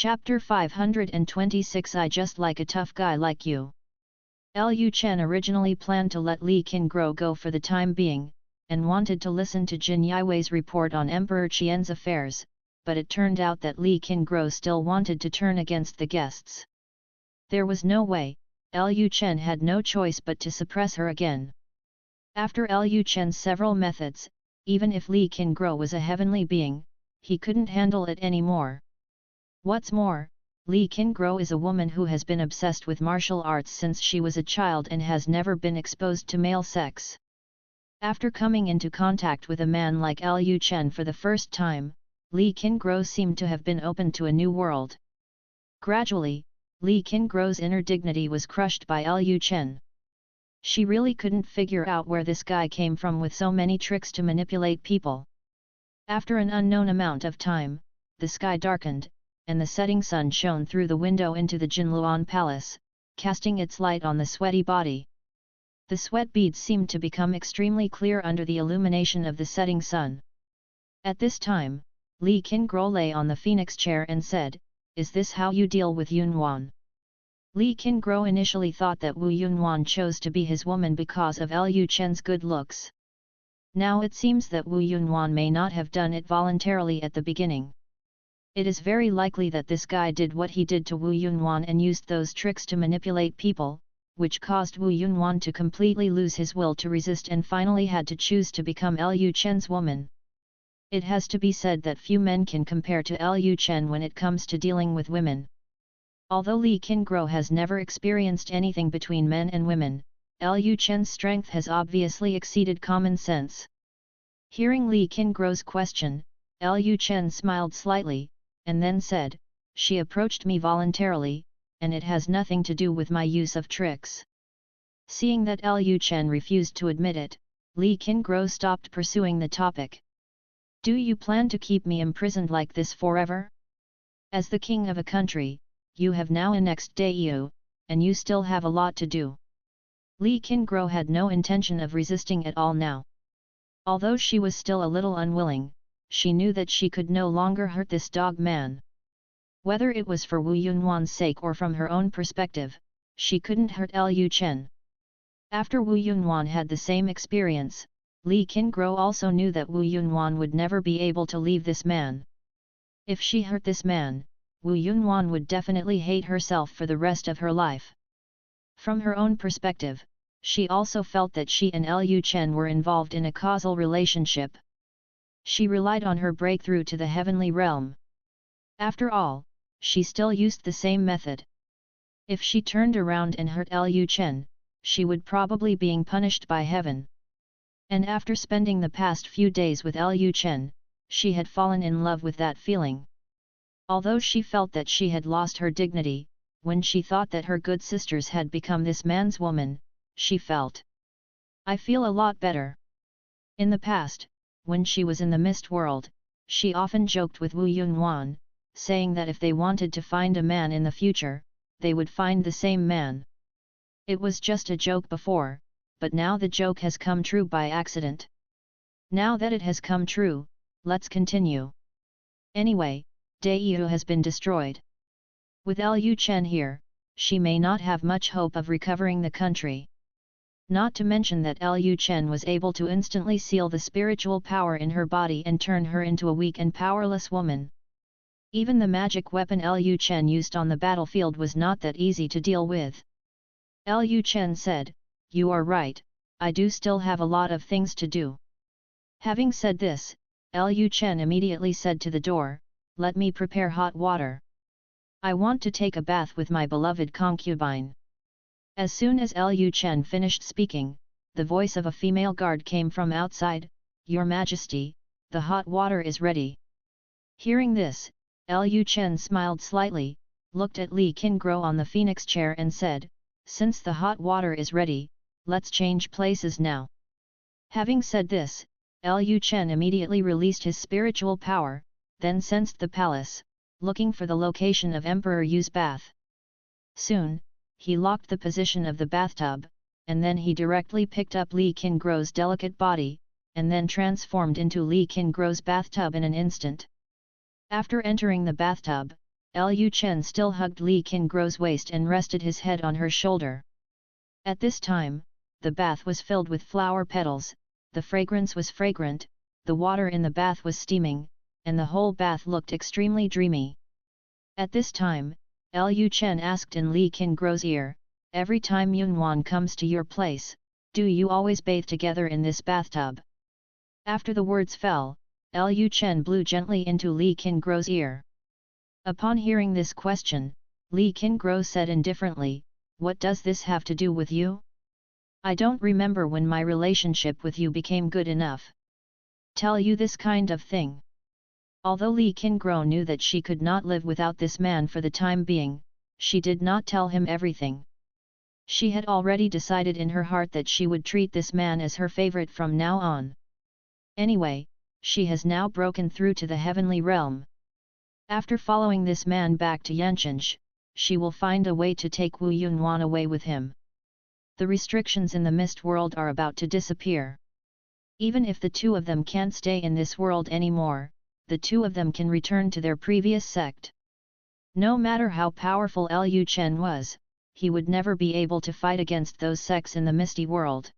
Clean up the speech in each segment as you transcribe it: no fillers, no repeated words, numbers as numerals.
Chapter 526 I just like a tough guy like you. Lu Chen originally planned to let Li Qingguo go for the time being, and wanted to listen to Jin Yiwei's report on Emperor Qian's affairs, but it turned out that Li Qingguo still wanted to turn against the guests. There was no way, Lu Chen had no choice but to suppress her again. After Lu Chen's several methods, even if Li Qingguo was a heavenly being, he couldn't handle it anymore. What's more, Li Qingguo is a woman who has been obsessed with martial arts since she was a child and has never been exposed to male sex. After coming into contact with a man like Lu Chen for the first time, Li Qingguo seemed to have been opened to a new world. Gradually, Li Qingguo's inner dignity was crushed by Lu Chen. She really couldn't figure out where this guy came from with so many tricks to manipulate people. After an unknown amount of time, the sky darkened, and the setting sun shone through the window into the Jinluan Palace, casting its light on the sweaty body. The sweat beads seemed to become extremely clear under the illumination of the setting sun. At this time, Li Qingguo lay on the phoenix chair and said, "Is this how you deal with Yunwan?" Li Qingguo initially thought that Wu Yunwan chose to be his woman because of Lu Chen's good looks. Now it seems that Wu Yunwan may not have done it voluntarily at the beginning. It is very likely that this guy did what he did to Wu Yunwan and used those tricks to manipulate people, which caused Wu Yunwan to completely lose his will to resist and finally had to choose to become Lu Chen's woman. It has to be said that few men can compare to Lu Chen when it comes to dealing with women. Although Li Qingguo has never experienced anything between men and women, Lu Chen's strength has obviously exceeded common sense. Hearing Li Qingguo's question, Lu Chen smiled slightly, and then said, "She approached me voluntarily, and it has nothing to do with my use of tricks." Seeing that Lu Chen refused to admit it, Li Qingguo stopped pursuing the topic. "Do you plan to keep me imprisoned like this forever? As the king of a country, you have now annexed Daiyu, and you still have a lot to do." Li Qingguo had no intention of resisting at all now. Although she was still a little unwilling, she knew that she could no longer hurt this dog man. Whether it was for Wu Yunwan's sake or from her own perspective, she couldn't hurt Lu Chen. After Wu Yunwan had the same experience, Li Qingguo also knew that Wu Yunwan would never be able to leave this man. If she hurt this man, Wu Yunwan would definitely hate herself for the rest of her life. From her own perspective, she also felt that she and Lu Chen were involved in a causal relationship. She relied on her breakthrough to the heavenly realm. After all, she still used the same method. If she turned around and hurt Lu Chen, she would probably being punished by heaven. And after spending the past few days with Lu Chen, she had fallen in love with that feeling. Although she felt that she had lost her dignity, when she thought that her good sisters had become this man's woman, she felt, "I feel a lot better." In the past, when she was in the mist world, she often joked with Wu Yunwan, saying that if they wanted to find a man in the future, they would find the same man. It was just a joke before, but now the joke has come true by accident. Now that it has come true, let's continue. Anyway, Daiyu has been destroyed. With Lu Chen here, she may not have much hope of recovering the country. Not to mention that Lu Chen was able to instantly seal the spiritual power in her body and turn her into a weak and powerless woman. Even the magic weapon Lu Chen used on the battlefield was not that easy to deal with. Lu Chen said, "You are right, I do still have a lot of things to do." Having said this, Lu Chen immediately said to the door, "Let me prepare hot water. I want to take a bath with my beloved concubine." As soon as Lu Chen finished speaking, the voice of a female guard came from outside, "Your Majesty, the hot water is ready." Hearing this, Lu Chen smiled slightly, looked at Li Qingguo on the phoenix chair and said, "Since the hot water is ready, let's change places now." Having said this, Lu Chen immediately released his spiritual power, then sensed the palace, looking for the location of Emperor Yu's bath. Soon, he locked the position of the bathtub, and then he directly picked up Li Qingguo's delicate body, and then transformed into Li Qingguo's bathtub in an instant. After entering the bathtub, Lu Chen still hugged Li Qingro's waist and rested his head on her shoulder. At this time, the bath was filled with flower petals, the fragrance was fragrant, the water in the bath was steaming, and the whole bath looked extremely dreamy. At this time, Lu Chen asked in Li Qingro's ear, "Every time Yunwan comes to your place, do you always bathe together in this bathtub?" After the words fell, Lu Chen blew gently into Li Qingro's ear. Upon hearing this question, Li Qingro said indifferently, "What does this have to do with you? I don't remember when my relationship with you became good enough. Tell you this kind of thing." Although Li Qingro knew that she could not live without this man for the time being, she did not tell him everything. She had already decided in her heart that she would treat this man as her favorite from now on. Anyway, she has now broken through to the heavenly realm. After following this man back to Yanchenge, she will find a way to take Wu Yunwan away with him. The restrictions in the mist world are about to disappear. Even if the two of them can't stay in this world anymore, the two of them can return to their previous sect. No matter how powerful Lu Chen was, he would never be able to fight against those sects in the misty world.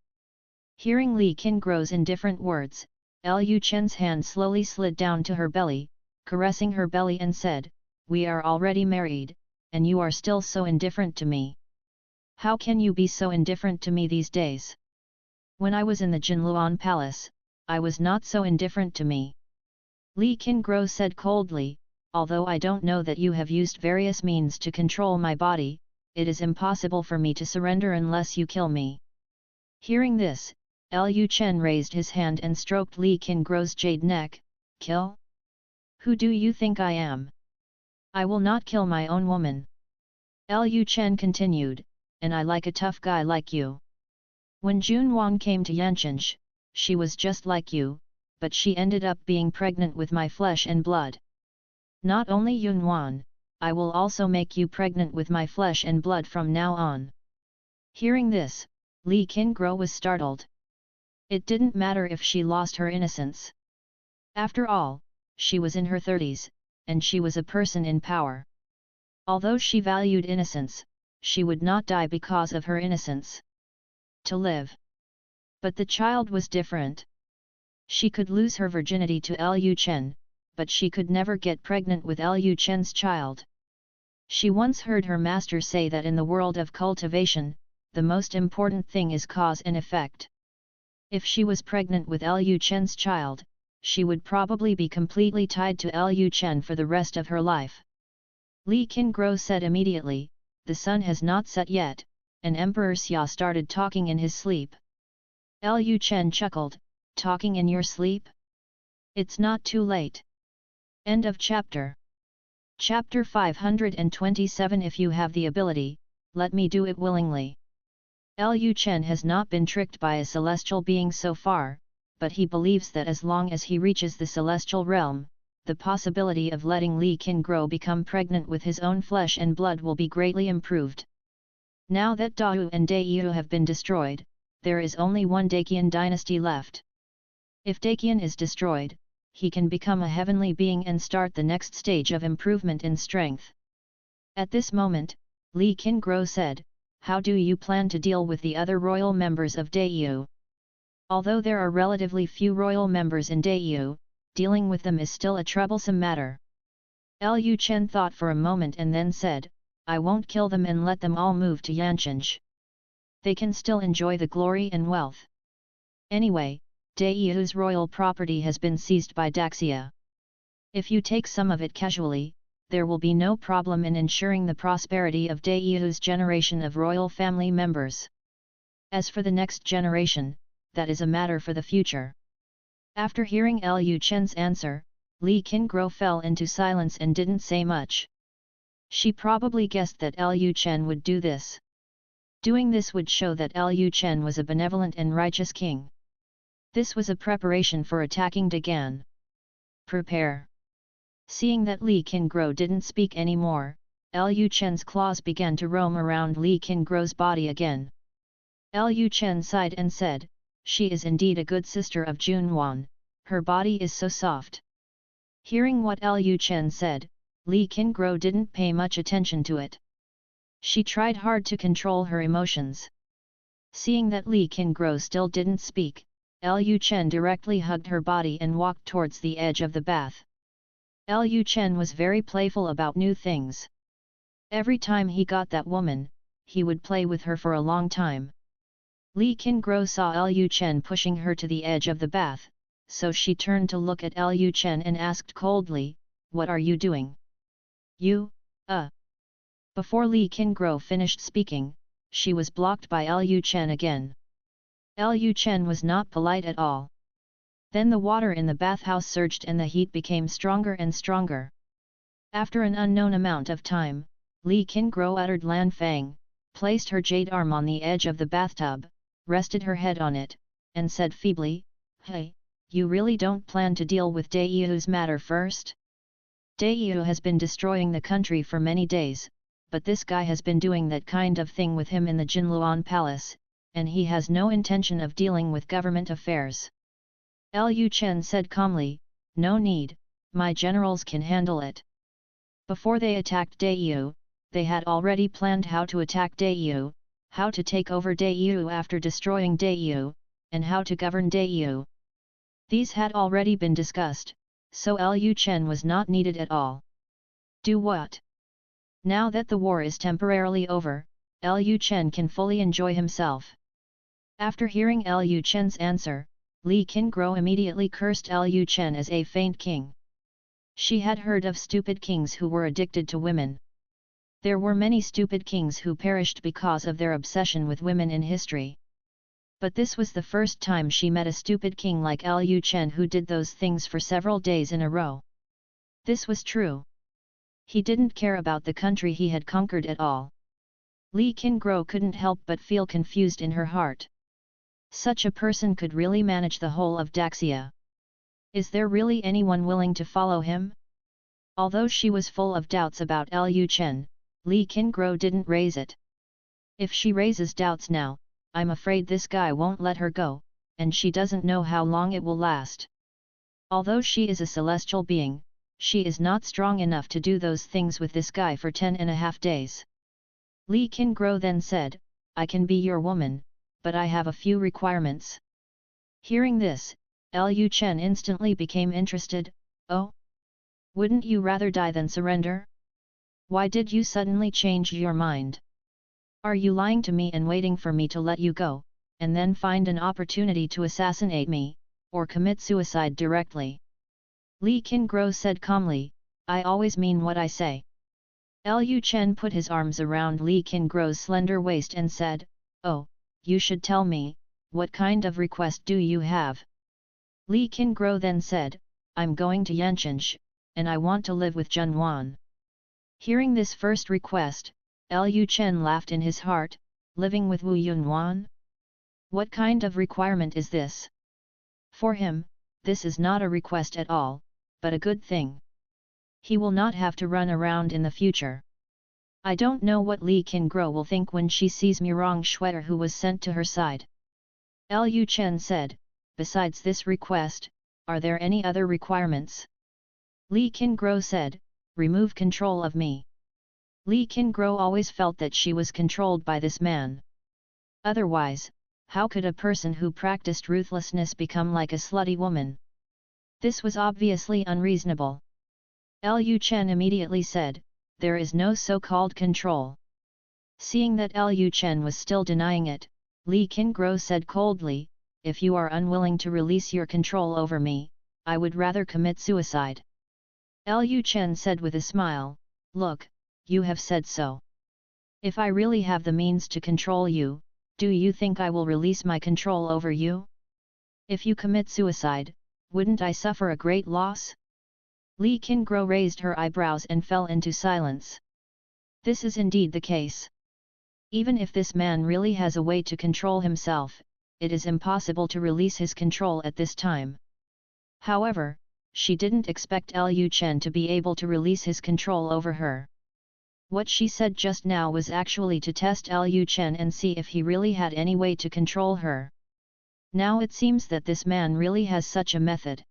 Hearing Li Qingro's indifferent words, Lu Chen's hand slowly slid down to her belly, caressing her belly and said, "We are already married, and you are still so indifferent to me. How can you be so indifferent to me these days? When I was in the Jinluan Palace, I was not so indifferent to me." Li Qingro said coldly, "Although I don't know that you have used various means to control my body, it is impossible for me to surrender unless you kill me." Hearing this, Lu Chen raised his hand and stroked Li Qingro's jade neck. "Kill? Who do you think I am? I will not kill my own woman." Lu Chen continued, "And I like a tough guy like you. When Junwan came to Yanchenge, she was just like you, but she ended up being pregnant with my flesh and blood. Not only Yunwan, I will also make you pregnant with my flesh and blood from now on." Hearing this, Li Qingro was startled. It didn't matter if she lost her innocence. After all, she was in her 30s, and she was a person in power. Although she valued innocence, she would not die because of her innocence. To live. But the child was different. She could lose her virginity to Lu Chen, but she could never get pregnant with Lu Chen's child. She once heard her master say that in the world of cultivation, the most important thing is cause and effect. If she was pregnant with Lu Chen's child, she would probably be completely tied to Lu Chen for the rest of her life. Li Qingro said immediately, "The sun has not set yet," and Emperor Xia started talking in his sleep. Lu Chen chuckled, "Talking in your sleep? It's not too late." End of chapter. Chapter 527. If you have the ability, let me do it willingly. Lu Chen has not been tricked by a celestial being so far, but he believes that as long as he reaches the celestial realm, the possibility of letting Li Qingro become pregnant with his own flesh and blood will be greatly improved. Now that Dao and Daiyu have been destroyed, there is only one Daqian dynasty left. If Daqian is destroyed, he can become a heavenly being and start the next stage of improvement in strength. At this moment, Li Qingro said, "How do you plan to deal with the other royal members of Daiyu?" Although there are relatively few royal members in Daiyu, dealing with them is still a troublesome matter. Lu Chen thought for a moment and then said, "I won't kill them and let them all move to Yanchenge. They can still enjoy the glory and wealth. Anyway, Daiyu's royal property has been seized by Daxia. If you take some of it casually, there will be no problem in ensuring the prosperity of Daiyu's generation of royal family members. As for the next generation, that is a matter for the future." After hearing Lu Chen's answer, Li Qingro fell into silence and didn't say much. She probably guessed that Lu Chen would do this. Doing this would show that Lu Chen was a benevolent and righteous king. This was a preparation for attacking Dagan. "Prepare." Seeing that Li Qingro didn't speak anymore, Lu Chen's claws began to roam around Li Qingro's body again. Lu Chen sighed and said, "She is indeed a good sister of Junwan, her body is so soft." Hearing what Lu Chen said, Li Qingguo didn't pay much attention to it. She tried hard to control her emotions. Seeing that Li Qingguo still didn't speak, Lu Chen directly hugged her body and walked towards the edge of the bath. Lu Chen was very playful about new things. Every time he got that woman, he would play with her for a long time. Li Qingguo saw Lu Chen pushing her to the edge of the bath, so she turned to look at Lu Chen and asked coldly, "What are you doing?" "You, Before Li Qingguo finished speaking, she was blocked by Lu Chen again. Lu Chen was not polite at all. Then the water in the bathhouse surged and the heat became stronger and stronger. After an unknown amount of time, Li Qingguo uttered Lan Fang, placed her jade arm on the edge of the bathtub, rested her head on it, and said feebly, "Hey, you really don't plan to deal with Daiyu's matter first? Daiyu has been destroying the country for many days, but this guy has been doing that kind of thing with him in the Jinluan Palace, and he has no intention of dealing with government affairs." Lu Chen said calmly, "No need, my generals can handle it." Before they attacked Daiyu, they had already planned how to attack Daiyu, how to take over Daiyu after destroying Daiyu, and how to govern Daiyu. These had already been discussed, so Lu Chen was not needed at all. Do what? Now that the war is temporarily over, Lu Chen can fully enjoy himself. After hearing Lu Chen's answer, Li Qingguo immediately cursed Lu Chen as a faint king. She had heard of stupid kings who were addicted to women. There were many stupid kings who perished because of their obsession with women in history. But this was the first time she met a stupid king like Lu Chen who did those things for several days in a row. This was true. He didn't care about the country he had conquered at all. Li Qingguo couldn't help but feel confused in her heart. Such a person could really manage the whole of Daxia. Is there really anyone willing to follow him? Although she was full of doubts about Lu Chen, Li Qingguo didn't raise it. If she raises doubts now, I'm afraid this guy won't let her go, and she doesn't know how long it will last. Although she is a celestial being, she is not strong enough to do those things with this guy for 10.5 days. Li Qingguo then said, "I can be your woman, but I have a few requirements." Hearing this, Lu Chen instantly became interested. "Oh? Wouldn't you rather die than surrender? Why did you suddenly change your mind? Are you lying to me and waiting for me to let you go, and then find an opportunity to assassinate me, or commit suicide directly?" Li Qingguo said calmly, "I always mean what I say." Lu Chen put his arms around Li Qingguo's slender waist and said, "Oh, you should tell me, what kind of request do you have?" Li Qingguo then said, "I'm going to Yanqinsh, and I want to live with Junwan." Hearing this first request, Lu Chen laughed in his heart, living with Wu Yunwan? What kind of requirement is this? For him, this is not a request at all, but a good thing. He will not have to run around in the future. I don't know what Li Qingguo will think when she sees Murong Shuer who was sent to her side. Lu Chen said, "Besides this request, are there any other requirements?" Li Qingguo said, "Remove control of me." Li Qingguo always felt that she was controlled by this man. Otherwise, how could a person who practiced ruthlessness become like a slutty woman? This was obviously unreasonable. Lu Chen immediately said, "There is no so-called control." Seeing that Lu Chen was still denying it, Li Qingguo said coldly, "If you are unwilling to release your control over me, I would rather commit suicide." Lu Chen said with a smile, "Look, you have said so. If I really have the means to control you, do you think I will release my control over you? If you commit suicide, wouldn't I suffer a great loss?" Li Qingguo raised her eyebrows and fell into silence. This is indeed the case. Even if this man really has a way to control himself, it is impossible to release his control at this time. However, she didn't expect Lu Chen to be able to release his control over her. What she said just now was actually to test Lu Chen and see if he really had any way to control her. Now it seems that this man really has such a method.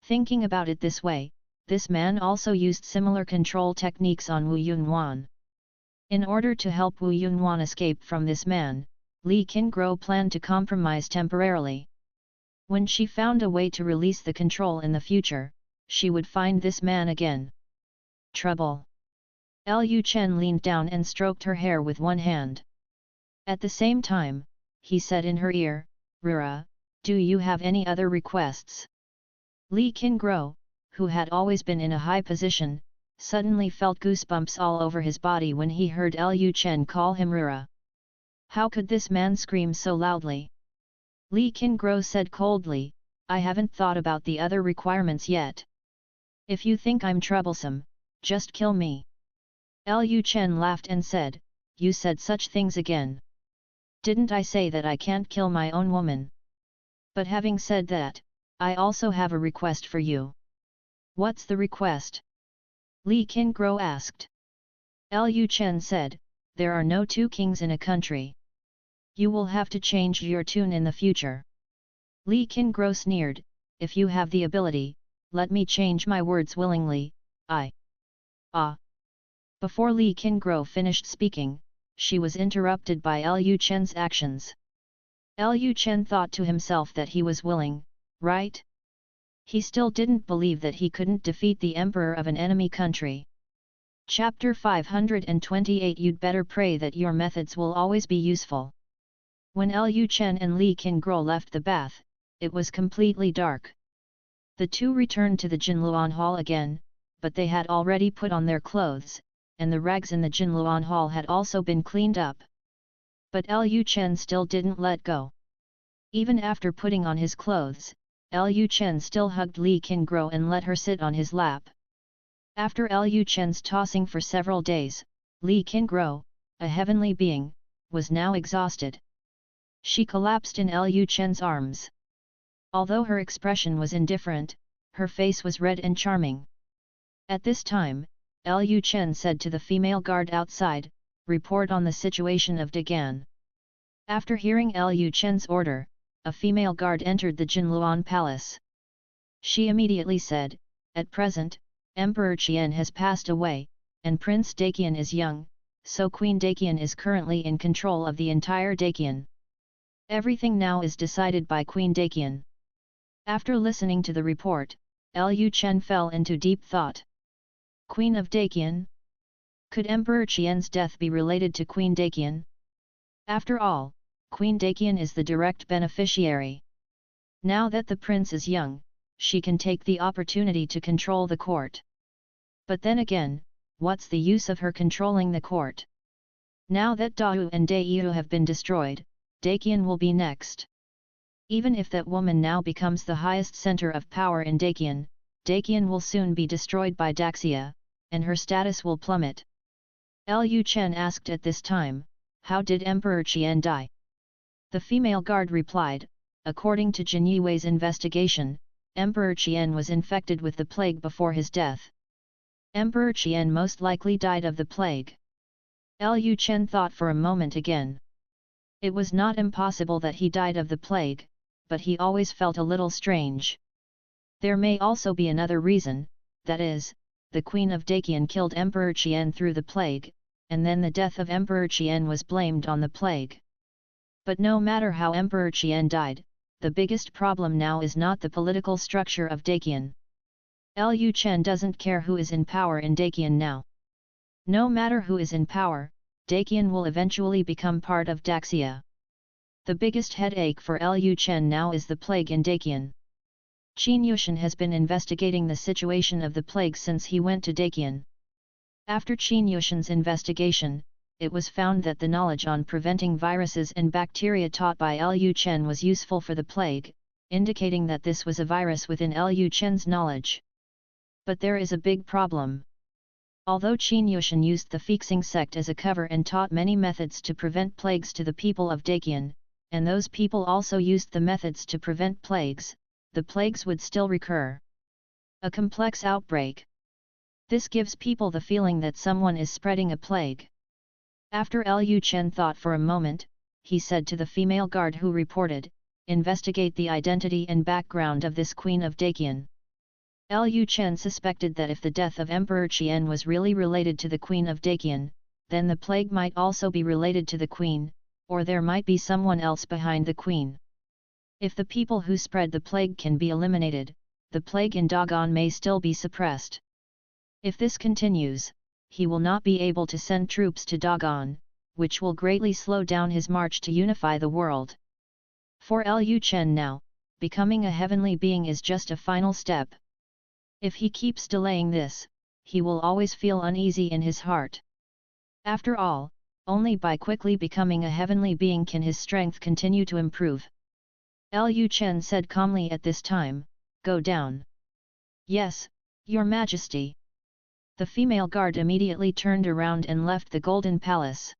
Thinking about it this way, this man also used similar control techniques on Wu Yunhuan. In order to help Wu Yunhuan escape from this man, Li Qingguo planned to compromise temporarily. When she found a way to release the control in the future, she would find this man again. Trouble. Lu Chen leaned down and stroked her hair with one hand. At the same time, he said in her ear, "Rura, do you have any other requests?" Li Qingguo, who had always been in a high position, suddenly felt goosebumps all over his body when he heard Lu Chen call him Rura. How could this man scream so loudly? Li Qingguo said coldly, "I haven't thought about the other requirements yet. If you think I'm troublesome, just kill me." Lu Chen laughed and said, "You said such things again. Didn't I say that I can't kill my own woman? But having said that, I also have a request for you." "What's the request?" Li Qingguo asked. Lu Chen said, "There are no two kings in a country. You will have to change your tune in the future." Li Qingguo sneered, "If you have the ability, let me change my words willingly, Before Li Qingguo finished speaking, she was interrupted by Lu Chen's actions. Lu Chen thought to himself that he was willing, right? He still didn't believe that he couldn't defeat the emperor of an enemy country. Chapter 528. You'd better pray that your methods will always be useful. When Lu Chen and Li Qingguo left the bath, it was completely dark. The two returned to the Jinluan Hall again, but they had already put on their clothes, and the rags in the Jinluan Hall had also been cleaned up. But Lu Chen still didn't let go. Even after putting on his clothes, Lu Chen still hugged Li Qingguo and let her sit on his lap. After Lu Chen's tossing for several days, Li Qingguo, a heavenly being, was now exhausted. She collapsed in Lu Chen's arms. Although her expression was indifferent, her face was red and charming. At this time, Lu Chen said to the female guard outside, "Report on the situation of Dagan." After hearing Lu Chen's order, a female guard entered the Jinluan Palace. She immediately said, "At present, Emperor Qian has passed away, and Prince Daqian is young, so Queen Daqian is currently in control of the entire Daqian. Everything now is decided by Queen Daqian." After listening to the report, Lu Chen fell into deep thought. Queen of Daqian? Could Emperor Qian's death be related to Queen Daqian? After all, Queen Daqian is the direct beneficiary. Now that the prince is young, she can take the opportunity to control the court. But then again, what's the use of her controlling the court? Now that Dao and Daiyu have been destroyed, Daqian will be next. Even if that woman now becomes the highest center of power in Daqian, Daqian will soon be destroyed by Daxia, and her status will plummet. Lu Chen asked at this time, "How did Emperor Qian die?" The female guard replied, "According to Jin Yiwei's investigation, Emperor Qian was infected with the plague before his death. Emperor Qian most likely died of the plague." Lu Chen thought for a moment again. It was not impossible that he died of the plague, but he always felt a little strange. There may also be another reason, that is, the Queen of Daqian killed Emperor Qian through the plague, and then the death of Emperor Qian was blamed on the plague. But no matter how Emperor Qian died, the biggest problem now is not the political structure of Daqian. Lu Chen doesn't care who is in power in Daqian now. No matter who is in power, Daqian will eventually become part of Daxia. The biggest headache for Lu Chen now is the plague in Daqian. Qin Yushan has been investigating the situation of the plague since he went to Daqian. After Qin Yushan's investigation, it was found that the knowledge on preventing viruses and bacteria taught by Lu Chen was useful for the plague, indicating that this was a virus within Lu Chen's knowledge. But there is a big problem. Although Qin Yushan used the Fixing sect as a cover and taught many methods to prevent plagues to the people of Daqian, and those people also used the methods to prevent plagues, the plagues would still recur. A complex outbreak. This gives people the feeling that someone is spreading a plague. After Lu Chen thought for a moment, he said to the female guard who reported, "Investigate the identity and background of this Queen of Daqian." Lu Chen suspected that if the death of Emperor Qian was really related to the Queen of Daqian, then the plague might also be related to the Queen, or there might be someone else behind the Queen. If the people who spread the plague can be eliminated, the plague in Dagon may still be suppressed. If this continues, he will not be able to send troops to Dagon, which will greatly slow down his march to unify the world. For Lu Chen now, becoming a heavenly being is just a final step. If he keeps delaying this, he will always feel uneasy in his heart. After all, only by quickly becoming a heavenly being can his strength continue to improve. Lu Chen said calmly at this time, "Go down." "Yes, Your Majesty." The female guard immediately turned around and left the Golden Palace.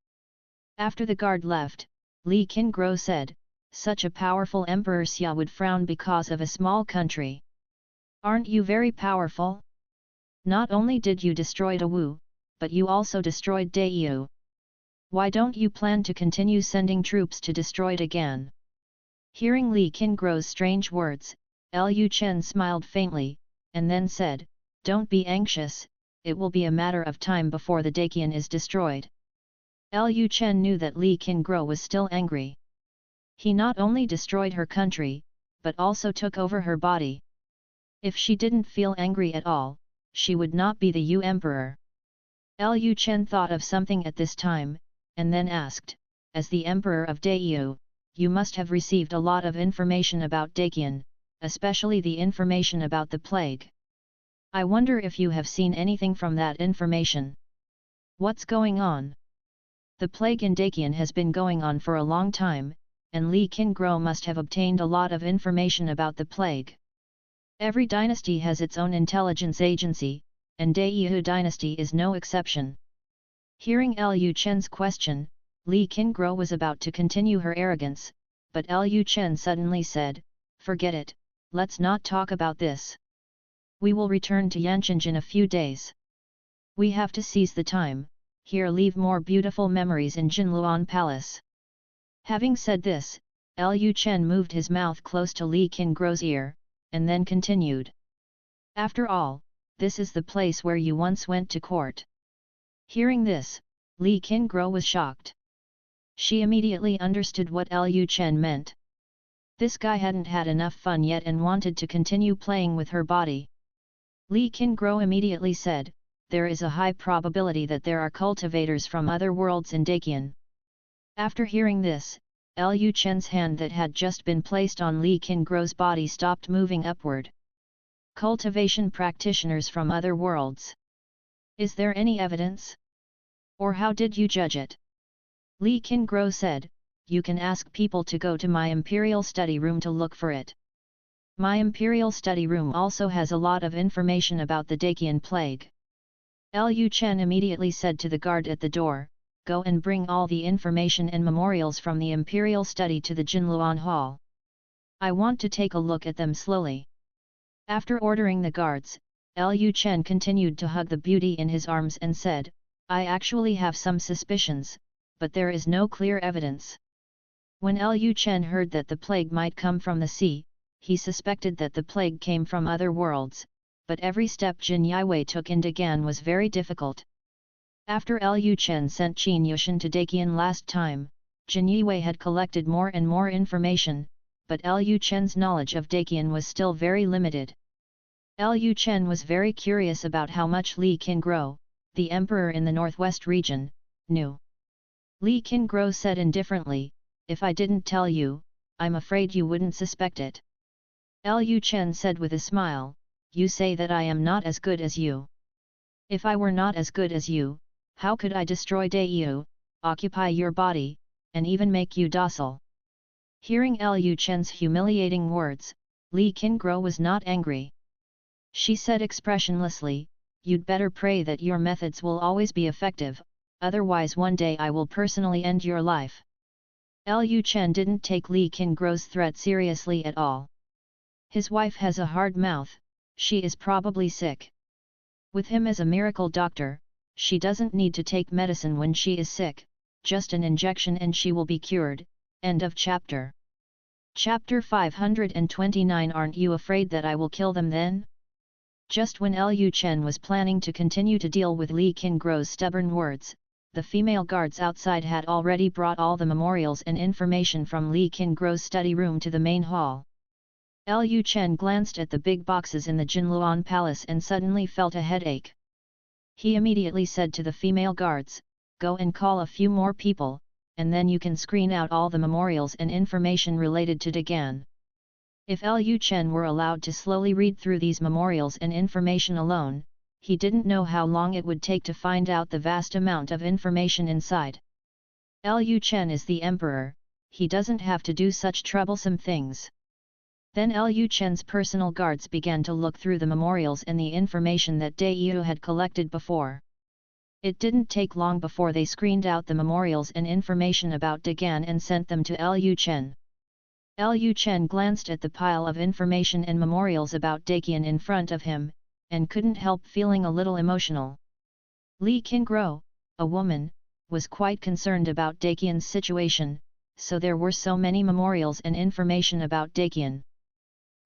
After the guard left, Li Qingguo said, "Such a powerful Emperor Xia would frown because of a small country. Aren't you very powerful? Not only did you destroy Dawu, but you also destroyed Daiyu. Why don't you plan to continue sending troops to destroy it again?" Hearing Li Qingguo's strange words, Lu Chen smiled faintly, and then said, "Don't be anxious, it will be a matter of time before the Daqian is destroyed." Lu Chen knew that Li Qingguo was still angry. He not only destroyed her country, but also took over her body. If she didn't feel angry at all, she would not be the Yu Emperor. Lu Chen thought of something at this time, and then asked, "As the Emperor of Daiyu, you must have received a lot of information about Daqian, especially the information about the plague. I wonder if you have seen anything from that information. What's going on?" The plague in Daqian has been going on for a long time, and Li Qingguo must have obtained a lot of information about the plague. Every dynasty has its own intelligence agency, and Daiyu dynasty is no exception. Hearing Lu Chen's question, Li Qingguo was about to continue her arrogance, but Lu Chen suddenly said, "Forget it, let's not talk about this. We will return to Yancheng in a few days. We have to seize the time, here leave more beautiful memories in Jinluan Palace." Having said this, Lu Chen moved his mouth close to Li Qingguo's ear, and then continued. "After all, this is the place where you once went to court." Hearing this, Li Qingguo was shocked. She immediately understood what Lu Chen meant. This guy hadn't had enough fun yet and wanted to continue playing with her body. Li Qingguo immediately said, "There is a high probability that there are cultivators from other worlds in Daqian." After hearing this, Lu Chen's hand that had just been placed on Li Qingguo's body stopped moving upward. Cultivation practitioners from other worlds. Is there any evidence? Or how did you judge it? Li Qingguo said, "You can ask people to go to my Imperial Study Room to look for it. My Imperial Study Room also has a lot of information about the Daqian plague." Lu Chen immediately said to the guard at the door, "Go and bring all the information and memorials from the Imperial Study to the Jinluan Hall. I want to take a look at them slowly." After ordering the guards, Lu Chen continued to hug the beauty in his arms and said, "I actually have some suspicions, but there is no clear evidence." When Lu Chen heard that the plague might come from the sea, he suspected that the plague came from other worlds, but every step Jin Yiwei took in Dagan was very difficult. After Lu Chen sent Qin Yushan to Daqian last time, Jin Yiwei had collected more and more information, but Lu Chen's knowledge of Daqian was still very limited. Lu Chen was very curious about how much Li Qingguo, the emperor in the northwest region, knew. Li Qingguo said indifferently, "If I didn't tell you, I'm afraid you wouldn't suspect it." Lu Chen said with a smile, "You say that I am not as good as you. If I were not as good as you, how could I destroy Daiyu, occupy your body, and even make you docile?" Hearing Lu Chen's humiliating words, Li Qingguo was not angry. She said expressionlessly, "You'd better pray that your methods will always be effective, otherwise one day I will personally end your life." Lu Chen didn't take Li Qingguo's threat seriously at all. His wife has a hard mouth, she is probably sick. With him as a miracle doctor, she doesn't need to take medicine when she is sick, just an injection and she will be cured. End of chapter. Chapter 529. Aren't you afraid that I will kill them then? Just when Lu Chen was planning to continue to deal with Li Qingro's stubborn words, the female guards outside had already brought all the memorials and information from Li Qingro's study room to the main hall. Lu Chen glanced at the big boxes in the Jinluan Palace and suddenly felt a headache. He immediately said to the female guards, "Go and call a few more people, and then you can screen out all the memorials and information related to Dagan." If Lu Chen were allowed to slowly read through these memorials and information alone, he didn't know how long it would take to find out the vast amount of information inside. Lu Chen is the emperor, he doesn't have to do such troublesome things. Then Lu Chen's personal guards began to look through the memorials and the information that Dai Yu had collected before. It didn't take long before they screened out the memorials and information about Dagan and sent them to Lu Chen. Lu Chen glanced at the pile of information and memorials about Daqian in front of him, and couldn't help feeling a little emotional. Li Qingro, a woman, was quite concerned about Daqian's situation, so there were so many memorials and information about Daqian.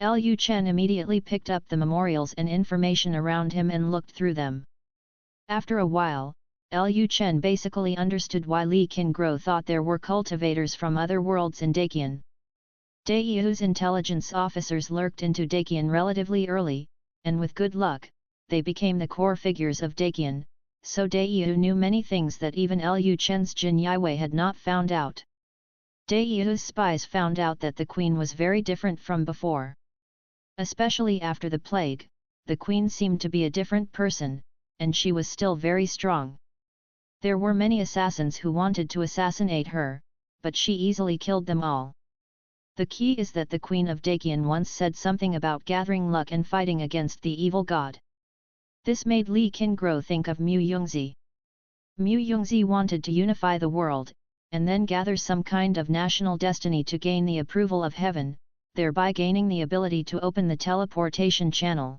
Lu Chen immediately picked up the memorials and information around him and looked through them. After a while, Lu Chen basically understood why Li Qingro thought there were cultivators from other worlds in Daqian. Dai Yu's intelligence officers lurked into Daqian relatively early, and with good luck, they became the core figures of Daqian, so Dai Yu knew many things that even Lu Chen's Jin Yiwei had not found out. Dai Yu's spies found out that the queen was very different from before. Especially after the plague, the queen seemed to be a different person, and she was still very strong. There were many assassins who wanted to assassinate her, but she easily killed them all. The key is that the Queen of Daqian once said something about gathering luck and fighting against the evil god. This made Li Qingro think of Mu Yongzi. Mu Yongzi wanted to unify the world, and then gather some kind of national destiny to gain the approval of heaven, thereby gaining the ability to open the teleportation channel.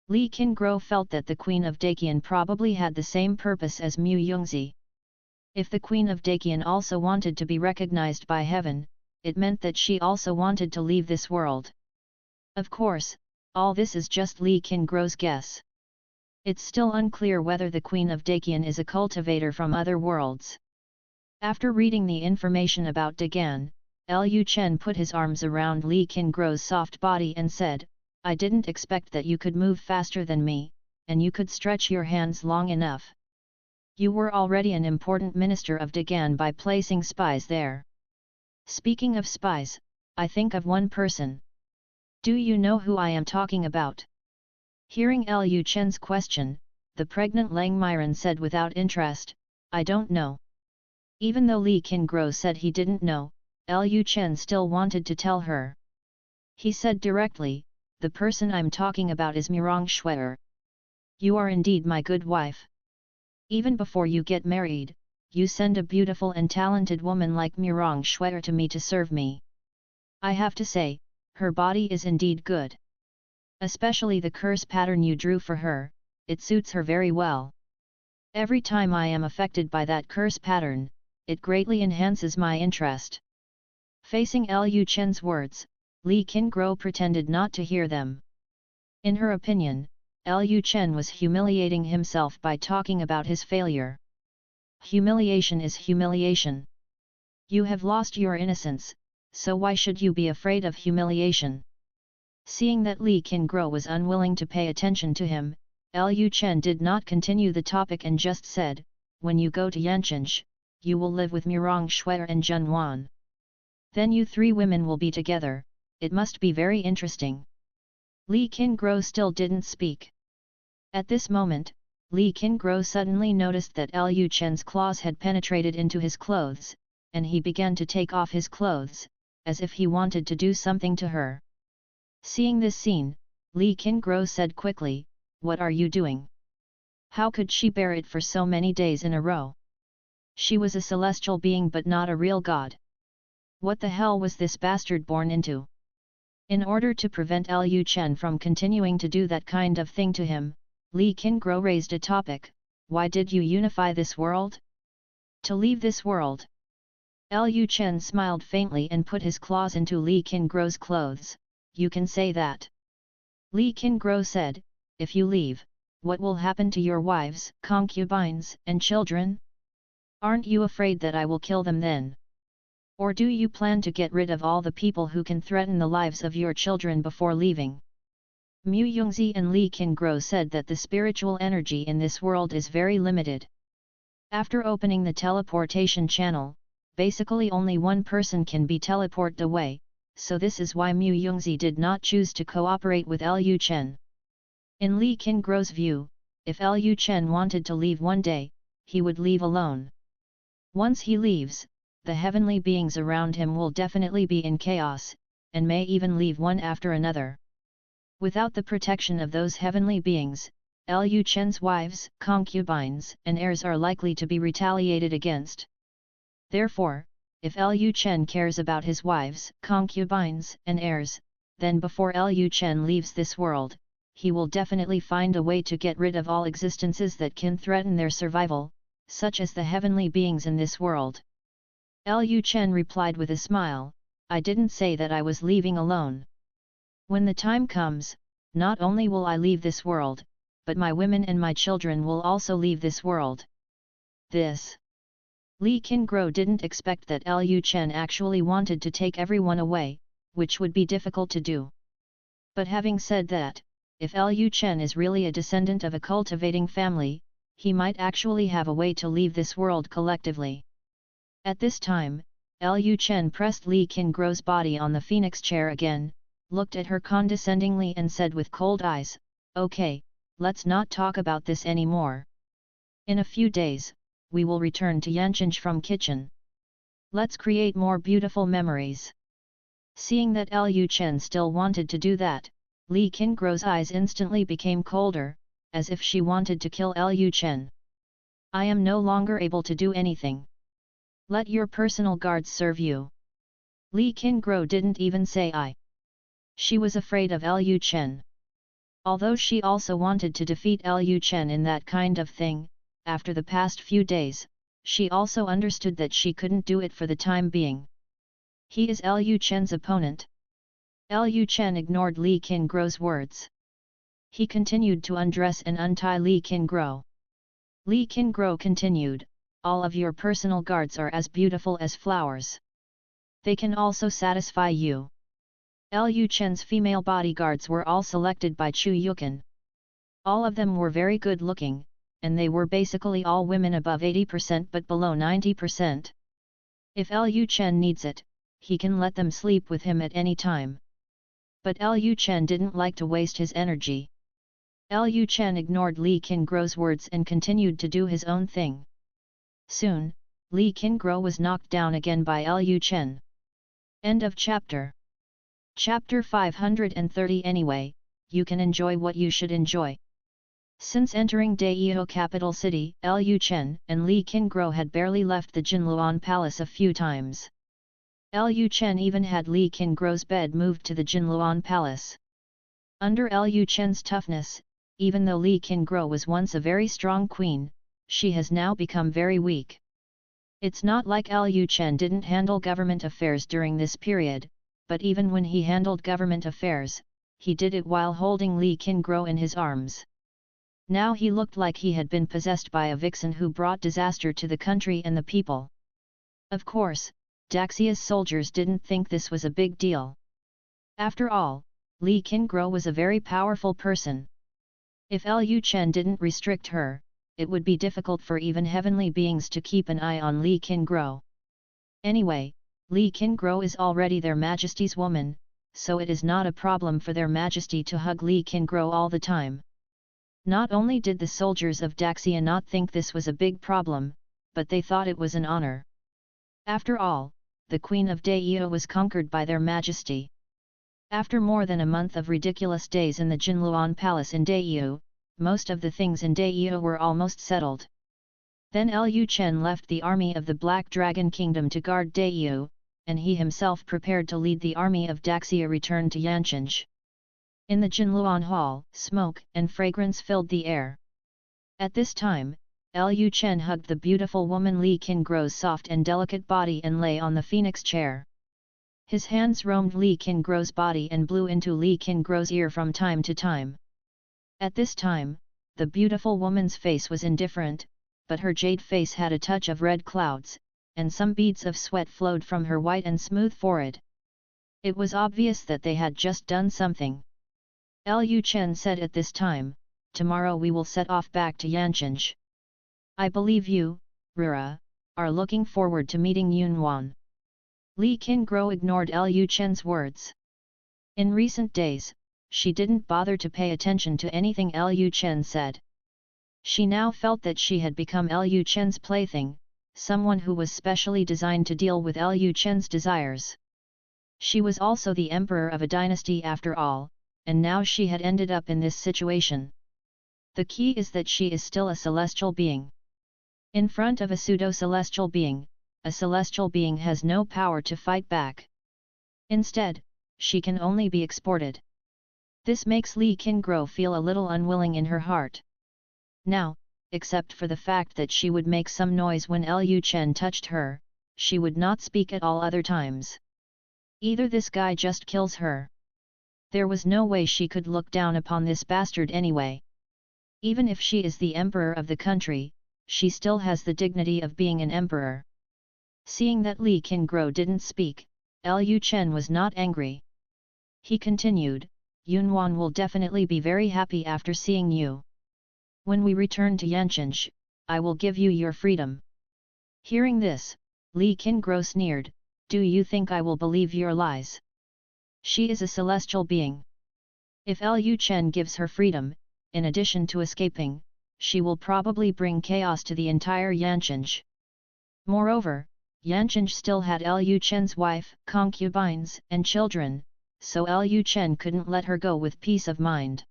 Li Qingro felt that the Queen of Daqian probably had the same purpose as Mu Yongzi. If the Queen of Daqian also wanted to be recognized by heaven, it meant that she also wanted to leave this world. Of course, all this is just Li Qingro's guess. It's still unclear whether the Queen of Daqian is a cultivator from other worlds. After reading the information about Dagan, Lu Chen put his arms around Li Qingro's soft body and said, "I didn't expect that you could move faster than me, and you could stretch your hands long enough. You were already an important minister of Dagan by placing spies there. Speaking of spies, I think of one person. Do you know who I am talking about?" Hearing Lu Chen's question, the pregnant Lang Myron said without interest, "I don't know." Even though Li Qingro said he didn't know, Lu Chen still wanted to tell her. He said directly, "The person I'm talking about is Mirong Shuer. You are indeed my good wife. Even before you get married, you send a beautiful and talented woman like Mirong Shuer to me to serve me. I have to say, her body is indeed good. Especially the curse pattern you drew for her, it suits her very well. Every time I am affected by that curse pattern, it greatly enhances my interest." Facing Lu Chen's words, Li Qingro pretended not to hear them. In her opinion, Lu Chen was humiliating himself by talking about his failure. Humiliation is humiliation. You have lost your innocence, so why should you be afraid of humiliation? Seeing that Li Qingro was unwilling to pay attention to him, Lu Chen did not continue the topic and just said, "When you go to Yanqinch, you will live with Mirong Shuer and Junwan. Then you three women will be together, it must be very interesting." Li Qingro still didn't speak. At this moment, Li Qingro suddenly noticed that Lu Chen's claws had penetrated into his clothes, and he began to take off his clothes, as if he wanted to do something to her. Seeing this scene, Li Qingro said quickly, "What are you doing? How could she bear it for so many days in a row? She was a celestial being but not a real god. What the hell was this bastard born into?" In order to prevent Lu Chen from continuing to do that kind of thing to him, Li Qingro raised a topic, "Why did you unify this world? To leave this world?" Lu Chen smiled faintly and put his claws into Li Qingro's clothes, "You can say that." Li Qingro said, if you leave, what will happen to your wives, concubines, and children? Aren't you afraid that I will kill them then? Or do you plan to get rid of all the people who can threaten the lives of your children before leaving? Mu Yongzi and Li Qingguo said that the spiritual energy in this world is very limited. After opening the teleportation channel, basically only one person can be teleported away, so this is why Mu Yongzi did not choose to cooperate with Lu Chen. In Li Qingguo's view, if Lu Chen wanted to leave one day, he would leave alone. Once he leaves, the heavenly beings around him will definitely be in chaos, and may even leave one after another. Without the protection of those heavenly beings, Lu Chen's wives, concubines, and heirs are likely to be retaliated against. Therefore, if Lu Chen cares about his wives, concubines, and heirs, then before Lu Chen leaves this world, he will definitely find a way to get rid of all existences that can threaten their survival, such as the heavenly beings in this world. Lu Chen replied with a smile, I didn't say that I was leaving alone. When the time comes, not only will I leave this world, but my women and my children will also leave this world. This. Li Qingguo didn't expect that Lu Chen actually wanted to take everyone away, which would be difficult to do. But having said that, if Lu Chen is really a descendant of a cultivating family, he might actually have a way to leave this world collectively. At this time, Lu Chen pressed Li Qingguo's body on the phoenix chair again, looked at her condescendingly and said with cold eyes, Okay, let's not talk about this anymore. In a few days, we will return to Yanqing from kitchen. Let's create more beautiful memories. Seeing that Lu Chen still wanted to do that, Li Qingguo's eyes instantly became colder, as if she wanted to kill Lu Chen. I am no longer able to do anything. Let your personal guards serve you. Li Qingguo didn't even say I. She was afraid of Lu Chen. Although she also wanted to defeat Lu Chen in that kind of thing, after the past few days, she also understood that she couldn't do it for the time being. He is Lu Chen's opponent. Lu Chen ignored Li Qingguo's words. He continued to undress and untie Li Qingguo. Li Qingguo continued, all of your personal guards are as beautiful as flowers. They can also satisfy you. Lu Chen's female bodyguards were all selected by Chu Yukan. All of them were very good looking, and they were basically all women above 80% but below 90%. If Lu Chen needs it, he can let them sleep with him at any time. But Lu Chen didn't like to waste his energy. Lu Chen ignored Li Qingguo's words and continued to do his own thing. Soon, Li Qingguo was knocked down again by Lu Chen. End of chapter. Chapter 530. Anyway, you can enjoy what you should enjoy. Since entering Daiyou capital city, Lu Chen and Li Qingguo had barely left the Jinluan Palace a few times. Lu Chen even had Li Qingguo's bed moved to the Jinluan Palace. Under Lu Chen's toughness, even though Li Qingguo was once a very strong queen, she has now become very weak. It's not like Lu Chen didn't handle government affairs during this period, but even when he handled government affairs, he did it while holding Li Qingguo in his arms. Now he looked like he had been possessed by a vixen who brought disaster to the country and the people. Of course, Daxia's soldiers didn't think this was a big deal. After all, Li Qingguo was a very powerful person. If Lu Chen didn't restrict her, it would be difficult for even heavenly beings to keep an eye on Li Qingguo. Anyway, Li Qingguo is already their Majesty's woman, so it is not a problem for their Majesty to hug Li Qingguo all the time. Not only did the soldiers of Daxia not think this was a big problem, but they thought it was an honor. After all, the Queen of Daiyou was conquered by their Majesty. After more than a month of ridiculous days in the Jinluan Palace in Daiyou, most of the things in Daiyou were almost settled. Then Lu Chen left the army of the Black Dragon Kingdom to guard Daiyou, and he himself prepared to lead the army of Daxia return to Yanqing. In the Jinluan Hall, smoke and fragrance filled the air. At this time, Lu Chen hugged the beautiful woman Li Qingguo's soft and delicate body and lay on the phoenix chair. His hands roamed Li Qingguo's body and blew into Li Qingguo's ear from time to time. At this time, the beautiful woman's face was indifferent, but her jade face had a touch of red clouds, and some beads of sweat flowed from her white and smooth forehead. It was obvious that they had just done something. Lu Chen said at this time, "Tomorrow we will set off back to Yancheng. I believe you, Rura, are looking forward to meeting Yunwan." Li Qingguo ignored Lu Chen's words. In recent days, she didn't bother to pay attention to anything Lu Chen said. She now felt that she had become Lu Chen's plaything, someone who was specially designed to deal with Lu Chen's desires. She was also the emperor of a dynasty after all, and now she had ended up in this situation. The key is that she is still a celestial being. In front of a pseudo-celestial being, a celestial being has no power to fight back. Instead, she can only be exported. This makes Li Qingguo feel a little unwilling in her heart. Now, except for the fact that she would make some noise when Lu Chen touched her, she would not speak at all other times. Either this guy just kills her. There was no way she could look down upon this bastard anyway. Even if she is the emperor of the country, she still has the dignity of being an emperor. Seeing that Li Qingguo didn't speak, Lu Chen was not angry. He continued, "Yunwan will definitely be very happy after seeing you. When we return to Yancheng, I will give you your freedom." Hearing this, Li Qingguo sneered, "Do you think I will believe your lies? She is a celestial being. If Lu Chen gives her freedom, in addition to escaping, she will probably bring chaos to the entire Yancheng." Moreover, Yancheng still had Lu Chen's wife, concubines, and children, so Lu Chen couldn't let her go with peace of mind.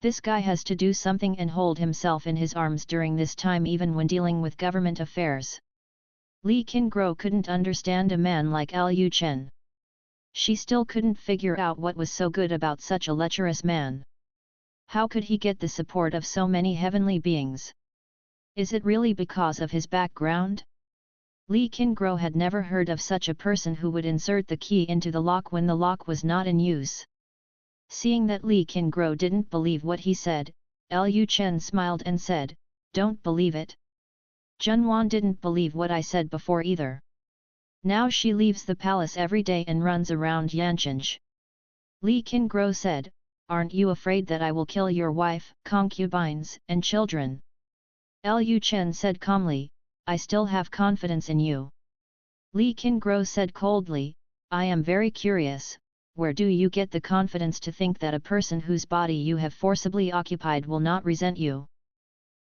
This guy has to do something and hold himself in his arms during this time even when dealing with government affairs. Li Qingguo couldn't understand a man like Lu Chen. She still couldn't figure out what was so good about such a lecherous man. How could he get the support of so many heavenly beings? Is it really because of his background? Li Qingguo had never heard of such a person who would insert the key into the lock when the lock was not in use. Seeing that Li Qingguo didn't believe what he said, Lu Chen smiled and said, "Don't believe it. Junwan didn't believe what I said before either. Now she leaves the palace every day and runs around Yancheng." Li Qingguo said, "Aren't you afraid that I will kill your wife, concubines, and children?" Lu Chen said calmly, "I still have confidence in you." Li Qingguo said coldly, "I am very curious, where do you get the confidence to think that a person whose body you have forcibly occupied will not resent you?"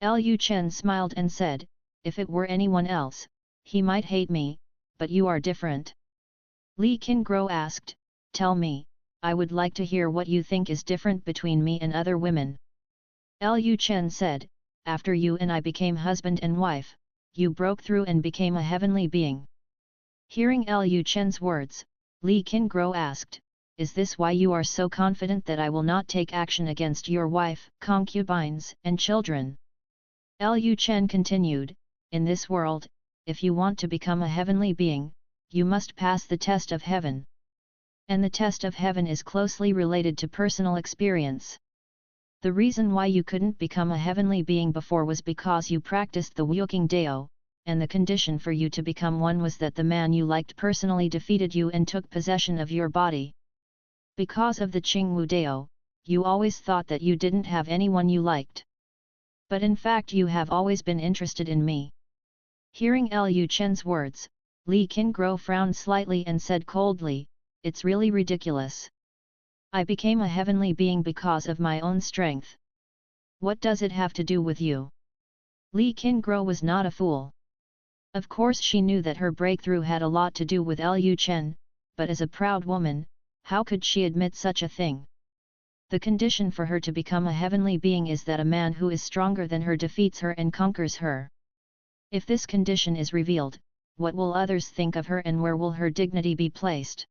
Lu Chen smiled and said, "If it were anyone else, he might hate me, but you are different." Li Qingguo asked, "Tell me, I would like to hear what you think is different between me and other women." Lu Chen said, "After you and I became husband and wife, you broke through and became a heavenly being." Hearing Lu Chen's words, Li Qingguo asked, "Is this why you are so confident that I will not take action against your wife, concubines, and children?" Lu Chen continued, "In this world, if you want to become a heavenly being, you must pass the test of heaven. And the test of heaven is closely related to personal experience. The reason why you couldn't become a heavenly being before was because you practiced the Wuking Dao, and the condition for you to become one was that the man you liked personally defeated you and took possession of your body. Because of the Qingwu Dao, you always thought that you didn't have anyone you liked. But in fact you have always been interested in me." Hearing Lu Chen's words, Li Qingguo frowned slightly and said coldly, "It's really ridiculous. I became a heavenly being because of my own strength. What does it have to do with you?" Li Qingguo was not a fool. Of course she knew that her breakthrough had a lot to do with Lu Chen, but as a proud woman, how could she admit such a thing? The condition for her to become a heavenly being is that a man who is stronger than her defeats her and conquers her. If this condition is revealed, what will others think of her and where will her dignity be placed?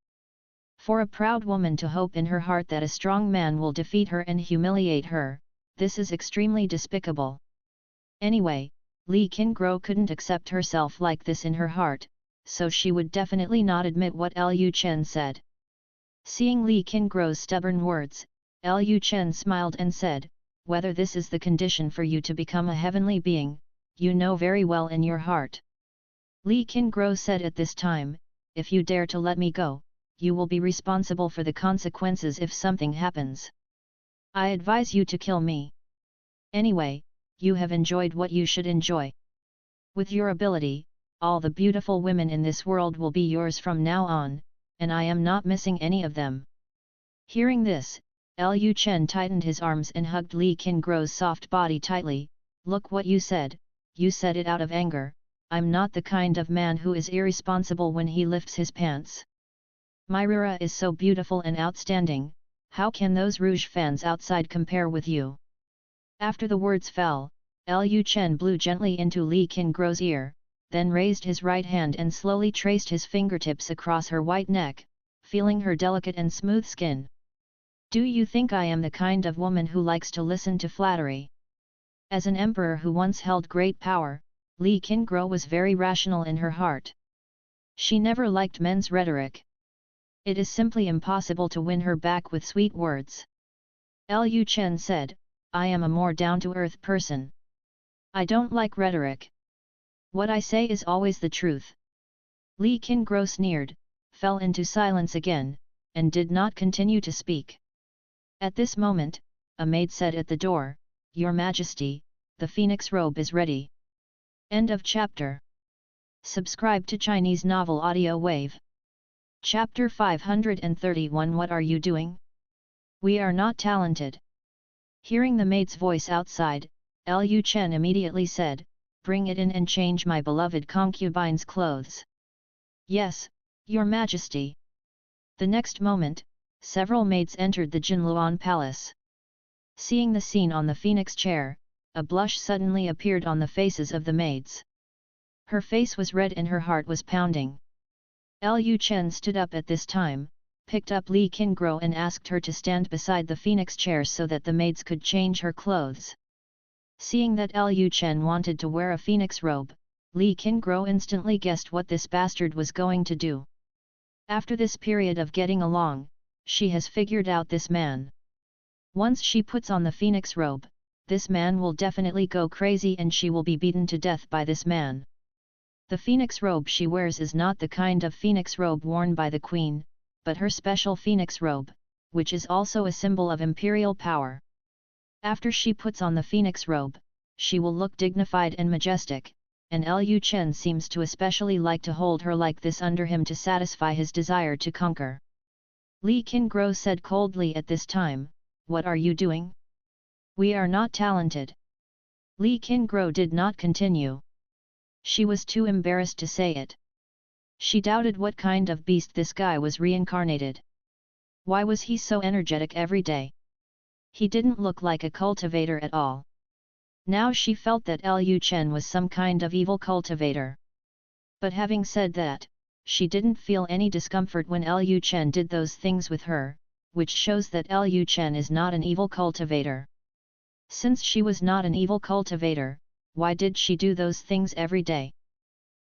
For a proud woman to hope in her heart that a strong man will defeat her and humiliate her, this is extremely despicable. Anyway, Li Qingguo couldn't accept herself like this in her heart, so she would definitely not admit what Lu Chen said. Seeing Li Qingguo's stubborn words, Lu Chen smiled and said, whether this is the condition for you to become a heavenly being, you know very well in your heart. Li Qingguo said at this time, if you dare to let me go, you will be responsible for the consequences if something happens. I advise you to kill me. Anyway, you have enjoyed what you should enjoy. With your ability, all the beautiful women in this world will be yours from now on, and I am not missing any of them. Hearing this, Lu Chen tightened his arms and hugged Li Qingguo's soft body tightly. Look what you said it out of anger. I'm not the kind of man who is irresponsible when he lifts his pants. My Rura is so beautiful and outstanding, how can those rouge fans outside compare with you? After the words fell, Lu Chen blew gently into Li Qingguo's ear, then raised his right hand and slowly traced his fingertips across her white neck, feeling her delicate and smooth skin. Do you think I am the kind of woman who likes to listen to flattery? As an emperor who once held great power, Li Qingguo was very rational in her heart. She never liked men's rhetoric. It is simply impossible to win her back with sweet words. Lu Chen said, I am a more down-to-earth person. I don't like rhetoric. What I say is always the truth. Li Qingguo sneered, fell into silence again, and did not continue to speak. At this moment, a maid said at the door, Your Majesty, the phoenix robe is ready. End of chapter. Subscribe to Chinese Novel Audio Wave. Chapter 531 What are you doing? We are not talented. Hearing the maid's voice outside, Lu Chen immediately said, Bring it in and change my beloved concubine's clothes. Yes, Your Majesty. The next moment, several maids entered the Jinluan palace. Seeing the scene on the phoenix chair, a blush suddenly appeared on the faces of the maids. Her face was red and her heart was pounding. Lu Chen stood up at this time, picked up Li Qingguo and asked her to stand beside the phoenix chair so that the maids could change her clothes. Seeing that Lu Chen wanted to wear a phoenix robe, Li Qingguo instantly guessed what this bastard was going to do. After this period of getting along, she has figured out this man. Once she puts on the phoenix robe, this man will definitely go crazy and she will be beaten to death by this man. The phoenix robe she wears is not the kind of phoenix robe worn by the queen, but her special phoenix robe, which is also a symbol of imperial power. After she puts on the phoenix robe, she will look dignified and majestic, and Lu Chen seems to especially like to hold her like this under him to satisfy his desire to conquer. Li Qingguo said coldly at this time, What are you doing? We are not talented. Li Qingguo did not continue. She was too embarrassed to say it. She doubted what kind of beast this guy was reincarnated. Why was he so energetic every day? He didn't look like a cultivator at all. Now she felt that Lu Chen was some kind of evil cultivator. But having said that, she didn't feel any discomfort when Lu Chen did those things with her, which shows that Lu Chen is not an evil cultivator. Since she was not an evil cultivator, why did she do those things every day?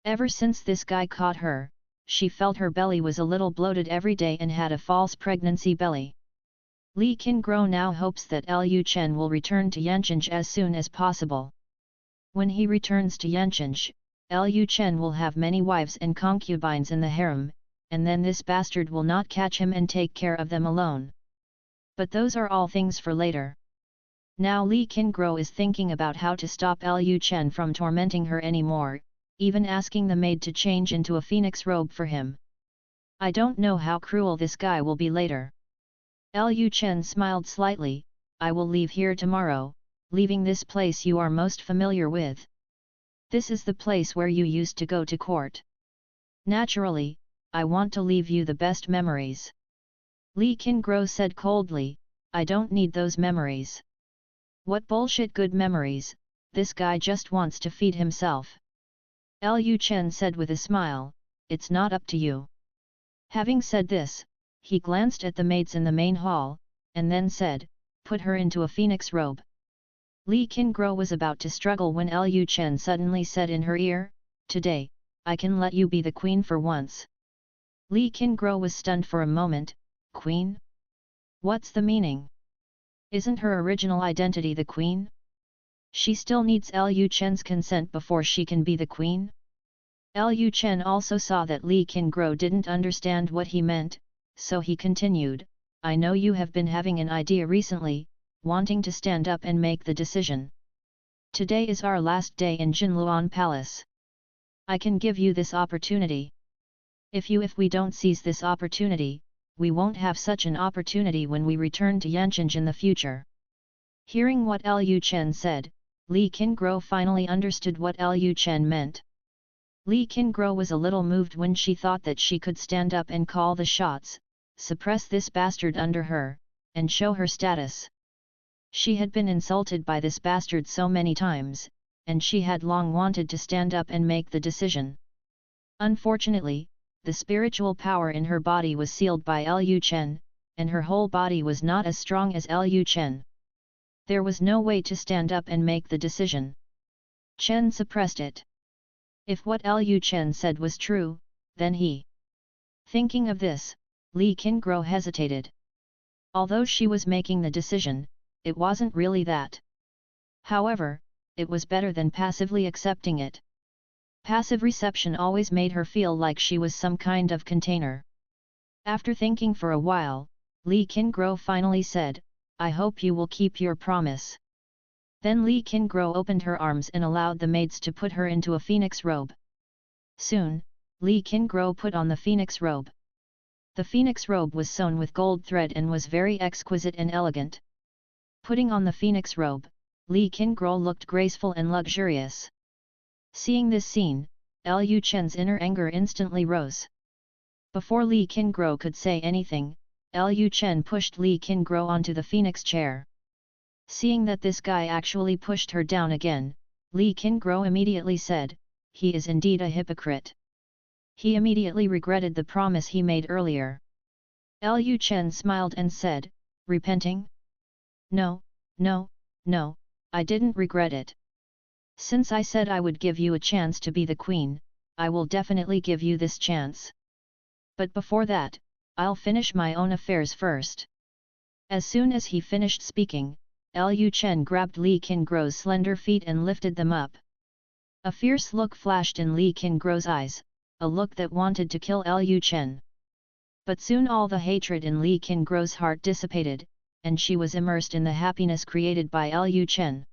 Ever since this guy caught her, she felt her belly was a little bloated every day and had a false pregnancy belly. Li Qingguo now hopes that Lu Chen will return to Yancheng as soon as possible. When he returns to Yancheng, Lu Chen will have many wives and concubines in the harem, and then this bastard will not catch him and take care of them alone. But those are all things for later. Now Li Qingguo is thinking about how to stop Lu Chen from tormenting her anymore, even asking the maid to change into a phoenix robe for him. I don't know how cruel this guy will be later. Lu Chen smiled slightly, I will leave here tomorrow, leaving this place you are most familiar with. This is the place where you used to go to court. Naturally, I want to leave you the best memories. Li Qingguo said coldly, I don't need those memories. What bullshit good memories, this guy just wants to feed himself. Lu Chen said with a smile, it's not up to you. Having said this, he glanced at the maids in the main hall, and then said, put her into a phoenix robe. Li Qingguo was about to struggle when Lu Chen suddenly said in her ear, today, I can let you be the queen for once. Li Qingguo was stunned for a moment, queen? What's the meaning? Isn't her original identity the queen? She still needs Lu Chen's consent before she can be the queen? Lu Chen also saw that Li Qingguo didn't understand what he meant, so he continued, I know you have been having an idea recently, wanting to stand up and make the decision. Today is our last day in Jinluan Palace. I can give you this opportunity. If we don't seize this opportunity, we won't have such an opportunity when we return to Yanqing in the future. Hearing what Lu Chen said, Li Qingguo finally understood what Lu Chen meant. Li Qingguo was a little moved when she thought that she could stand up and call the shots, suppress this bastard under her, and show her status. She had been insulted by this bastard so many times, and she had long wanted to stand up and make the decision. Unfortunately, the spiritual power in her body was sealed by Lu Chen, and her whole body was not as strong as Lu Chen. There was no way to stand up and make the decision. Chen suppressed it. If what Lu Chen said was true, then he. Thinking of this, Li Qingguo hesitated. Although she was making the decision, it wasn't really that. However, it was better than passively accepting it. Passive reception always made her feel like she was some kind of container. After thinking for a while, Li Qingguo finally said, I hope you will keep your promise. Then Li Qingguo opened her arms and allowed the maids to put her into a phoenix robe. Soon, Li Qingguo put on the phoenix robe. The phoenix robe was sewn with gold thread and was very exquisite and elegant. Putting on the phoenix robe, Li Qingguo looked graceful and luxurious. Seeing this scene, Lu Chen's inner anger instantly rose. Before Li Qingguo could say anything, Lu Chen pushed Li Qingguo onto the phoenix chair. Seeing that this guy actually pushed her down again, Li Qingguo immediately said, he is indeed a hypocrite. He immediately regretted the promise he made earlier. Lu Chen smiled and said, repenting? No, I didn't regret it. Since I said I would give you a chance to be the queen, I will definitely give you this chance. But before that, I'll finish my own affairs first. As soon as he finished speaking, Lu Chen grabbed Li Qingguo's slender feet and lifted them up. A fierce look flashed in Li Qingguo's eyes, a look that wanted to kill Lu Chen. But soon all the hatred in Li Qingguo's heart dissipated, and she was immersed in the happiness created by Lu Chen.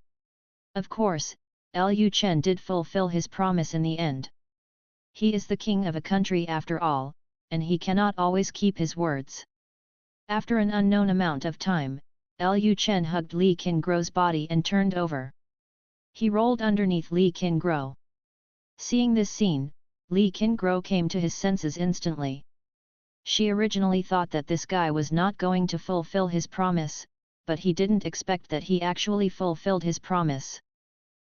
Of course, Lu Chen did fulfill his promise in the end. He is the king of a country after all, and he cannot always keep his words. After an unknown amount of time, Lu Chen hugged Li Qingguo's body and turned over. He rolled underneath Li Qingguo. Seeing this scene, Li Qingguo came to his senses instantly. She originally thought that this guy was not going to fulfill his promise, but he didn't expect that he actually fulfilled his promise.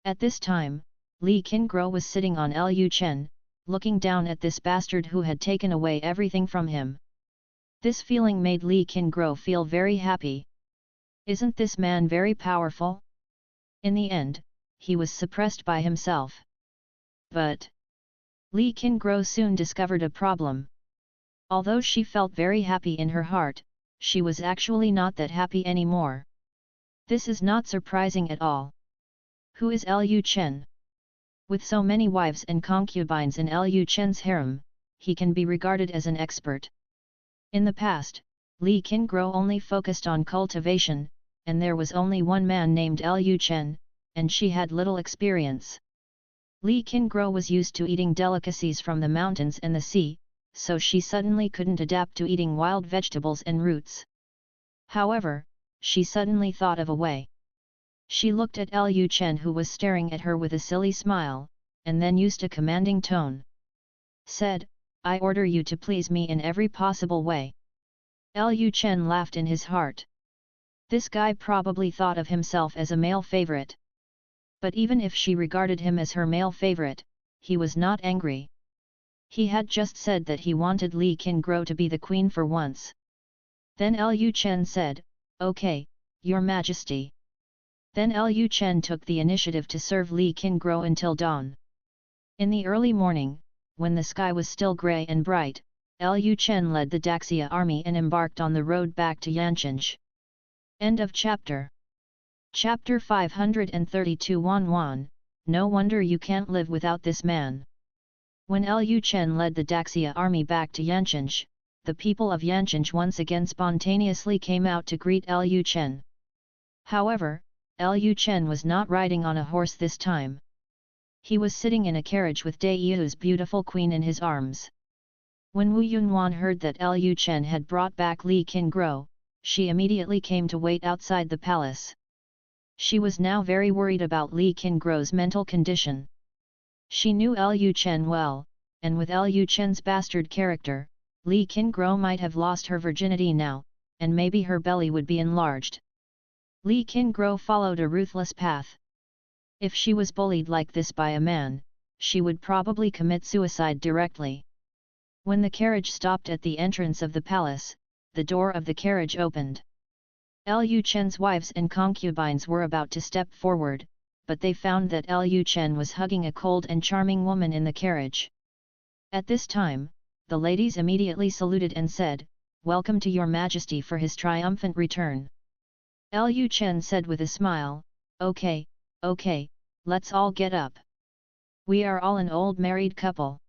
At this time, Li Qingguo was sitting on Lu Chen, looking down at this bastard who had taken away everything from him. This feeling made Li Qingguo feel very happy. Isn't this man very powerful? In the end, he was suppressed by himself. But Li Qingguo soon discovered a problem. Although she felt very happy in her heart, she was actually not that happy anymore. This is not surprising at all. Who is Lu Chen? With so many wives and concubines in Lu Chen's harem, he can be regarded as an expert. In the past, Li Qingguo only focused on cultivation, and there was only one man named Lu Chen, and she had little experience. Li Qingguo was used to eating delicacies from the mountains and the sea, so she suddenly couldn't adapt to eating wild vegetables and roots. However, she suddenly thought of a way. She looked at Lu Chen who was staring at her with a silly smile, and then used a commanding tone. Said, I order you to please me in every possible way. Lu Chen laughed in his heart. This guy probably thought of himself as a male favorite. But even if she regarded him as her male favorite, he was not angry. He had just said that he wanted Li Qingguo to be the queen for once. Then Lu Chen said, Okay, Your Majesty. Then Lu Chen took the initiative to serve Li Qingguo until dawn. In the early morning, when the sky was still grey and bright, Lu Chen led the Daxia army and embarked on the road back to Yanqing. End of chapter. Chapter 532 Wan, no wonder you can't live without this man. When Lu Chen led the Daxia army back to Yancheng, the people of Yancheng once again spontaneously came out to greet Lu Chen. However, Lu Chen was not riding on a horse this time. He was sitting in a carriage with Dai Yu's beautiful queen in his arms. When Wu Yunwan heard that Lu Chen had brought back Li Qingguo, she immediately came to wait outside the palace. She was now very worried about Li Qingguo's mental condition. She knew Lu Chen well, and with Lu Chen's bastard character, Li Qingguo might have lost her virginity now, and maybe her belly would be enlarged. Li Qingguo followed a ruthless path. If she was bullied like this by a man, she would probably commit suicide directly. When the carriage stopped at the entrance of the palace, the door of the carriage opened. Lu Chen's wives and concubines were about to step forward, but they found that Lu Chen was hugging a cold and charming woman in the carriage. At this time, the ladies immediately saluted and said, "Welcome to your Majesty for his triumphant return." Lu Chen said with a smile, Okay, let's all get up. We are all an old married couple.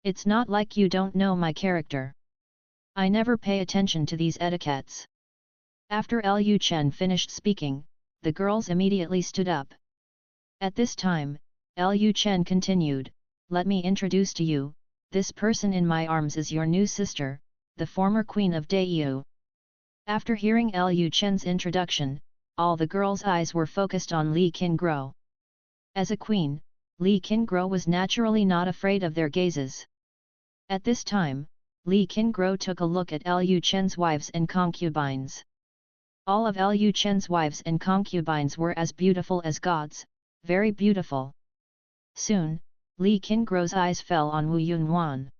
It's not like you don't know my character. I never pay attention to these etiquettes." After Lu Chen finished speaking, the girls immediately stood up. At this time, Lu Chen continued, "Let me introduce to you, this person in my arms is your new sister, the former queen of Daiyu." After hearing Lu Chen's introduction, all the girls' eyes were focused on Li Qingguo. As a queen, Li Qingguo was naturally not afraid of their gazes. At this time, Li Qingguo took a look at Lu Chen's wives and concubines. All of Lu Chen's wives and concubines were as beautiful as gods, very beautiful. Soon, Li Qingguo's eyes fell on Wu Yunwan.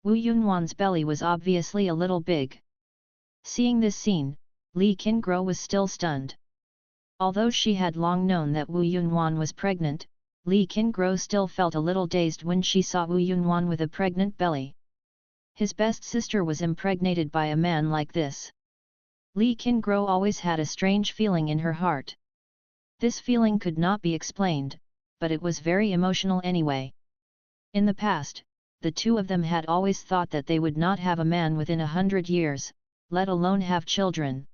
Wu Yunwan's belly was obviously a little big. Seeing this scene, Li Qingguo was still stunned. Although she had long known that Wu Yunwan was pregnant, Li Qingguo still felt a little dazed when she saw Wu Yunwan with a pregnant belly. His best sister was impregnated by a man like this. Li Qingguo always had a strange feeling in her heart. This feeling could not be explained, but it was very emotional anyway. In the past, the two of them had always thought that they would not have a man within 100 years, let alone have children.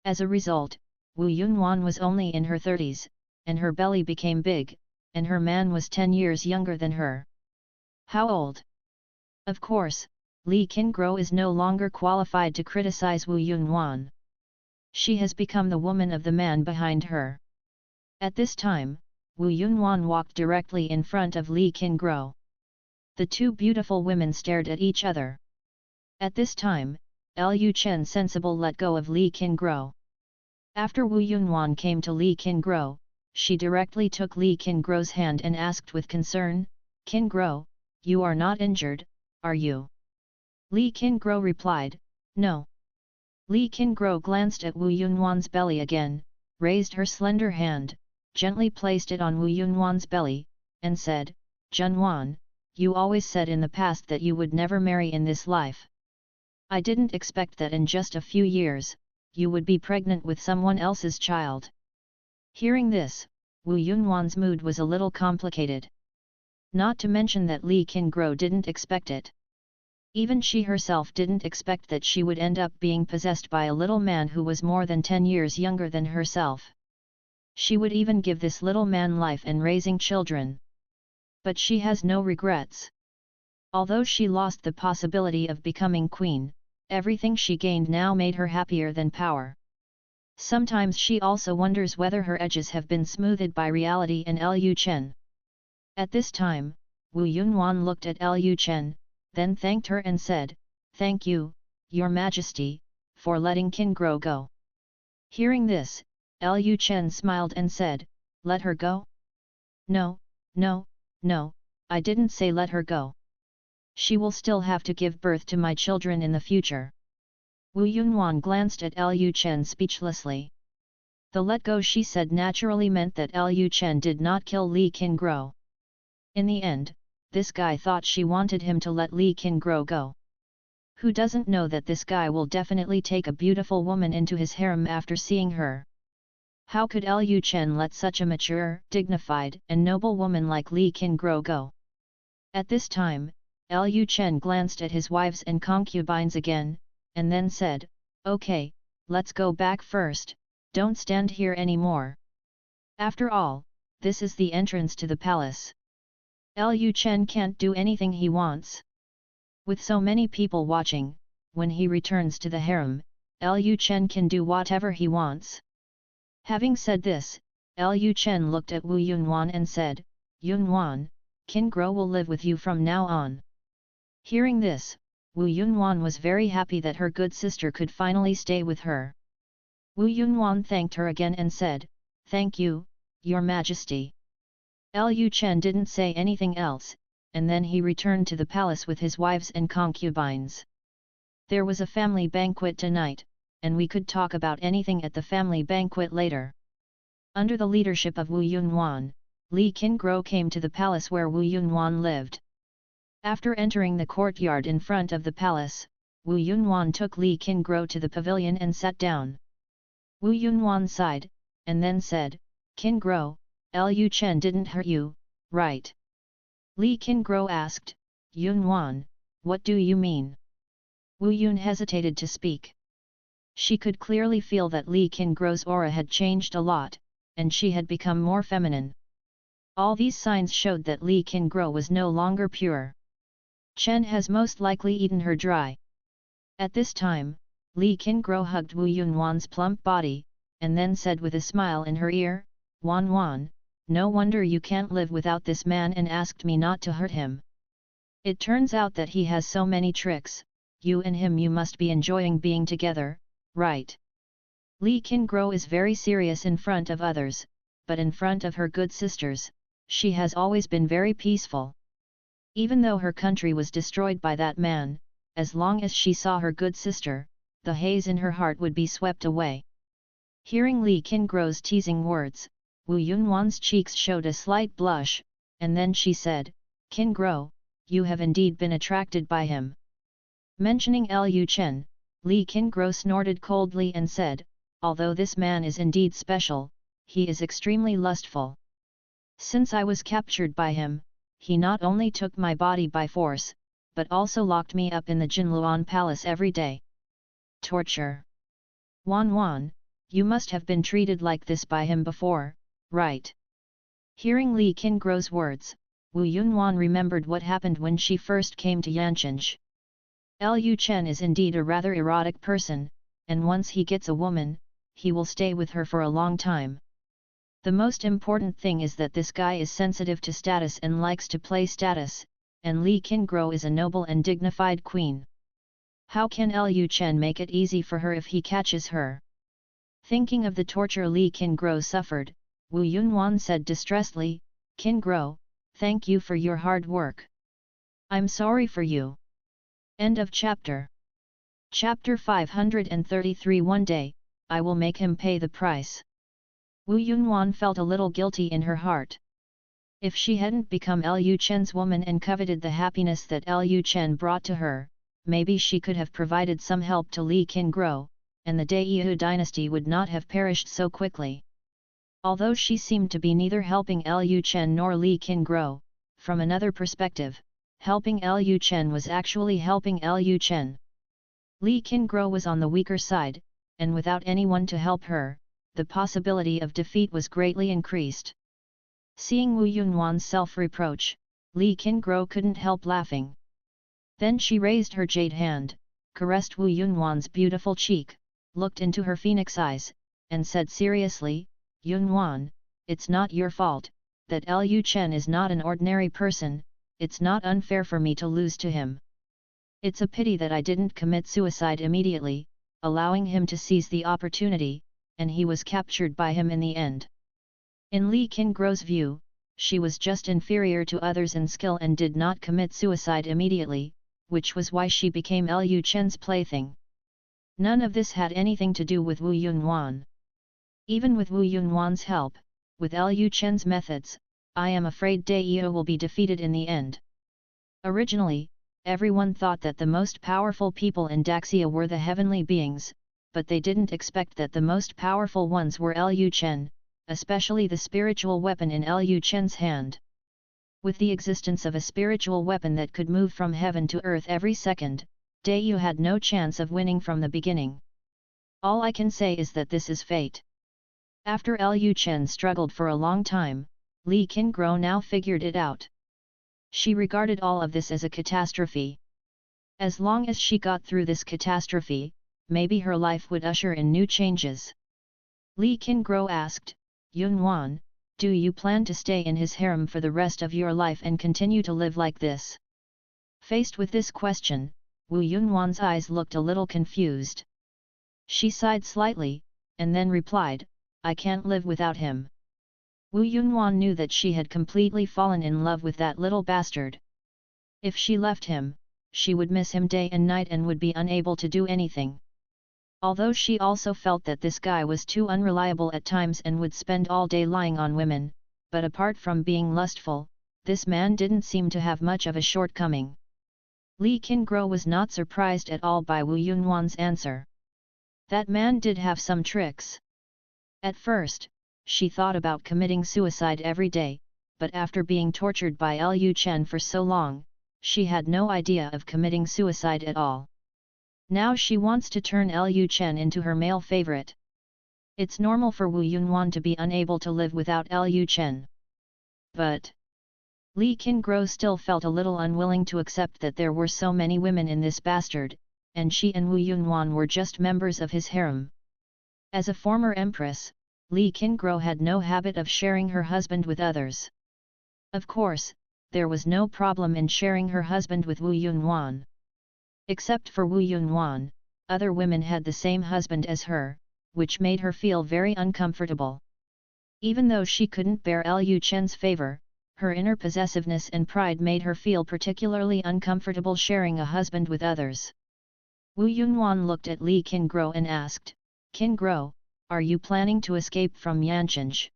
As a result, Wu Yunwan was only in her 30s, and her belly became big, and her man was 10 years younger than her. How old? Of course, Li Qingguo is no longer qualified to criticize Wu Yunwan. She has become the woman of the man behind her. At this time, Wu Yunwan walked directly in front of Li Qingguo. The two beautiful women stared at each other. At this time, Lu Chen sensible let go of Li Qingguo. After Wu Yunwan came to Li Qingguo, she directly took Li Qingguo's hand and asked with concern, "Qingguo, you are not injured, are you?" Li Qingguo replied, "No." Li Qingguo glanced at Wu Yunwan's belly again, raised her slender hand, gently placed it on Wu Yunwan's belly, and said, "Junwan, you always said in the past that you would never marry in this life. I didn't expect that in just a few years, you would be pregnant with someone else's child." Hearing this, Wu Yunwan's mood was a little complicated. Not to mention that Li Qingguo didn't expect it. Even she herself didn't expect that she would end up being possessed by a little man who was more than 10 years younger than herself. She would even give this little man life and raising children. But she has no regrets. Although she lost the possibility of becoming queen, everything she gained now made her happier than power. Sometimes she also wonders whether her edges have been smoothed by reality and Lu Chen. At this time, Wu Yunwan looked at Lu Chen, then thanked her and said, "Thank you, Your Majesty, for letting Qingguo go." Hearing this, Lu Chen smiled and said, "Let her go?" No, I didn't say let her go. She will still have to give birth to my children in the future." Wu Yunwan glanced at Lu Chen speechlessly. The let go she said naturally meant that Lu Chen did not kill Li Qingguo. In the end, this guy thought she wanted him to let Li Qingguo go. Who doesn't know that this guy will definitely take a beautiful woman into his harem after seeing her? How could Lu Chen let such a mature, dignified, and noble woman like Li Qingguo go? At this time, Lu Chen glanced at his wives and concubines again, and then said, "Okay, let's go back first, don't stand here anymore. After all, this is the entrance to the palace. Lu Chen can't do anything he wants. With so many people watching, when he returns to the harem, Lu Chen can do whatever he wants." Having said this, Lu Chen looked at Wu Yunwan and said, "Yunwan, Qingguo will live with you from now on." Hearing this, Wu Yunwan was very happy that her good sister could finally stay with her. Wu Yunwan thanked her again and said, "Thank you, Your Majesty." Lu Chen didn't say anything else, and then he returned to the palace with his wives and concubines. There was a family banquet tonight, and we could talk about anything at the family banquet later. Under the leadership of Wu Yunwan, Li Qingguo came to the palace where Wu Yunwan lived. After entering the courtyard in front of the palace, Wu Yunwan took Li Qingguo to the pavilion and sat down. Wu Yunwan sighed, and then said, "Qingguo, Lu Chen didn't hurt you, right?" Li Qingguo asked, "Yunwan, what do you mean?" Wu Yun hesitated to speak. She could clearly feel that Li Qingguo's aura had changed a lot, and she had become more feminine. All these signs showed that Li Qingguo was no longer pure. Chen has most likely eaten her dry. At this time, Li Qingguo hugged Wu Yunwan's plump body, and then said with a smile in her ear, "Wan Wan, no wonder you can't live without this man and asked me not to hurt him. It turns out that he has so many tricks, you and him you must be enjoying being together, right?" Li Qingguo is very serious in front of others, but in front of her good sisters, she has always been very peaceful. Even though her country was destroyed by that man, as long as she saw her good sister, the haze in her heart would be swept away. Hearing Li Qingguo's teasing words, Wu Yunwan's cheeks showed a slight blush, and then she said, "Qingguo, you have indeed been attracted by him." Mentioning Lu Chen, Li Qingguo snorted coldly and said, "Although this man is indeed special, he is extremely lustful. Since I was captured by him, he not only took my body by force, but also locked me up in the Jinluan Palace every day. Torture. Wan Wan, you must have been treated like this by him before, right?" Hearing Li Qingguo's words, Wu Yunwan remembered what happened when she first came to Yanchenj. Lu Chen is indeed a rather erotic person, and once he gets a woman, he will stay with her for a long time. The most important thing is that this guy is sensitive to status and likes to play status, and Li Qingguo is a noble and dignified queen. How can Lu Chen make it easy for her if he catches her? Thinking of the torture Li Qingguo suffered, Wu Yunwan said distressedly, "Qingguo, thank you for your hard work. I'm sorry for you." End of chapter. Chapter 533. One day, I will make him pay the price. Wu Yunwan felt a little guilty in her heart. If she hadn't become Lu Chen's woman and coveted the happiness that Lu Chen brought to her, maybe she could have provided some help to Li Qingguo, and the Great Xia Dynasty would not have perished so quickly. Although she seemed to be neither helping Lu Chen nor Li Qingguo, from another perspective, helping Lu Chen was actually helping Lu Chen. Li Qingguo was on the weaker side, and without anyone to help her, the possibility of defeat was greatly increased. Seeing Wu Yunwan's self-reproach, Li Qingguo couldn't help laughing. Then she raised her jade hand, caressed Wu Yunwan's beautiful cheek, looked into her phoenix eyes, and said seriously, "Yunwan, it's not your fault, that Lu Chen is not an ordinary person, it's not unfair for me to lose to him. It's a pity that I didn't commit suicide immediately, allowing him to seize the opportunity, and he was captured by him in the end." In Li Qingguo's view, she was just inferior to others in skill and did not commit suicide immediately, which was why she became Lu Chen's plaything. None of this had anything to do with Wu Yunwan. Even with Wu Yunwan's help, with Lu Chen's methods, I am afraid Dai Yue will be defeated in the end. Originally, Everyone thought that the most powerful people in Daxia were the heavenly beings, but they didn't expect that the most powerful ones were Lu Chen, especially the spiritual weapon in Lu Chen's hand. With the existence of a spiritual weapon that could move from heaven to earth every second, Dayu had no chance of winning from the beginning. All I can say is that this is fate. After Lu Chen struggled for a long time, Li Qingguo now figured it out. She regarded all of this as a catastrophe. As long as she got through this catastrophe, maybe her life would usher in new changes. Li Qingguo asked, Yunwan, do you plan to stay in his harem for the rest of your life and continue to live like this? Faced with this question, Wu Yunwan's eyes looked a little confused. She sighed slightly, and then replied, I can't live without him. Wu Yunwan knew that she had completely fallen in love with that little bastard. If she left him, she would miss him day and night and would be unable to do anything. Although she also felt that this guy was too unreliable at times and would spend all day lying on women, but apart from being lustful, this man didn't seem to have much of a shortcoming. Li Qingguo was not surprised at all by Wu Yunwan's answer. That man did have some tricks. At first, she thought about committing suicide every day, but after being tortured by Lu Chen for so long, she had no idea of committing suicide at all. Now she wants to turn Lu Chen into her male favorite. It's normal for Wu Yunwan to be unable to live without Lu Chen. But Li Qingguo still felt a little unwilling to accept that there were so many women in this bastard, and she and Wu Yunwan were just members of his harem. As a former empress, Li Qingguo had no habit of sharing her husband with others. Of course, there was no problem in sharing her husband with Wu Yunwan. Except for Wu Yunwan, other women had the same husband as her, which made her feel very uncomfortable. Even though she couldn't bear Lu Chen's favor, her inner possessiveness and pride made her feel particularly uncomfortable sharing a husband with others. Wu Yunwan looked at Li Qingguo and asked, Qingguo, are you planning to escape from Yanqing?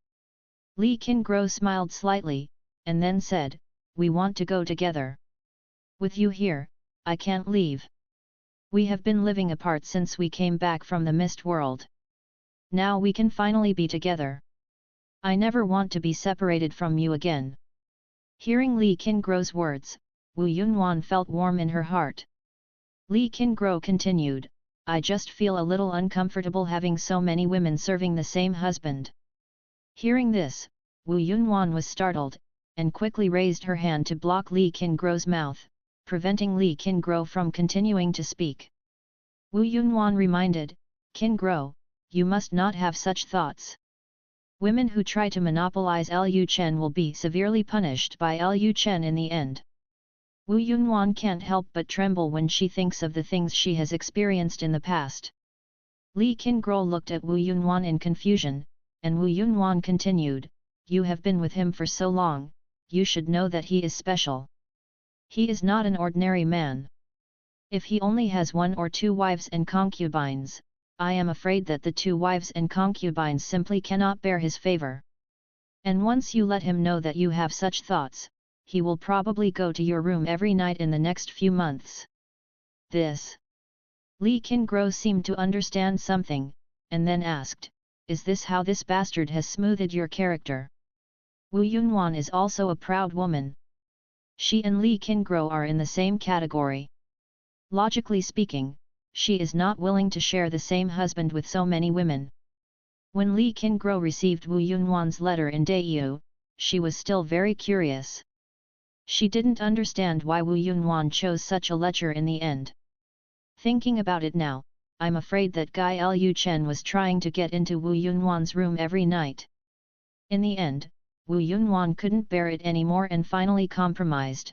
Li Qingguo smiled slightly, and then said, we want to go together. With you here, I can't leave. We have been living apart since we came back from the mist world. Now we can finally be together. I never want to be separated from you again. Hearing Li Qingguo's words, Wu Yunwan felt warm in her heart. Li Qingguo continued, I just feel a little uncomfortable having so many women serving the same husband. Hearing this, Wu Yunwan was startled, and quickly raised her hand to block Li Qingguo's mouth, preventing Li Qingguo from continuing to speak. Wu Yunwan reminded, Qingguo, you must not have such thoughts. Women who try to monopolize Lu Chen will be severely punished by Lu Chen in the end. Wu Yunwan can't help but tremble when she thinks of the things she has experienced in the past. Li Qingguo looked at Wu Yunwan in confusion, and Wu Yunwan continued, you have been with him for so long, you should know that he is special. He is not an ordinary man. If he only has 1 or 2 wives and concubines, I am afraid that the 2 wives and concubines simply cannot bear his favor. And once you let him know that you have such thoughts, he will probably go to your room every night in the next few months. This. Li Qingguo seemed to understand something, and then asked, is this how this bastard has smoothed your character? Wu Yunwan is also a proud woman. She and Li Qingguo are in the same category. Logically speaking, she is not willing to share the same husband with so many women. When Li Qingguo received Wu Yunwan's letter in Dayu, she was still very curious. She didn't understand why Wu Yunwan chose such a lecher in the end. Thinking about it now, I'm afraid that Guy Lu Chen was trying to get into Wu Yunwan's room every night. In the end, Wu Yunwan couldn't bear it anymore and finally compromised.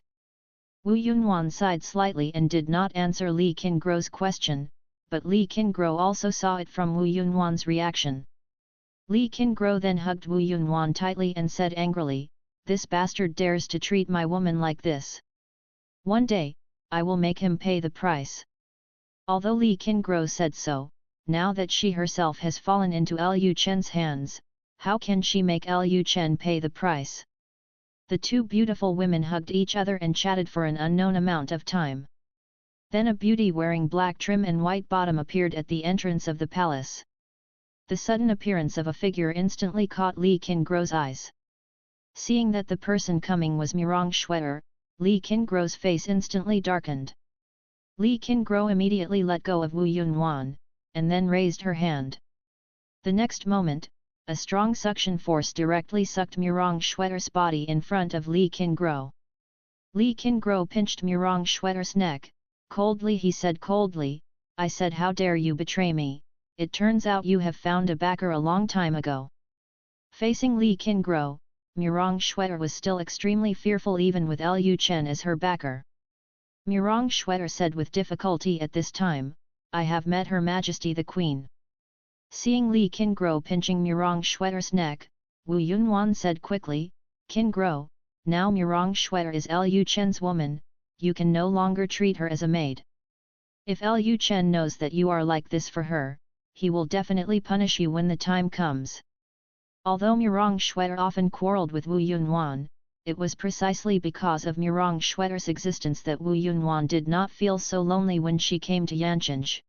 Wu Yunwan sighed slightly and did not answer Li Qingguo's question, but Li Qingguo also saw it from Wu Yunwan's reaction. Li Qingguo then hugged Wu Yunwan tightly and said angrily, this bastard dares to treat my woman like this. One day, I will make him pay the price. Although Li Qingguo said so, now that she herself has fallen into Lu Chen's hands, how can she make Lu Chen pay the price? The two beautiful women hugged each other and chatted for an unknown amount of time. Then a beauty wearing black trim and white bottom appeared at the entrance of the palace. The sudden appearance of a figure instantly caught Li Qingro's eyes. Seeing that the person coming was Mirong Shuer, Li Qingro's face instantly darkened. Li Qingro immediately let go of Wu Yunwan, and then raised her hand. The next moment, a strong suction force directly sucked Mirong Shuer's body in front of Li Qingro. Li Qingro pinched Mirong Shuer's neck. Coldly he said coldly, "I said how dare you betray me, it turns out you have found a backer a long time ago." Facing Li Qingro, Mirong Shuer was still extremely fearful even with Lu Chen as her backer. Mirong Shuer said with difficulty at this time, "I have met Her Majesty the Queen." Seeing Li Qingro pinching Mirong Shuer's neck, Wu Yunwan said quickly, "Qingro, now Mirong Shuer is Lu Chen's woman, you can no longer treat her as a maid. If Lu Chen knows that you are like this for her, he will definitely punish you when the time comes." Although Mirong Shuer often quarreled with Wu Yunwan, it was precisely because of Mirong Shuer's existence that Wu Yunwan did not feel so lonely when she came to Yanqing.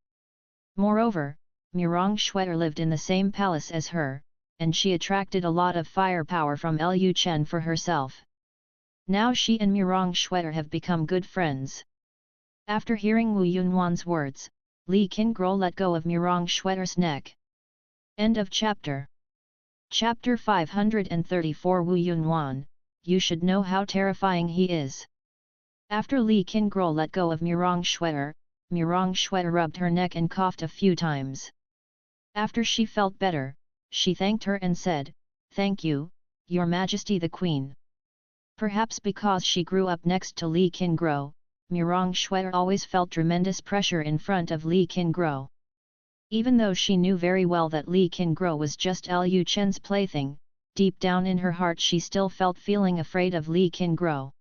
Moreover, Mirong Shuer lived in the same palace as her, and she attracted a lot of firepower from Lu Chen for herself. Now she and Mirong Shuer have become good friends. After hearing Wu Yunwan's words, Li Qingro let go of Mirong Shuer's neck. End of chapter. Chapter 534 Wu Yunwan, you should know how terrifying he is. After Li Qingro let go of Mirong Shuer rubbed her neck and coughed a few times. After she felt better, she thanked her and said, "Thank you, Your Majesty the Queen." Perhaps because she grew up next to Li Qingro, Mirong Shuer always felt tremendous pressure in front of Li Qingro. Even though she knew very well that Li Qingro was just Lu Chen's plaything, deep down in her heart she still felt feeling afraid of Li Qingro.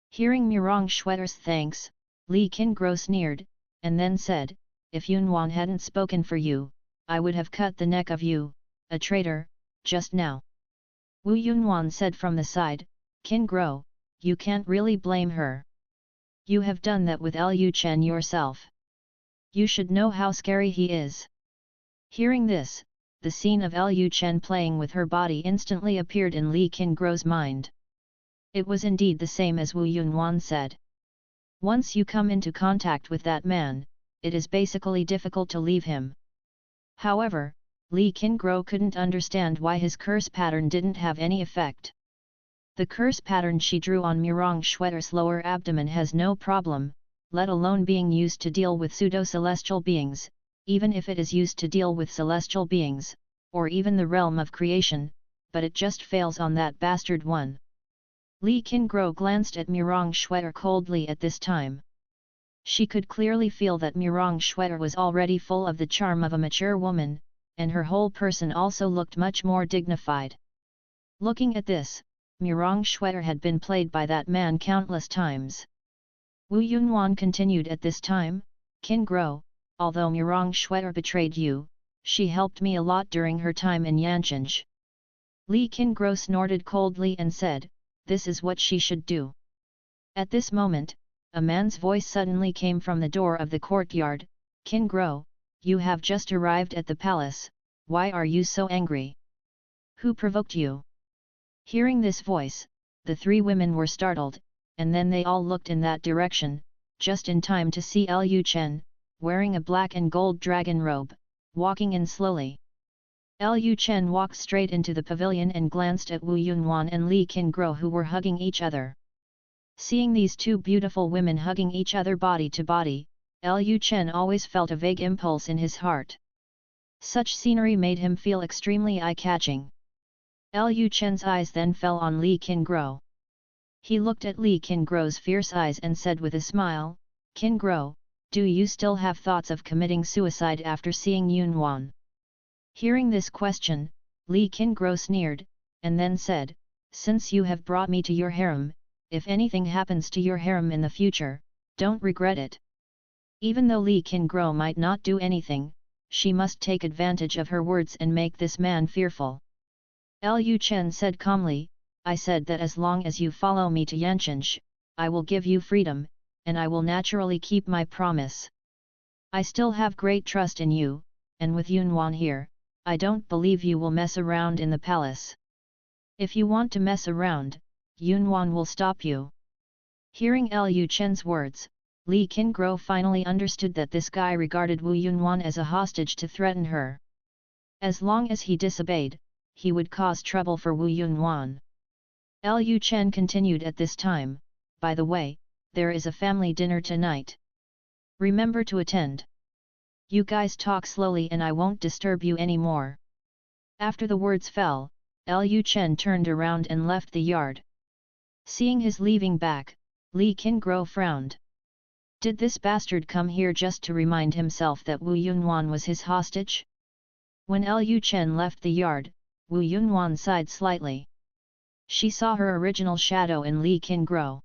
Hearing Mirong Shuer's thanks, Li Qingro sneered, and then said, "If Yunwan hadn't spoken for you, I would have cut the neck of you, a traitor, just now." Wu Yunwan said from the side, "Qingro, you can't really blame her. You have done that with Lu Chen yourself. You should know how scary he is." Hearing this, the scene of Lu Chen playing with her body instantly appeared in Li Qingro's mind. It was indeed the same as Wu Yunwan said. Once you come into contact with that man, it is basically difficult to leave him. However, Li Qingro couldn't understand why his curse pattern didn't have any effect. The curse pattern she drew on Mirong Shuer's lower abdomen has no problem, let alone being used to deal with pseudo-celestial beings, even if it is used to deal with celestial beings, or even the realm of creation, but it just fails on that bastard one. Li Qingro glanced at Mirong Shuer coldly at this time. She could clearly feel that Mirong Shuer was already full of the charm of a mature woman, and her whole person also looked much more dignified. Looking at this, Mirong Shuer had been played by that man countless times. Wu Yunwan continued at this time, "Qingro, although Mirong Shuer betrayed you, she helped me a lot during her time in Yanqing." Li Qingro snorted coldly and said, "This is what she should do." At this moment, a man's voice suddenly came from the door of the courtyard, "Qingro, you have just arrived at the palace, why are you so angry? Who provoked you?" Hearing this voice, the three women were startled, and then they all looked in that direction, just in time to see Lu Chen, wearing a black and gold dragon robe, walking in slowly. Lu Chen walked straight into the pavilion and glanced at Wu Yunwan and Li Qingro who were hugging each other. Seeing these two beautiful women hugging each other body to body, Lu Chen always felt a vague impulse in his heart. Such scenery made him feel extremely eye-catching. Lu Chen's eyes then fell on Li Qingro. He looked at Li Qingro's fierce eyes and said with a smile, "Qingro, do you still have thoughts of committing suicide after seeing Yunwan?" Hearing this question, Li Qingro sneered, and then said, "Since you have brought me to your harem, if anything happens to your harem in the future, don't regret it." Even though Li Qingro might not do anything, she must take advantage of her words and make this man fearful. Lu Chen said calmly, I said that as long as you follow me to Yancheng, I will give you freedom, and I will naturally keep my promise. I still have great trust in you, and with Yunwan here, I don't believe you will mess around in the palace. If you want to mess around, Yunwan will stop you." Hearing Lu Chen's words, Li Qingguo finally understood that this guy regarded Wu Yunwan as a hostage to threaten her. As long as he disobeyed, he would cause trouble for Wu Yunwan. Lu Chen continued at this time, "By the way, there is a family dinner tonight. Remember to attend. You guys talk slowly and I won't disturb you anymore." After the words fell, Lu Chen turned around and left the yard. Seeing his leaving back, Li Qingguo frowned. Did this bastard come here just to remind himself that Wu Yunwan was his hostage? When Lu Chen left the yard, Wu Yunwan sighed slightly. She saw her original shadow in Li Qingguo.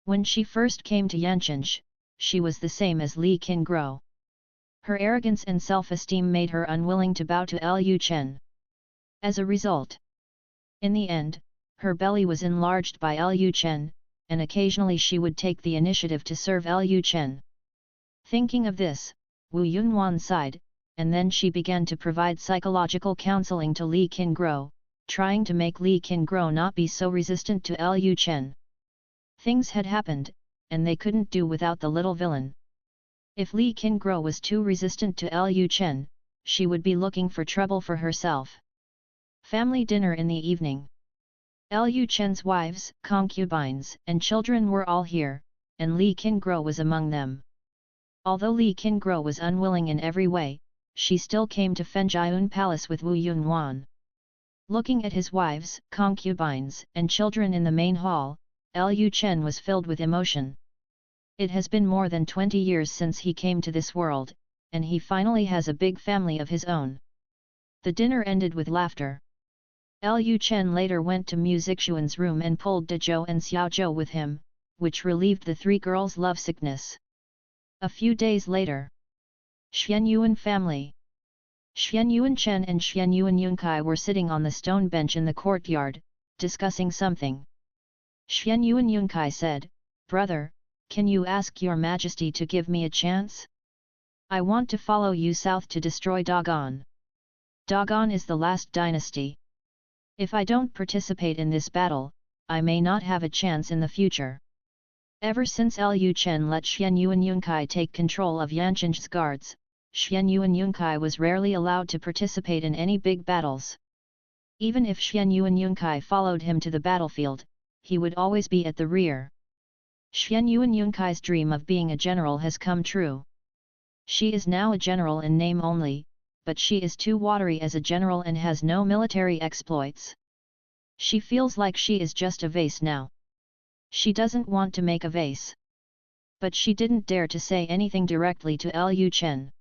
When she first came to Yancheng, she was the same as Li Qingguo. Her arrogance and self-esteem made her unwilling to bow to Lu Chen. As a result, in the end, her belly was enlarged by Lu Chen, and occasionally she would take the initiative to serve Lu Chen. Thinking of this, Wu Yunwan sighed, and then she began to provide psychological counseling to Li Qingguo, trying to make Li Qingguo not be so resistant to Lu Chen. Things had happened, and they couldn't do without the little villain. If Li Qingguo was too resistant to Lu Chen, she would be looking for trouble for herself. Family dinner in the evening. Lu Chen's wives, concubines, and children were all here, and Li Qingguo was among them. Although Li Qingguo was unwilling in every way, she still came to Fenjian Palace with Wu Yunwan. Looking at his wives, concubines, and children in the main hall, Lu Chen was filled with emotion. It has been more than 20 years since he came to this world, and he finally has a big family of his own. The dinner ended with laughter. Lu Chen later went to Mu Zixuan's room and pulled Dezhou and Xiaozhou with him, which relieved the three girls' lovesickness. A few days later, Xuanyuan family. Xuanyuan Chen and Xuanyuan Yunkai were sitting on the stone bench in the courtyard, discussing something. Xuanyuan Yunkai said, "Brother, can you ask your majesty to give me a chance? I want to follow you south to destroy Dogon. Dogon is the last dynasty. If I don't participate in this battle, I may not have a chance in the future." Ever since Lu Chen let Xuanyuan Yunkai take control of Yancheng's guards, Xuanyuan Yunkai was rarely allowed to participate in any big battles. Even if Xuanyuan Yunkai followed him to the battlefield, he would always be at the rear. Xuanyuan Yunkai's dream of being a general has come true. She is now a general in name only, but she is too watery as a general and has no military exploits. She feels like she is just a vase now. She doesn't want to make a vase. But she didn't dare to say anything directly to Lu Chen.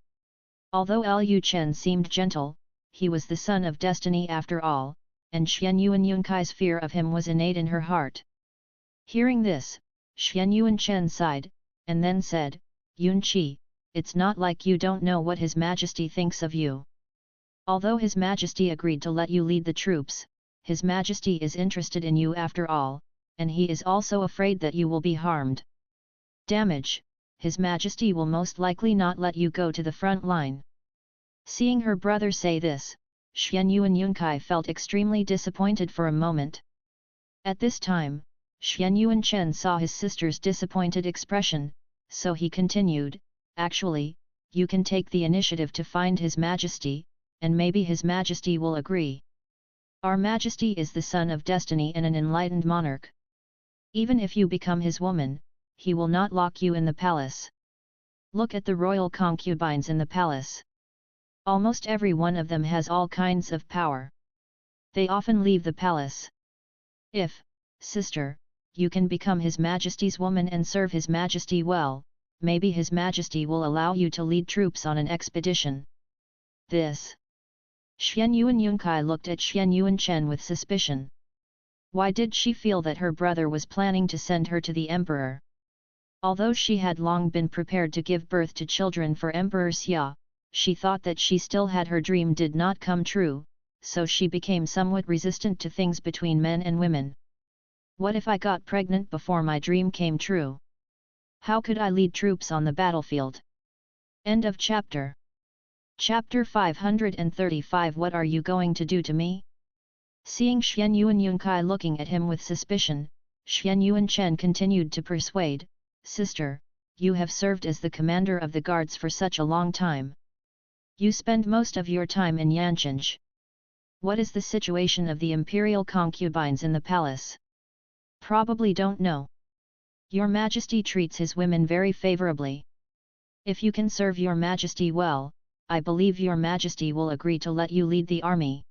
Although Lu Chen seemed gentle, he was the son of destiny after all, and Xuanyuan Yunkai's fear of him was innate in her heart. Hearing this, Xuanyuan Chen sighed, and then said, "Yunqi, it's not like you don't know what His Majesty thinks of you. Although His Majesty agreed to let you lead the troops, His Majesty is interested in you after all, and he is also afraid that you will be harmed. Damage, His Majesty will most likely not let you go to the front line." Seeing her brother say this, Xuanyuan Yunkai felt extremely disappointed for a moment. At this time, Xuanyuan Chen saw his sister's disappointed expression, so he continued, "Actually, you can take the initiative to find His Majesty, and maybe His Majesty will agree. Our Majesty is the son of destiny and an enlightened monarch. Even if you become his woman, he will not lock you in the palace. Look at the royal concubines in the palace. Almost every one of them has all kinds of power. They often leave the palace. If, sister, you can become His Majesty's woman and serve His Majesty well, maybe His Majesty will allow you to lead troops on an expedition." This. Xuanyuan Yunkai looked at Xuanyuan Chen with suspicion. Why did she feel that her brother was planning to send her to the emperor? Although she had long been prepared to give birth to children for Emperor Xia, she thought that she still had her dream did not come true, so she became somewhat resistant to things between men and women. What if I got pregnant before my dream came true? How could I lead troops on the battlefield? End of chapter. Chapter 535. What are you going to do to me? Seeing Xian Yuan Yunkai looking at him with suspicion, Xian Yuan Chen continued to persuade, "Sister, you have served as the commander of the guards for such a long time. You spend most of your time in Yancheng. What is the situation of the imperial concubines in the palace? Probably don't know. Your Majesty treats his women very favorably. If you can serve your Majesty well, I believe your Majesty will agree to let you lead the army.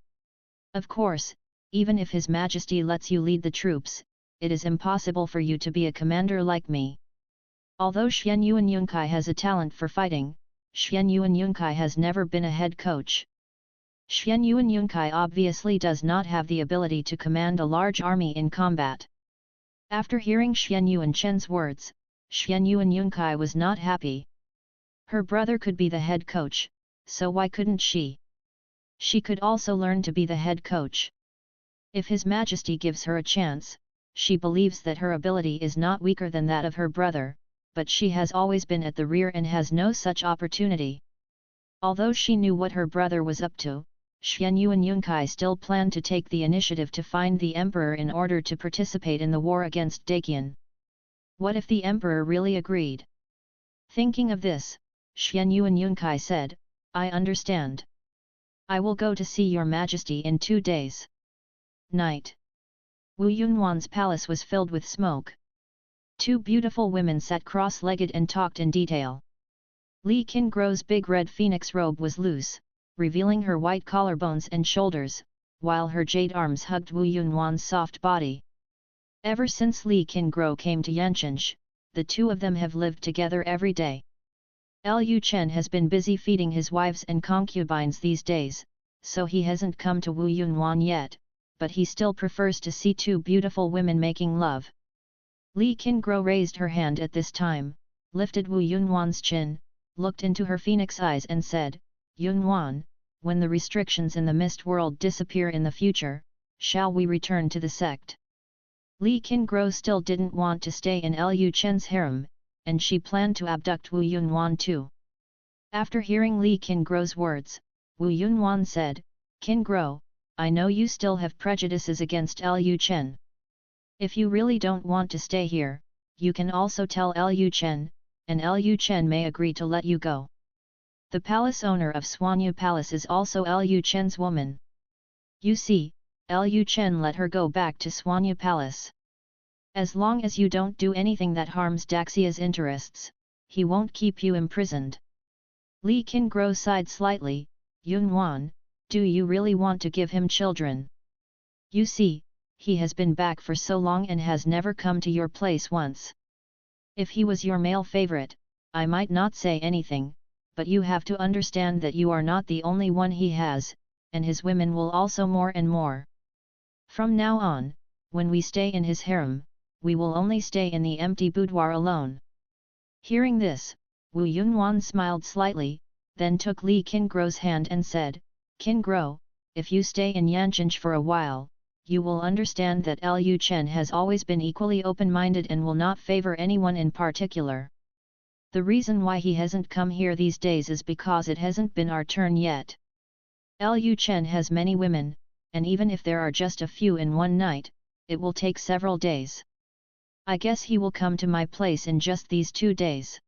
Of course, even if his Majesty lets you lead the troops, it is impossible for you to be a commander like me." Although Xian Yuan Yunkai has a talent for fighting, Xian Yuan Yunkai has never been a head coach. Xian Yuan Yunkai obviously does not have the ability to command a large army in combat. After hearing Xian Yuan Chen's words, Xian Yuan Yunkai was not happy. Her brother could be the head coach, so why couldn't she? She could also learn to be the head coach. If His Majesty gives her a chance, she believes that her ability is not weaker than that of her brother, but she has always been at the rear and has no such opportunity. Although she knew what her brother was up to, Xian Yuan Yunkai still planned to take the initiative to find the emperor in order to participate in the war against Daqian. What if the emperor really agreed? Thinking of this, Xian Yuan Yunkai said, "I understand. I will go to see your Majesty in 2 days." Night. Wu Yunwan's palace was filled with smoke. 2 beautiful women sat cross-legged and talked in detail. Li Qingro's big red phoenix robe was loose, revealing her white collarbones and shoulders, while her jade arms hugged Wu Yunwan's soft body. Ever since Li Qingro came to Yancheng, the 2 of them have lived together every day. Lu Chen has been busy feeding his wives and concubines these days, so he hasn't come to Wu Yunwan yet, but he still prefers to see 2 beautiful women making love. Li Qingro raised her hand at this time, lifted Wu Yunwan's chin, looked into her phoenix eyes and said, "Yunwan, when the restrictions in the mist world disappear in the future, shall we return to the sect?" Li Qingro still didn't want to stay in Lu Chen's harem, and she planned to abduct Wu Yunwan too. After hearing Li Qingro's words, Wu Yunwan said, "Qingro, I know you still have prejudices against Lu Chen. If you really don't want to stay here, you can also tell Lu Chen, and Lu Chen may agree to let you go. The palace owner of Swanyu Palace is also Lu Chen's woman. You see, Lu Chen let her go back to Swanyu Palace. As long as you don't do anything that harms Daxia's interests, he won't keep you imprisoned." Li Qingro sighed slightly, "Yunwan, do you really want to give him children? You see, he has been back for so long and has never come to your place once. If he was your male favorite, I might not say anything, but you have to understand that you are not the only one he has, and his women will also more and more. From now on, when we stay in his harem, we will only stay in the empty boudoir alone." Hearing this, Wu Yunwan smiled slightly, then took Li Qingro's hand and said, "Qingro, if you stay in Yancheng for a while, you will understand that Lu Chen has always been equally open-minded and will not favor anyone in particular. The reason why he hasn't come here these days is because it hasn't been our turn yet. Lu Chen has many women, and even if there are just a few in one night, it will take several days. I guess he will come to my place in just these 2 days."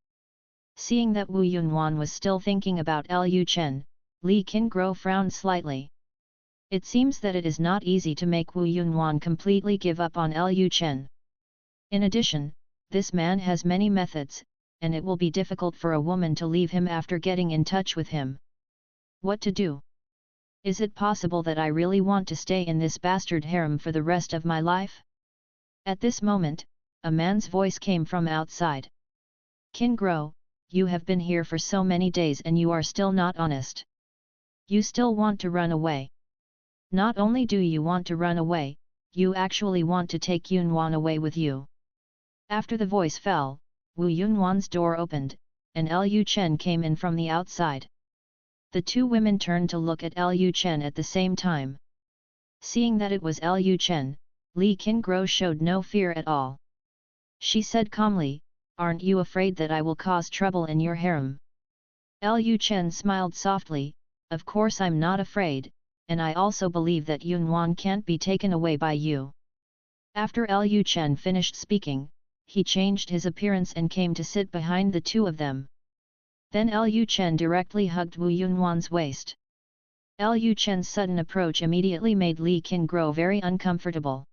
Seeing that Wu Yunwan was still thinking about Lu Chen, Li Qingro frowned slightly. It seems that it is not easy to make Wu Yunwan completely give up on Lu Chen. In addition, this man has many methods, and it will be difficult for a woman to leave him after getting in touch with him. What to do? Is it possible that I really want to stay in this bastard harem for the rest of my life? At this moment, a man's voice came from outside. "Qingro, you have been here for so many days and you are still not honest. You still want to run away. Not only do you want to run away, you actually want to take Yunwan away with you." After the voice fell, Wu Yunwan's door opened, and Lu Chen came in from the outside. The two women turned to look at Lu Chen at the same time. Seeing that it was Lu Chen, Li Qingguo showed no fear at all. She said calmly, "Aren't you afraid that I will cause trouble in your harem?" Lu Chen smiled softly, "Of course I'm not afraid, and I also believe that Yunwan can't be taken away by you." After Lu Chen finished speaking, he changed his appearance and came to sit behind the two of them. Then Lu Chen directly hugged Wu Yunwan's waist. Lu Chen's sudden approach immediately made Li Qingguo very uncomfortable.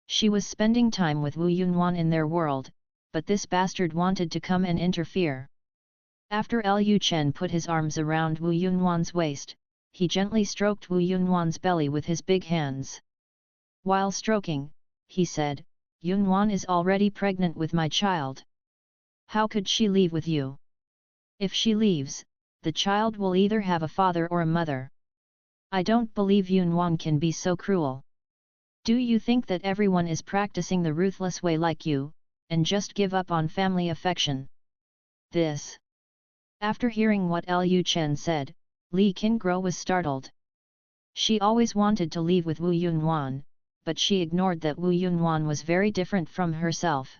She was spending time with Wu Yunwan in their world, but this bastard wanted to come and interfere. After Lu Chen put his arms around Wu Yunwan's waist, he gently stroked Wu Yunwan's belly with his big hands. While stroking, he said, "Yunwan is already pregnant with my child. How could she leave with you? If she leaves, the child will either have a father or a mother. I don't believe Yunwan can be so cruel. Do you think that everyone is practicing the ruthless way like you, and just give up on family affection?" This. After hearing what Lu Chen said, Li Qingguo was startled. She always wanted to leave with Wu Yunwan, but she ignored that Wu Yunwan was very different from herself.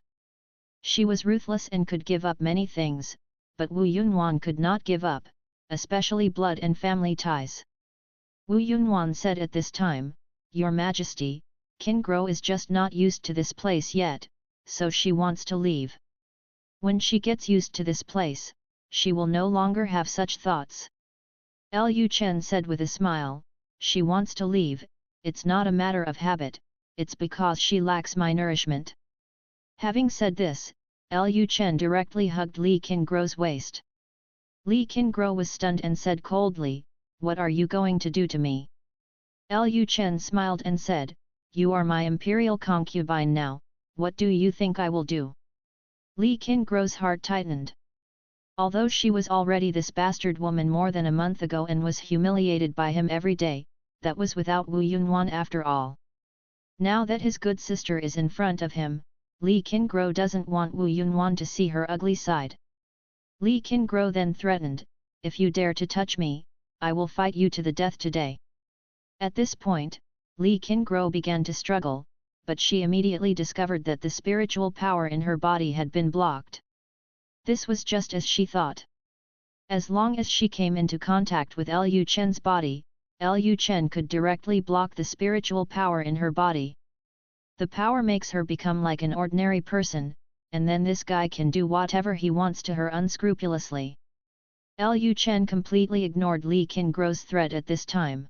She was ruthless and could give up many things, but Wu Yunwan could not give up, especially blood and family ties. Wu Yunwan said at this time, "Your Majesty, Qingguo is just not used to this place yet, so she wants to leave. When she gets used to this place, she will no longer have such thoughts." Lu Chen said with a smile, "She wants to leave, it's not a matter of habit, it's because she lacks my nourishment." Having said this, Lu Chen directly hugged Li Qingguo's waist. Li Qingguo was stunned and said coldly, "What are you going to do to me?" Lu Chen smiled and said, "You are my imperial concubine now, what do you think I will do?" Li Qingguo's heart tightened. Although she was already this bastard woman more than a month ago and was humiliated by him every day, that was without Wu Yunwan after all. Now that his good sister is in front of him, Li Qingguo doesn't want Wu Yunwan to see her ugly side. Li Qingguo then threatened, "If you dare to touch me, I will fight you to the death today." At this point, Li Qingguo began to struggle, but she immediately discovered that the spiritual power in her body had been blocked. This was just as she thought. As long as she came into contact with Lu Chen's body, Lu Chen could directly block the spiritual power in her body. The power makes her become like an ordinary person, and then this guy can do whatever he wants to her unscrupulously. Lu Chen completely ignored Li Qingguo's threat at this time.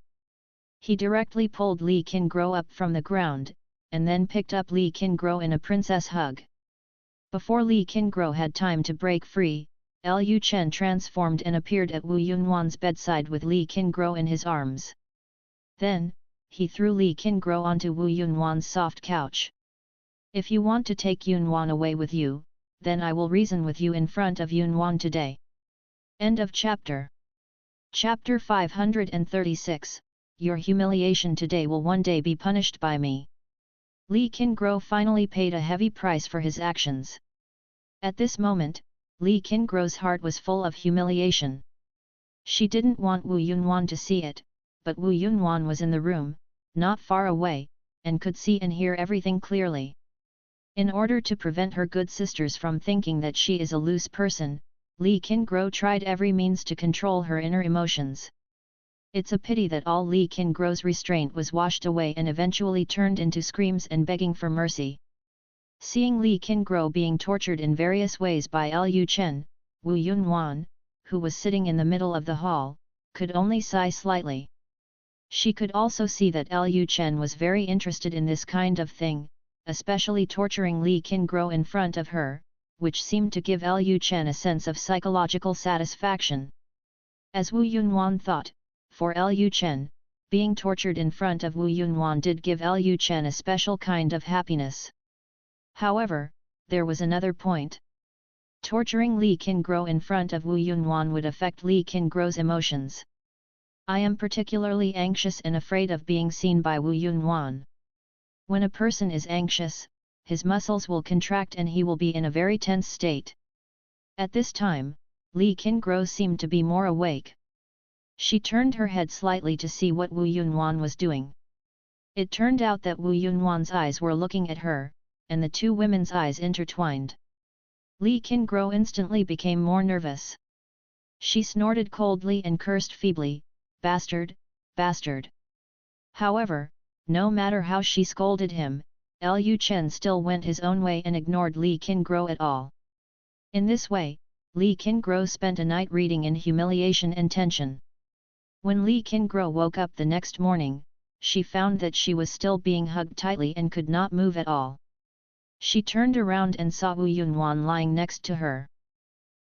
He directly pulled Li Qingguo up from the ground, and then picked up Li Qingguo in a princess hug. Before Li Qingguo had time to break free, Lu Chen transformed and appeared at Wu Yunwan's bedside with Li Qingguo in his arms. Then, he threw Li Qingguo onto Wu Yunwan's soft couch. "If you want to take Yunwan away with you, then I will reason with you in front of Yunwan today." End of chapter. Chapter 536, Your humiliation today will one day be punished by me. Li Qingguo finally paid a heavy price for his actions. At this moment, Li Qingguo's heart was full of humiliation. She didn't want Wu Yunwan to see it, but Wu Yunwan was in the room, not far away, and could see and hear everything clearly. In order to prevent her good sisters from thinking that she is a loose person, Li Qingguo tried every means to control her inner emotions. It's a pity that all Li Qingguo's restraint was washed away and eventually turned into screams and begging for mercy. Seeing Li Qingguo being tortured in various ways by Lu Chen, Wu Yunwan, who was sitting in the middle of the hall, could only sigh slightly. She could also see that Lu Chen was very interested in this kind of thing, especially torturing Li Qingguo in front of her, which seemed to give Lu Chen a sense of psychological satisfaction. As Wu Yunwan thought, for Lu Chen, being tortured in front of Wu Yunwan did give Lu Chen a special kind of happiness. However, there was another point. Torturing Li Qingguo in front of Wu Yunwan would affect Li Qingguo's emotions. "I am particularly anxious and afraid of being seen by Wu Yunwan. When a person is anxious, his muscles will contract and he will be in a very tense state." At this time, Li Qingguo seemed to be more awake. She turned her head slightly to see what Wu Yunwan was doing. It turned out that Wu Yunwan's eyes were looking at her, and the two women's eyes intertwined. Li Qingguo instantly became more nervous. She snorted coldly and cursed feebly, "Bastard, bastard!" However, no matter how she scolded him, Lu Chen still went his own way and ignored Li Qingguo at all. In this way, Li Qingguo spent a night reading in humiliation and tension. When Li Qingguo woke up the next morning, she found that she was still being hugged tightly and could not move at all. She turned around and saw Wu Yunwan lying next to her.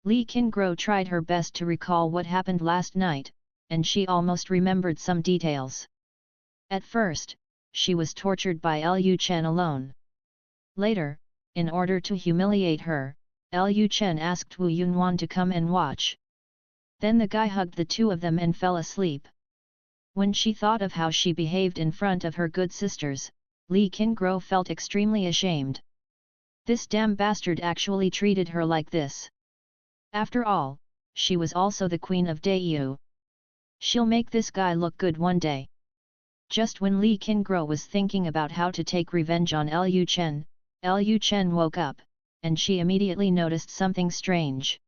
Li Qingguo tried her best to recall what happened last night, and she almost remembered some details. At first, she was tortured by Lu Chen alone. Later, in order to humiliate her, Lu Chen asked Wu Yunwan to come and watch. Then the guy hugged the two of them and fell asleep. When she thought of how she behaved in front of her good sisters, Li Qingguo felt extremely ashamed. This damn bastard actually treated her like this. After all, she was also the queen of Dayu. She'll make this guy look good one day. Just when Li Qingguo was thinking about how to take revenge on Lu Chen woke up, and she immediately noticed something strange.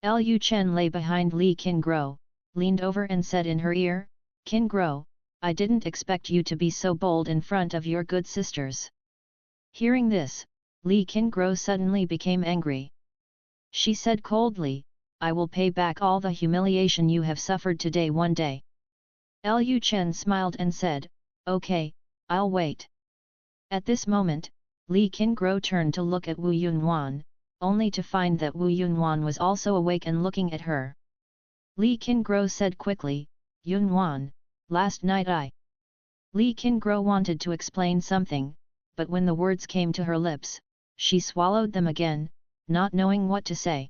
Lu Chen lay behind Li Qingguo, leaned over and said in her ear, "Qingguo, I didn't expect you to be so bold in front of your good sisters." Hearing this, Li Qingguo suddenly became angry. She said coldly, "I will pay back all the humiliation you have suffered today one day." Lu Chen smiled and said, "Okay, I'll wait." At this moment, Li Qingguo turned to look at Wu Yunwan, only to find that Wu Yunwan was also awake and looking at her. Li Qingguo said quickly, "Yunwan, last night Li Qingguo wanted to explain something, but when the words came to her lips, she swallowed them again, not knowing what to say.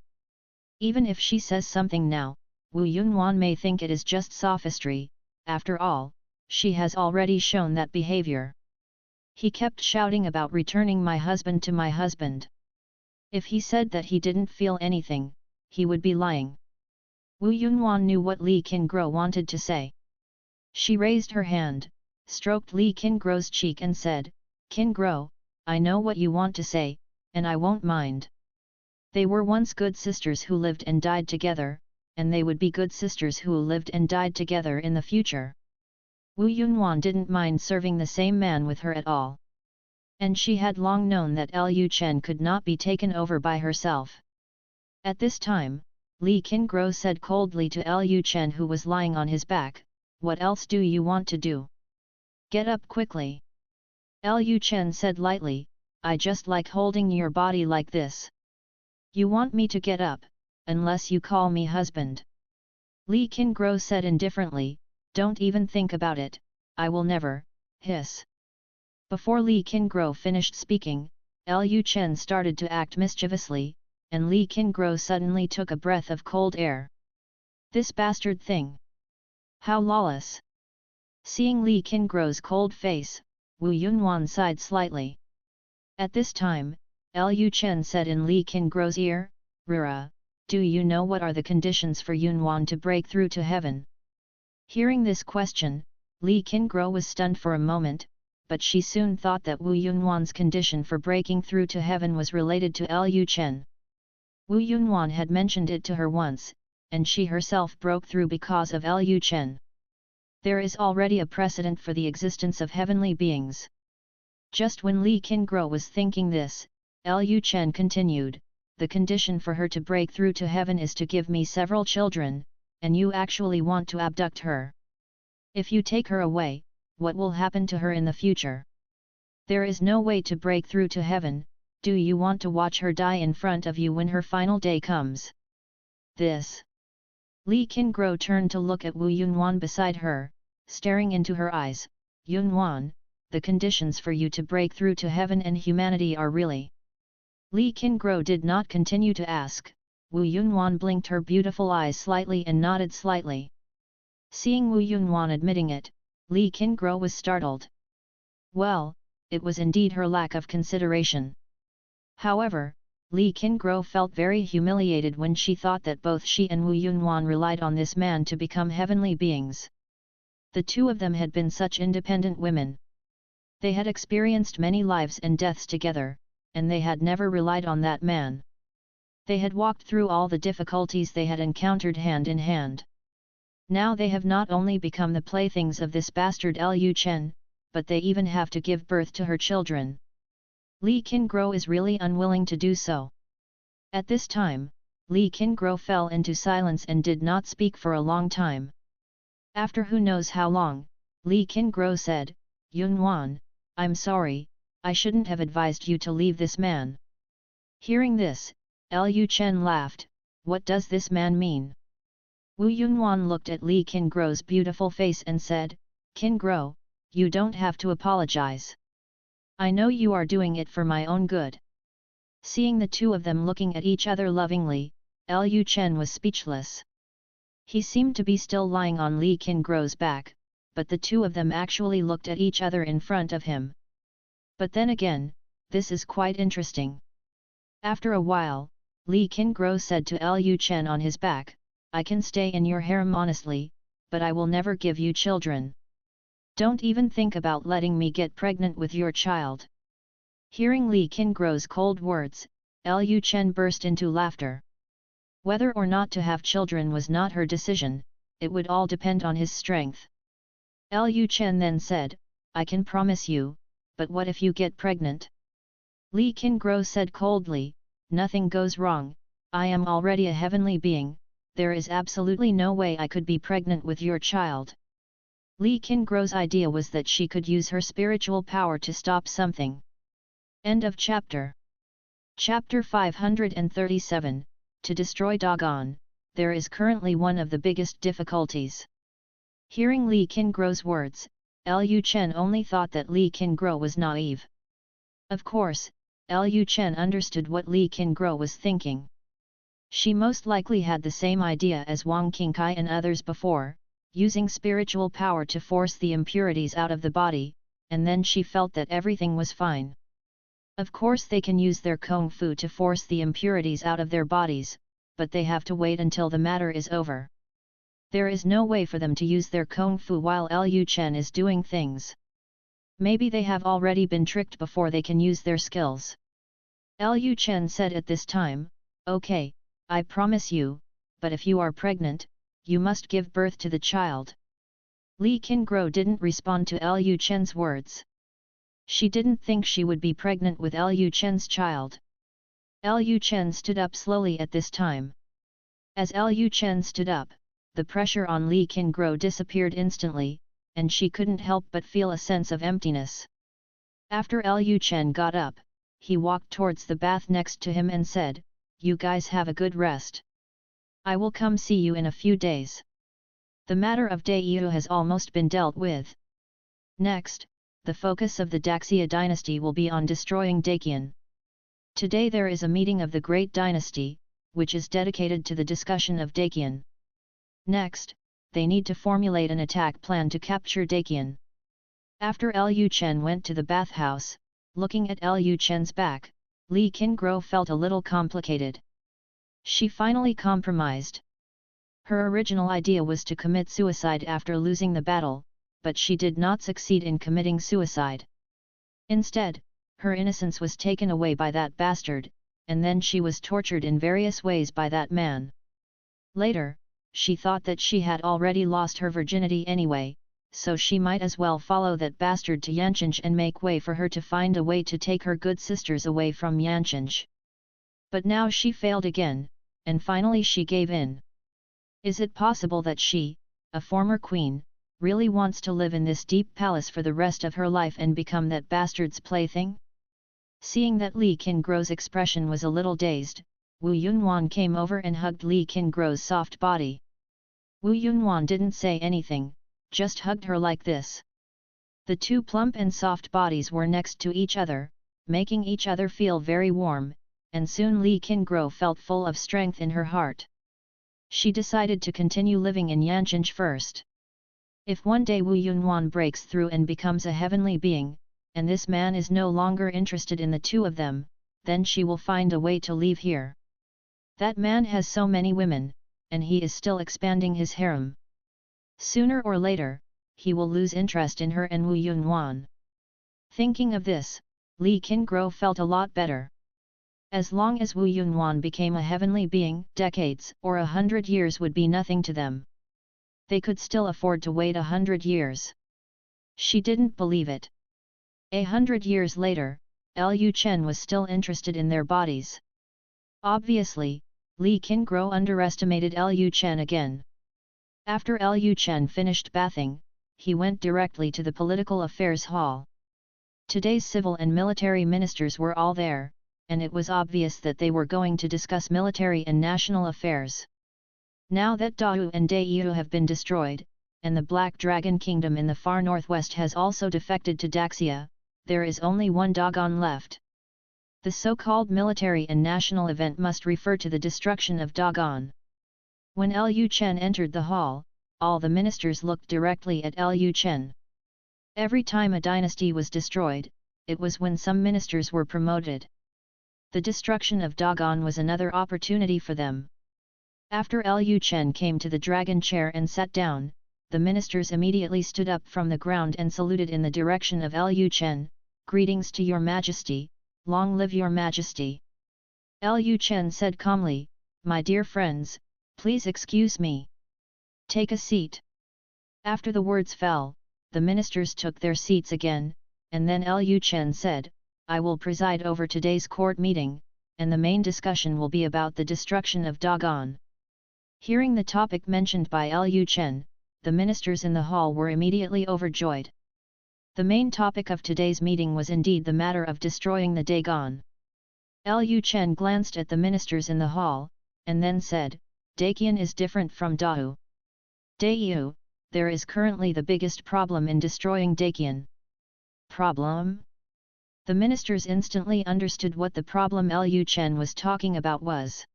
Even if she says something now, Wu Yunwan may think it is just sophistry. After all, she has already shown that behavior. He kept shouting about returning my husband to my husband. If he said that he didn't feel anything, he would be lying." Wu Yunwan knew what Li Qingguo wanted to say. She raised her hand, stroked Li Qingguo's cheek and said, "Qingguo, I know what you want to say, and I won't mind. They were once good sisters who lived and died together, and they would be good sisters who lived and died together in the future." Wu Yunwan didn't mind serving the same man with her at all. And she had long known that Lu Chen could not be taken over by herself. At this time, Li Qingguo said coldly to Lu Chen who was lying on his back, "What else do you want to do? Get up quickly." Lu Chen said lightly, "I just like holding your body like this." "You want me to get up, unless you call me husband." Li Qingguo said indifferently, "Don't even think about it, I will never," hiss. Before Li Qingguo finished speaking, Lu Chen started to act mischievously, and Li Qingguo suddenly took a breath of cold air. "This bastard thing! How lawless!" Seeing Li Qingguo's cold face, Wu Yunwan sighed slightly. At this time, Lu Chen said in Li Qingguo's ear, "Rura, do you know what are the conditions for Yunwan to break through to heaven?" Hearing this question, Li Qingguo was stunned for a moment, but she soon thought that Wu Yunwan's condition for breaking through to heaven was related to Lu Chen. Wu Yunwan had mentioned it to her once, and she herself broke through because of Lu Chen. There is already a precedent for the existence of heavenly beings. Just when Li Qingguo was thinking this, Lu Chen continued, "The condition for her to break through to heaven is to give me several children, and you actually want to abduct her. If you take her away, what will happen to her in the future? There is no way to break through to heaven. Do you want to watch her die in front of you when her final day comes?" This. Li Qingguo turned to look at Wu Yunwan beside her, staring into her eyes. "Yunwan, the conditions for you to break through to heaven and humanity are really..." Li Qingguo did not continue to ask. Wu Yunwan blinked her beautiful eyes slightly and nodded slightly. Seeing Wu Yunwan admitting it, Li Qingguo was startled. Well, it was indeed her lack of consideration. However, Li Qingguo felt very humiliated when she thought that both she and Wu Yunwan relied on this man to become heavenly beings. The two of them had been such independent women. They had experienced many lives and deaths together, and they had never relied on that man. They had walked through all the difficulties they had encountered hand in hand. Now they have not only become the playthings of this bastard Lu Chen, but they even have to give birth to her children. Li Qingguo is really unwilling to do so. At this time, Li Qingguo fell into silence and did not speak for a long time. After who knows how long, Li Qingguo said, "Yunwan, I'm sorry, I shouldn't have advised you to leave this man." Hearing this, Lu Chen laughed. "What does this man mean?" Wu Yunwan looked at Li Qingguo's beautiful face and said, "Qingguo, you don't have to apologize. I know you are doing it for my own good." Seeing the two of them looking at each other lovingly, Lu Chen was speechless. He seemed to be still lying on Li Qingguo's back, but the two of them actually looked at each other in front of him. But then again, this is quite interesting. After a while, Li Qingguo said to Lu Chen on his back, "I can stay in your harem honestly, but I will never give you children. Don't even think about letting me get pregnant with your child." Hearing Li Qingguo's cold words, Lu Chen burst into laughter. Whether or not to have children was not her decision, it would all depend on his strength. Lu Chen then said, "I can promise you, but what if you get pregnant?" Li Qingguo said coldly, "Nothing goes wrong, I am already a heavenly being, there is absolutely no way I could be pregnant with your child." Li Qingguo's idea was that she could use her spiritual power to stop something. End of chapter. Chapter 537, To destroy Dagon, there is currently one of the biggest difficulties. Hearing Li Qingguo's words, Lu Chen only thought that Li Qingguo was naive. Of course, Lu Chen understood what Li Qingguo was thinking. She most likely had the same idea as Wang Qingkai and others before, using spiritual power to force the impurities out of the body, and then she felt that everything was fine. Of course they can use their Kung Fu to force the impurities out of their bodies, but they have to wait until the matter is over. There is no way for them to use their Kung Fu while Lu Chen is doing things. Maybe they have already been tricked before they can use their skills. Lu Chen said at this time, "Okay, I promise you, but if you are pregnant, you must give birth to the child." Li Qingguo didn't respond to Lu Chen's words. She didn't think she would be pregnant with Lu Chen's child. Lu Chen stood up slowly at this time. As Lu Chen stood up, the pressure on Li Qingguo disappeared instantly, and she couldn't help but feel a sense of emptiness. After Lu Chen got up, he walked towards the bath next to him and said, "You guys have a good rest. I will come see you in a few days." The matter of Daiyu has almost been dealt with. Next, the focus of the Xia Dynasty will be on destroying Daqian. Today there is a meeting of the Great Dynasty, which is dedicated to the discussion of Daqian. Next, they need to formulate an attack plan to capture Daqian. After Lu Chen went to the bathhouse, looking at Lu Chen's back, Li Qingguo felt a little complicated. She finally compromised. Her original idea was to commit suicide after losing the battle, but she did not succeed in committing suicide. Instead, her innocence was taken away by that bastard, and then she was tortured in various ways by that man. Later, she thought that she had already lost her virginity anyway, so she might as well follow that bastard to Yanqing and make way for her to find a way to take her good sisters away from Yanqing. But now she failed again, and finally she gave in. Is it possible that she, a former queen, really wants to live in this deep palace for the rest of her life and become that bastard's plaything? Seeing that Li Qingguo's expression was a little dazed, Wu Yunwan came over and hugged Li Qingguo's soft body. Wu Yunwan didn't say anything, just hugged her like this. The two plump and soft bodies were next to each other, making each other feel very warm, and soon Li Qingguo felt full of strength in her heart. She decided to continue living in Yanqing first. If one day Wu Yunwan breaks through and becomes a heavenly being, and this man is no longer interested in the two of them, then she will find a way to leave here. That man has so many women, and he is still expanding his harem. Sooner or later, he will lose interest in her and Wu Yunwan. Thinking of this, Li Qingguo felt a lot better. As long as Wu Yunwan became a heavenly being, decades or 100 years would be nothing to them. They could still afford to wait 100 years. She didn't believe it. 100 years later, Lu Chen was still interested in their bodies. Obviously, Li Qingguo underestimated Lu Chen again. After Lu Chen finished bathing, he went directly to the political affairs hall. Today's civil and military ministers were all there, and it was obvious that they were going to discuss military and national affairs. Now that Dao and Daiyu have been destroyed, and the Black Dragon Kingdom in the far northwest has also defected to Daxia, there is only one Dagon left. The so-called military and national event must refer to the destruction of Dagon. When Lu Chen entered the hall, all the ministers looked directly at Lu Chen. Every time a dynasty was destroyed, it was when some ministers were promoted. The destruction of Dagon was another opportunity for them. After Lu Chen came to the dragon chair and sat down, the ministers immediately stood up from the ground and saluted in the direction of Lu Chen. "Greetings to your majesty, long live your majesty." Lu Chen said calmly, "My dear friends, please excuse me. Take a seat." After the words fell, the ministers took their seats again, and then Lu Chen said, "I will preside over today's court meeting, and the main discussion will be about the destruction of Dagon." Hearing the topic mentioned by Lu Chen, the ministers in the hall were immediately overjoyed. The main topic of today's meeting was indeed the matter of destroying the Dagon. Lu Chen glanced at the ministers in the hall, and then said, "Daqian is different from Dao. Daiyu, there is currently the biggest problem in destroying Daqian." Problem? The ministers instantly understood what the problem Lu Chen was talking about was.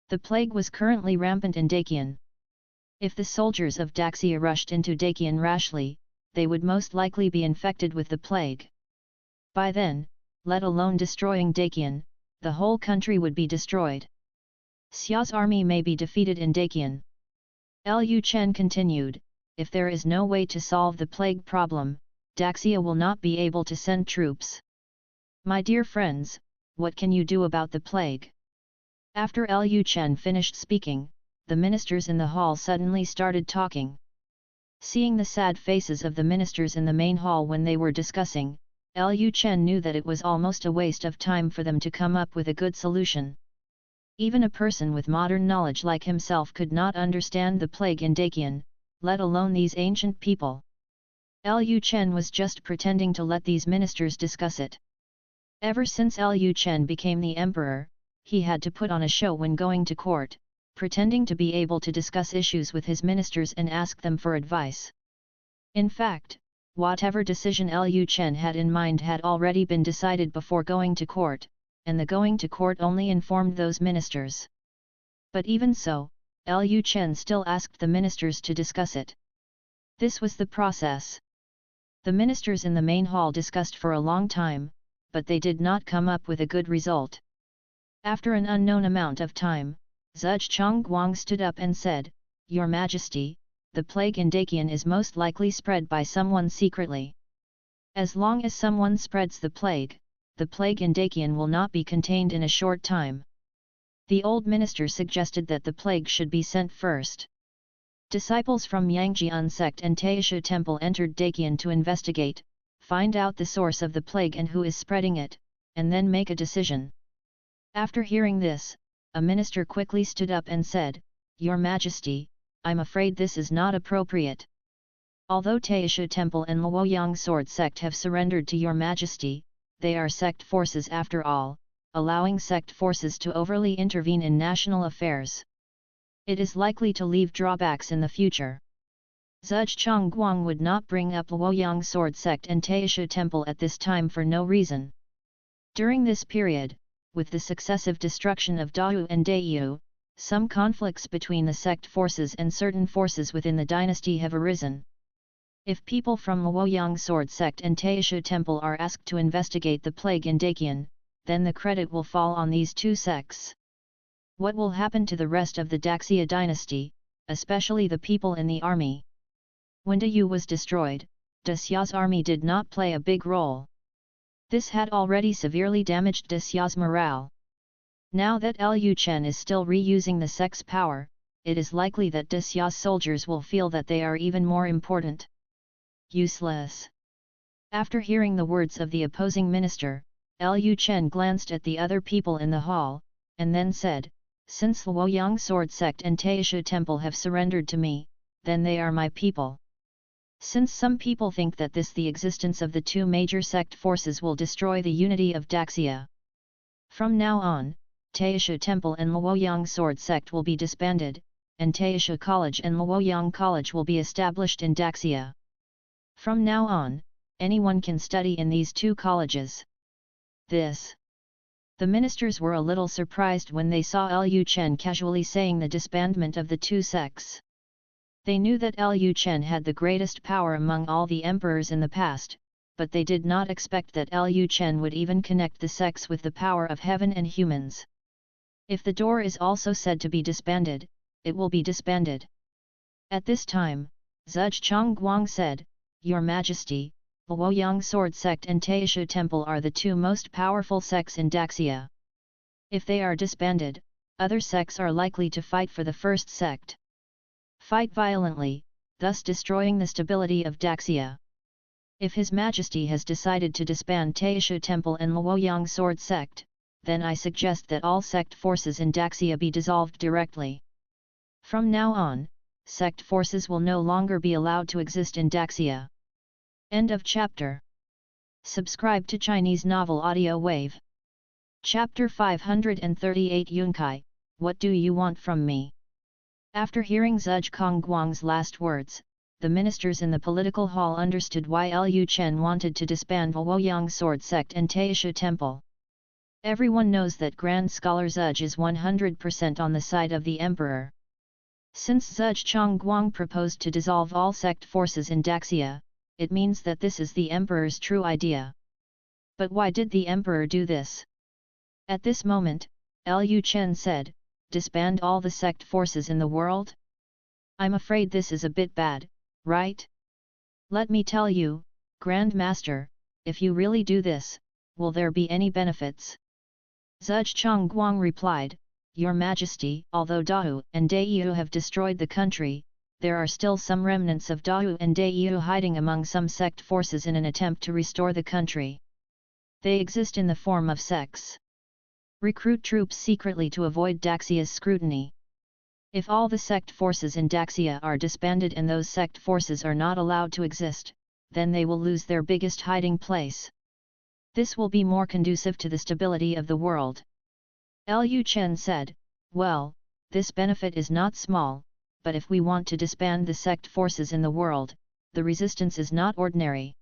The plague was currently rampant in Daqian. If the soldiers of Daxia rushed into Daqian rashly, they would most likely be infected with the plague. By then, let alone destroying Daqian, the whole country would be destroyed. Xia's army may be defeated in Daqian. Lu Chen continued, "If there is no way to solve the plague problem, Daxia will not be able to send troops. My dear friends, what can you do about the plague?" After Lu Chen finished speaking, the ministers in the hall suddenly started talking. Seeing the sad faces of the ministers in the main hall when they were discussing, Lu Chen knew that it was almost a waste of time for them to come up with a good solution. Even a person with modern knowledge like himself could not understand the plague in Daqian, let alone these ancient people. Lu Chen was just pretending to let these ministers discuss it. Ever since Lu Chen became the emperor, he had to put on a show when going to court, pretending to be able to discuss issues with his ministers and ask them for advice. In fact, whatever decision Lu Chen had in mind had already been decided before going to court, and the going to court only informed those ministers. But even so, Lu Chen still asked the ministers to discuss it. This was the process. The ministers in the main hall discussed for a long time, but they did not come up with a good result. After an unknown amount of time, Zhuge stood up and said, "Your Majesty, the plague in Daqian is most likely spread by someone secretly. As long as someone spreads the plague in Daqian will not be contained in a short time." The old minister suggested that the plague should be sent first. Disciples from Yangjian sect and Taisha temple entered Daqian to investigate, find out the source of the plague and who is spreading it, and then make a decision. After hearing this, a minister quickly stood up and said, "Your Majesty, I'm afraid this is not appropriate. Although Taisha Temple and Luoyang Sword Sect have surrendered to Your Majesty, they are sect forces after all, allowing sect forces to overly intervene in national affairs. It is likely to leave drawbacks in the future." Zhuge would not bring up Luoyang Sword Sect and Taisha Temple at this time for no reason. During this period, with the successive destruction of Dao and Daiyu, some conflicts between the sect forces and certain forces within the dynasty have arisen. If people from Luoyang Sword Sect and Taisha Temple are asked to investigate the plague in Daqian, then the credit will fall on these two sects. What will happen to the rest of the Xia dynasty, especially the people in the army? When Yu was destroyed, Xia's army did not play a big role. This had already severely damaged Xia's morale. Now that Lu Chen is still reusing the sect's power, it is likely that Xia's soldiers will feel that they are even more important. Useless. After hearing the words of the opposing minister, Lu Chen glanced at the other people in the hall, and then said, "Since the Luoyang sword sect and Taisha temple have surrendered to me, then they are my people. Since some people think that the existence of the two major sect forces will destroy the unity of Xia. From now on, Taisha temple and Luoyang sword sect will be disbanded, and Taisha college and Luoyang college will be established in Xia. From now on, anyone can study in these two colleges." The ministers were a little surprised when they saw Lu Chen casually saying the disbandment of the two sects. They knew that Lu Chen had the greatest power among all the emperors in the past, but they did not expect that Lu Chen would even connect the sects with the power of heaven and humans. If the door is also said to be disbanded, it will be disbanded. At this time, Zhuge Chongguang said, "Your Majesty, the Luoyang sword sect and Taisha temple are the two most powerful sects in Xia. If they are disbanded, other sects are likely to fight for the first sect. Fight violently, thus destroying the stability of Xia. If His Majesty has decided to disband Taisha temple and Luoyang sword sect, then I suggest that all sect forces in Xia be dissolved directly. From now on, sect forces will no longer be allowed to exist in Xia." End of chapter. Subscribe to Chinese Novel Audio Wave. Chapter 538 Yunkai, What Do You Want From Me? After hearing Zhuge Chongguang's last words, the ministers in the political hall understood why Lu Chen wanted to disband the Luoyang sword sect and Taisha temple. Everyone knows that Grand Scholar Zhuge is 100% on the side of the emperor. Since Zhuge Chongguang proposed to dissolve all sect forces in Xia, it means that this is the emperor's true idea. But why did the emperor do this? At this moment, Lu Chen said, "Disband all the sect forces in the world? I'm afraid this is a bit bad, right? Let me tell you, Grand Master, if you really do this, will there be any benefits?" Zhuge Chongguang replied, "Your Majesty, although Dao and Daiyu have destroyed the country, there are still some remnants of Dao and Daiyu hiding among some sect forces in an attempt to restore the country. They exist in the form of sects. Recruit troops secretly to avoid Daxia's scrutiny. If all the sect forces in Daxia are disbanded and those sect forces are not allowed to exist, then they will lose their biggest hiding place. This will be more conducive to the stability of the world." Lu Chen said, "Well, this benefit is not small, but if we want to disband the sect forces in the world, the resistance is not ordinary."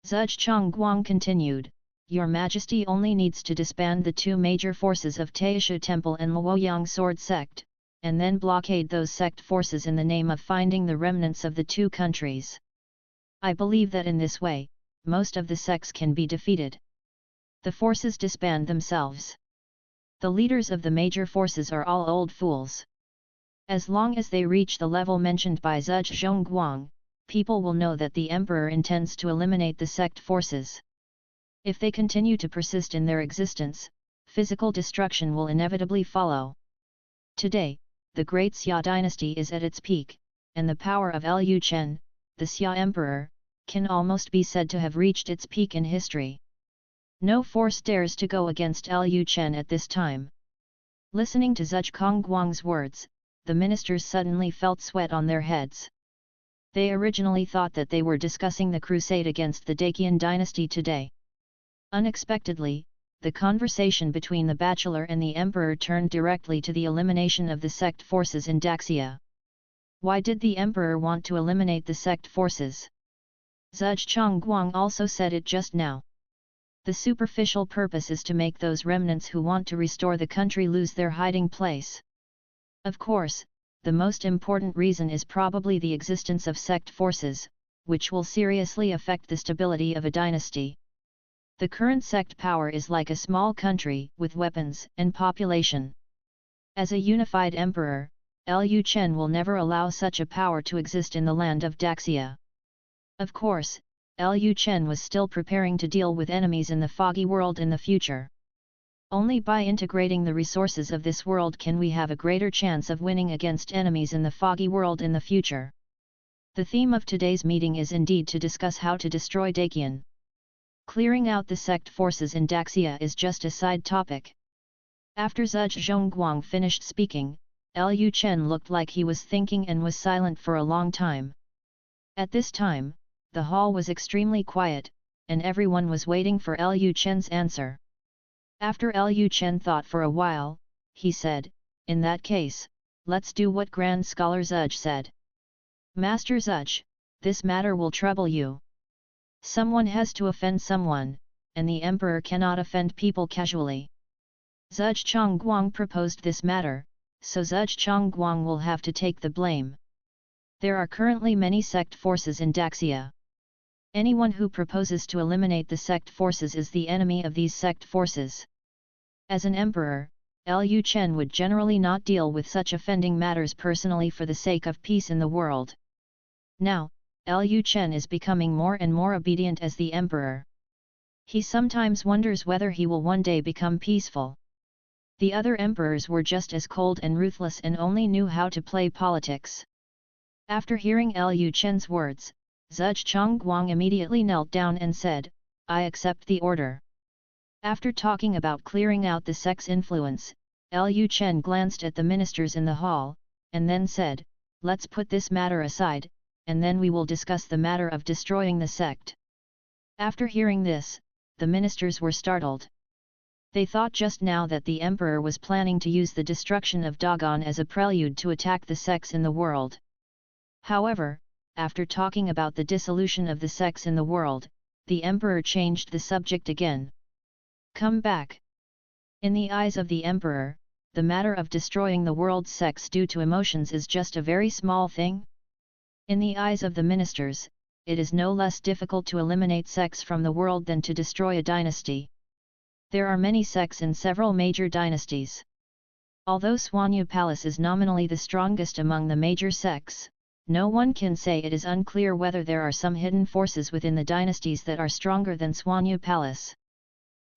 Zhuge Chongguang continued, "Your Majesty only needs to disband the two major forces of Taisha temple and Luoyang sword sect, and then blockade those sect forces in the name of finding the remnants of the two countries. I believe that in this way, most of the sects can be defeated. The forces disband themselves. The leaders of the major forces are all old fools. As long as they reach the level mentioned by Zhuge Zhongguang, people will know that the emperor intends to eliminate the sect forces. If they continue to persist in their existence, physical destruction will inevitably follow. Today, the Great Xia Dynasty is at its peak, and the power of Lu Chen, the Xia Emperor, can almost be said to have reached its peak in history. No force dares to go against Lu Chen at this time." Listening to Zhuge Chongguang's words, the ministers suddenly felt sweat on their heads. They originally thought that they were discussing the crusade against the Daqian dynasty today. Unexpectedly, the conversation between the bachelor and the emperor turned directly to the elimination of the sect forces in Daxia. Why did the emperor want to eliminate the sect forces? Zhuge Chongguang also said it just now. The superficial purpose is to make those remnants who want to restore the country lose their hiding place. Of course, the most important reason is probably the existence of sect forces, which will seriously affect the stability of a dynasty. The current sect power is like a small country with weapons and population. As a unified emperor, Lu Chen will never allow such a power to exist in the land of Daxia. Of course, Lu Chen was still preparing to deal with enemies in the foggy world in the future. Only by integrating the resources of this world can we have a greater chance of winning against enemies in the foggy world in the future. The theme of today's meeting is indeed to discuss how to destroy Dacian. Clearing out the sect forces in Daxia is just a side topic. After Zhuge Zhongguang finished speaking, Lu Chen looked like he was thinking and was silent for a long time. At this time, the hall was extremely quiet, and everyone was waiting for Lu Chen's answer. After Lu Chen thought for a while, he said, "In that case, let's do what Grand Scholar Zhuge said." "Master Zhuge, this matter will trouble you. Someone has to offend someone, and the emperor cannot offend people casually. Zhuge Chongguang proposed this matter, so Zhuge Chongguang will have to take the blame. There are currently many sect forces in Daxia. Anyone who proposes to eliminate the sect forces is the enemy of these sect forces. As an emperor, Lu Chen would generally not deal with such offending matters personally for the sake of peace in the world. Now, Lu Chen is becoming more and more obedient as the emperor. He sometimes wonders whether he will one day become peaceful. The other emperors were just as cold and ruthless and only knew how to play politics." After hearing Lu Chen's words, Zhuge Chongguang immediately knelt down and said, "I accept the order." After talking about clearing out the sect's influence, Lu Chen glanced at the ministers in the hall, and then said, "Let's put this matter aside, and then we will discuss the matter of destroying the sect." After hearing this, the ministers were startled. They thought just now that the emperor was planning to use the destruction of Dagon as a prelude to attack the sects in the world. However, after talking about the dissolution of the sects in the world, the emperor changed the subject again. "Come back." In the eyes of the emperor, the matter of destroying the world's sects due to emotions is just a very small thing. In the eyes of the ministers, it is no less difficult to eliminate sects from the world than to destroy a dynasty. There are many sects in several major dynasties. Although Xuanyu Palace is nominally the strongest among the major sects, no one can say it is unclear whether there are some hidden forces within the dynasties that are stronger than Xuanyu Palace.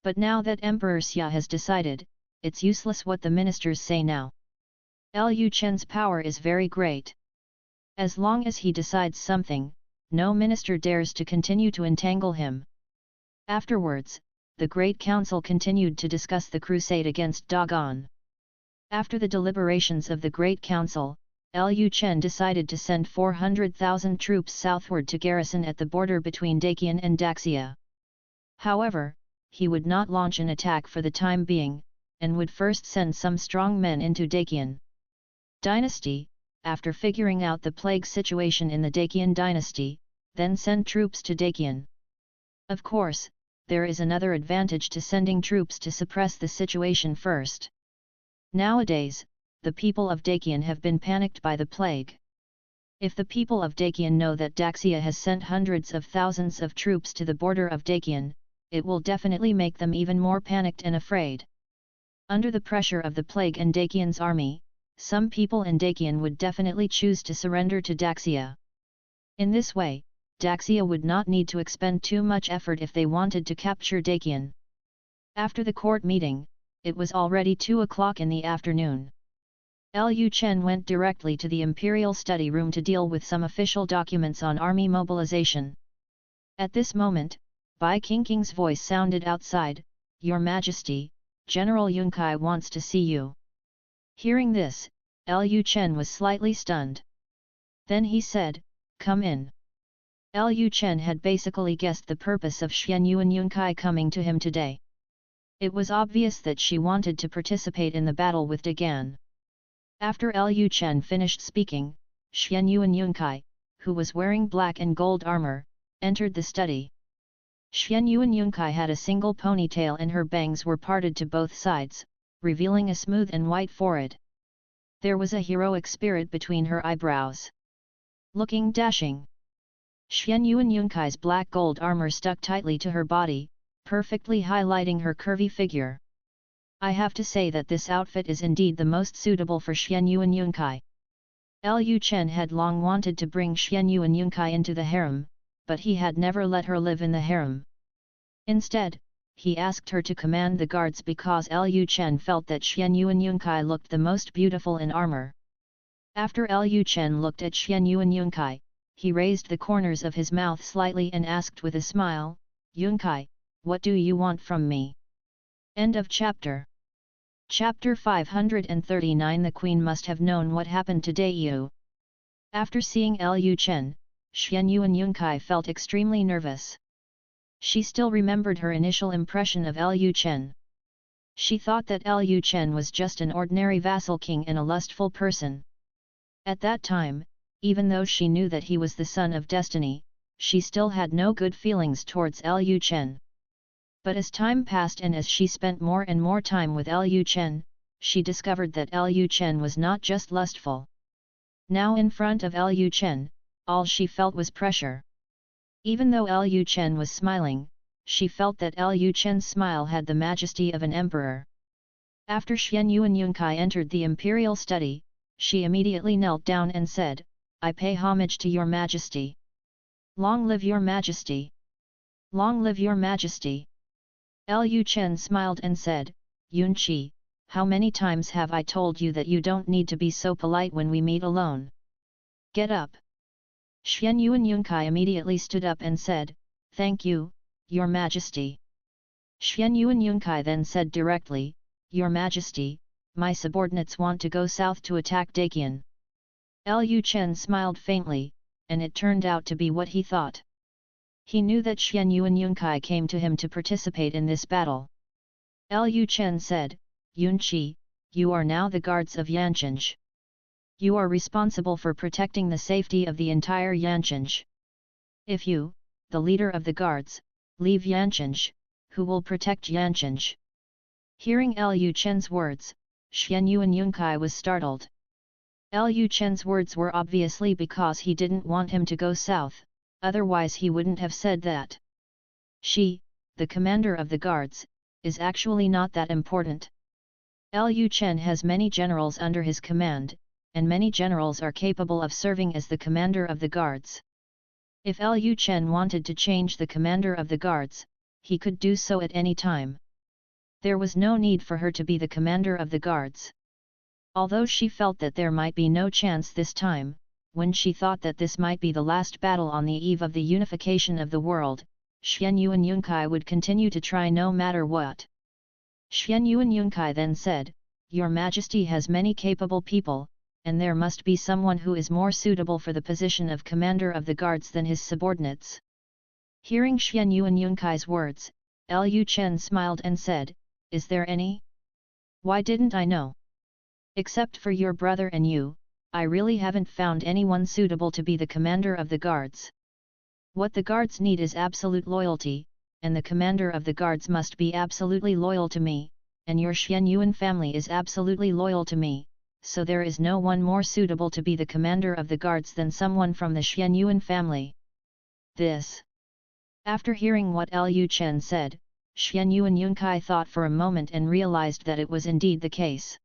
But now that Emperor Xia has decided, it's useless what the ministers say now. Lu Chen's power is very great. As long as he decides something, no minister dares to continue to entangle him. Afterwards, the Great Council continued to discuss the crusade against Dagon. After the deliberations of the Great Council, Lu Chen decided to send 400,000 troops southward to garrison at the border between Dacian and Daxia. However, he would not launch an attack for the time being, and would first send some strong men into Dacian Dynasty, after figuring out the plague situation in the Dacian dynasty, then send troops to Dacian. Of course, there is another advantage to sending troops to suppress the situation first. Nowadays, the people of Dacian have been panicked by the plague. If the people of Dacian know that Daxia has sent hundreds of thousands of troops to the border of Dacian, it will definitely make them even more panicked and afraid. Under the pressure of the plague and Dacian's army, some people in Dacian would definitely choose to surrender to Daxia. In this way, Daxia would not need to expend too much effort if they wanted to capture Dacian. After the court meeting, it was already 2 o'clock in the afternoon. Lu Chen went directly to the imperial study room to deal with some official documents on army mobilization. At this moment, Bai Qingqing's voice sounded outside, "Your Majesty, General Yunkai wants to see you." Hearing this, Lu Chen was slightly stunned. Then he said, "Come in." Lu Chen had basically guessed the purpose of Xian Yuan Yunkai coming to him today. It was obvious that she wanted to participate in the battle with Dagan. After Lu Chen finished speaking, Xian Yuan Yunkai, who was wearing black and gold armor, entered the study. Xian Yuan Yunkai had a single ponytail and her bangs were parted to both sides, revealing a smooth and white forehead. There was a heroic spirit between her eyebrows. Looking dashing. Xian Yuan Yunkai's black gold armor stuck tightly to her body, perfectly highlighting her curvy figure. I have to say that this outfit is indeed the most suitable for Xian Yuan Yunkai. Lu Chen had long wanted to bring Xian Yuan Yunkai into the harem, but he had never let her live in the harem. Instead, he asked her to command the guards because Lu Chen felt that Xian Yuan Yunkai looked the most beautiful in armor. After Lu Chen looked at Xian Yuan Yunkai, he raised the corners of his mouth slightly and asked with a smile, "Yunkai, what do you want from me?" End of chapter. Chapter 539. The Queen must have known what happened to Dayu. After seeing Lu Chen, Xian Yuan Yunkai felt extremely nervous. She still remembered her initial impression of Lu Chen. She thought that Lu Chen was just an ordinary vassal king and a lustful person. At that time, even though she knew that he was the son of destiny, she still had no good feelings towards Lu Chen. But as time passed and as she spent more and more time with Lu Chen, she discovered that Lu Chen was not just lustful. Now in front of Lu Chen, all she felt was pressure. Even though Lu Chen was smiling, she felt that Lu Chen's smile had the majesty of an emperor. After Xian Yuan Yunkai entered the imperial study, she immediately knelt down and said, "I pay homage to your majesty. Long live your majesty! Long live your majesty!" Lu Chen smiled and said, "Yunqi, how many times have I told you that you don't need to be so polite when we meet alone? Get up!" Xian Yuan Yunkai immediately stood up and said, "Thank you, your majesty." Xian Yuan Yunkai then said directly, "Your majesty, my subordinates want to go south to attack Daqian." Lu Chen smiled faintly, and it turned out to be what he thought. He knew that Xian Yuan Yunkai came to him to participate in this battle. Lu Chen said, "Yunqi, you are now the guards of Yanqing. You are responsible for protecting the safety of the entire Yanqing. If you, the leader of the guards, leave Yanqing, who will protect Yanqing?" Hearing Lu Chen's words, Xian Yuan Yunkai was startled. Lu Chen's words were obviously because he didn't want him to go south, otherwise he wouldn't have said that. She, the commander of the guards, is actually not that important. Lu Chen has many generals under his command, and many generals are capable of serving as the commander of the guards. If Lu Chen wanted to change the commander of the guards, he could do so at any time. There was no need for her to be the commander of the guards. Although she felt that there might be no chance this time, when she thought that this might be the last battle on the eve of the unification of the world, Xian Yuan Yunkai would continue to try no matter what. Xian Yuan Yunkai then said, "Your Majesty has many capable people, and there must be someone who is more suitable for the position of commander of the guards than his subordinates." Hearing Xian Yuan Yunkai's words, Lu Chen smiled and said, "Is there any? Why didn't I know? Except for your brother and you, I really haven't found anyone suitable to be the commander of the guards. What the guards need is absolute loyalty, and the commander of the guards must be absolutely loyal to me, and your Xian Yuan family is absolutely loyal to me, so there is no one more suitable to be the commander of the guards than someone from the Xian Yuan family." This. After hearing what Lu Chen said, Xian Yuan Yunkai thought for a moment and realized that it was indeed the case.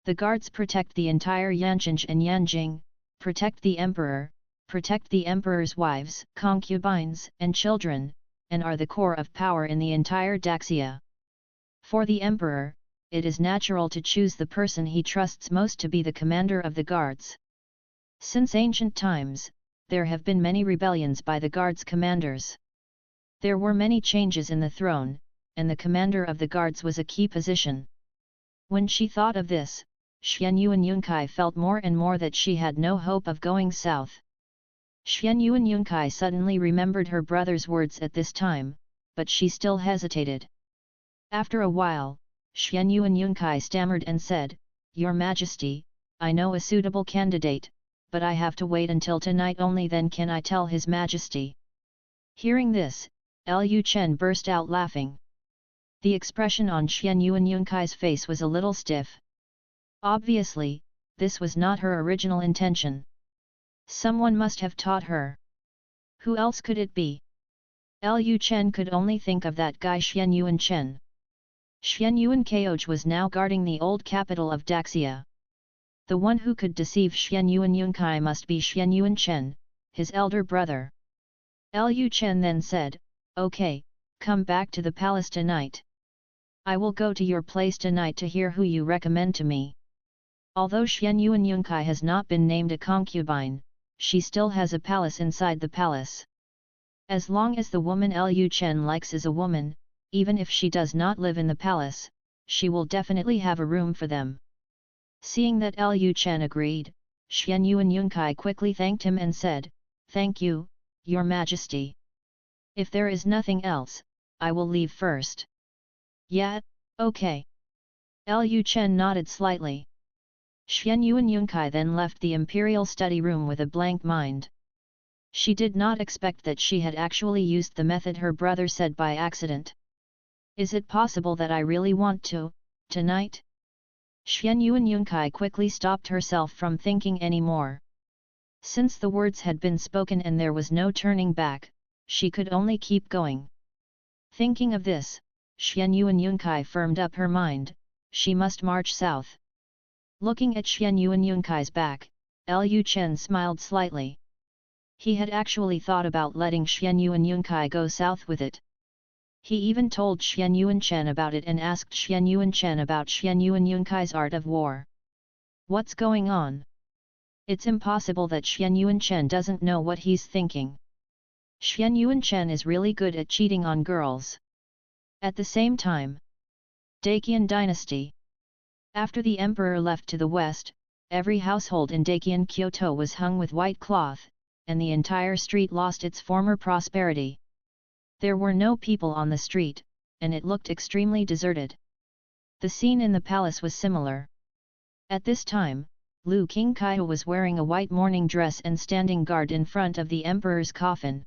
The guards protect the entire Yanqing and Yanjing, protect the emperor, protect the emperor's wives, concubines, and children, and are the core of power in the entire Daxia. For the emperor, it is natural to choose the person he trusts most to be the commander of the guards. Since ancient times, there have been many rebellions by the guards' commanders. There were many changes in the throne, and the commander of the guards was a key position. When she thought of this, Xian Yuan Yunkai felt more and more that she had no hope of going south. Xian Yuan Yunkai suddenly remembered her brother's words at this time, but she still hesitated. After a while, Xian Yuan Yunkai stammered and said, "Your Majesty, I know a suitable candidate, but I have to wait until tonight only, then can I tell His Majesty." Hearing this, Lu Chen burst out laughing. The expression on Xian Yuan Yunkai's face was a little stiff. Obviously, this was not her original intention. Someone must have taught her. Who else could it be? Lu Chen could only think of that guy Xian Yuan Chen. Xian Yuan Koj was now guarding the old capital of Daxia. The one who could deceive Xian Yuan Yunkai must be Xian Yuan Chen, his elder brother. Lu Chen then said, "Okay, come back to the palace tonight. I will go to your place tonight to hear who you recommend to me." Although Xian Yuan Yunkai has not been named a concubine, she still has a palace inside the palace. As long as the woman Lu Chen likes is a woman, even if she does not live in the palace, she will definitely have a room for them. Seeing that Lu Chen agreed, Xian Yuan Yunkai quickly thanked him and said, "Thank you, Your Majesty. If there is nothing else, I will leave first." "Yeah, okay." Lu Chen nodded slightly. Xian Yuan Yunkai then left the imperial study room with a blank mind. She did not expect that she had actually used the method her brother said by accident. Is it possible that I really want to, tonight? Xian Yuan Yunkai quickly stopped herself from thinking any more. Since the words had been spoken and there was no turning back, she could only keep going. Thinking of this, Xian Yuan Yunkai firmed up her mind, she must march south. Looking at Xian Yuan Yunkai's back, Lu Chen smiled slightly. He had actually thought about letting Xian Yuan Yunkai go south with it. He even told Xian Yuan Chen about it and asked Xian Yuan Chen about Xian Yuan Yunkai's art of war. What's going on? It's impossible that Xian Yuan Chen doesn't know what he's thinking. Xian Yuan Chen is really good at cheating on girls. At the same time, Dacian Dynasty. After the emperor left to the west, every household in Dacian Kyoto was hung with white cloth, and the entire street lost its former prosperity. There were no people on the street, and it looked extremely deserted. The scene in the palace was similar. At this time, Lu Qingkai was wearing a white mourning dress and standing guard in front of the emperor's coffin.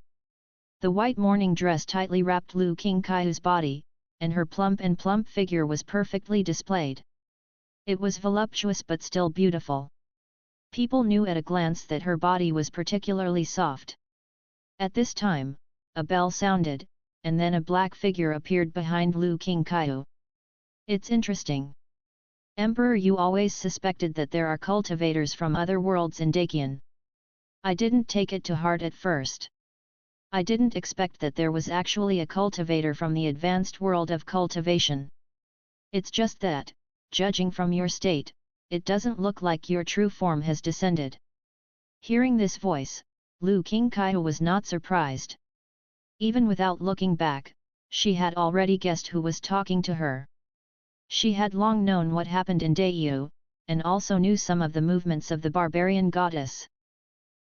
The white mourning dress tightly wrapped Lu Qingkai's body, and her plump figure was perfectly displayed. It was voluptuous but still beautiful. People knew at a glance that her body was particularly soft. At this time, a bell sounded, and then a black figure appeared behind Lu Qingkai. It's interesting. Emperor, you always suspected that there are cultivators from other worlds in Dacian. I didn't take it to heart at first. I didn't expect that there was actually a cultivator from the advanced world of cultivation. It's just that, judging from your state, it doesn't look like your true form has descended. Hearing this voice, Lu Qingkai was not surprised. Even without looking back, she had already guessed who was talking to her. She had long known what happened in Dayu, and also knew some of the movements of the barbarian goddess.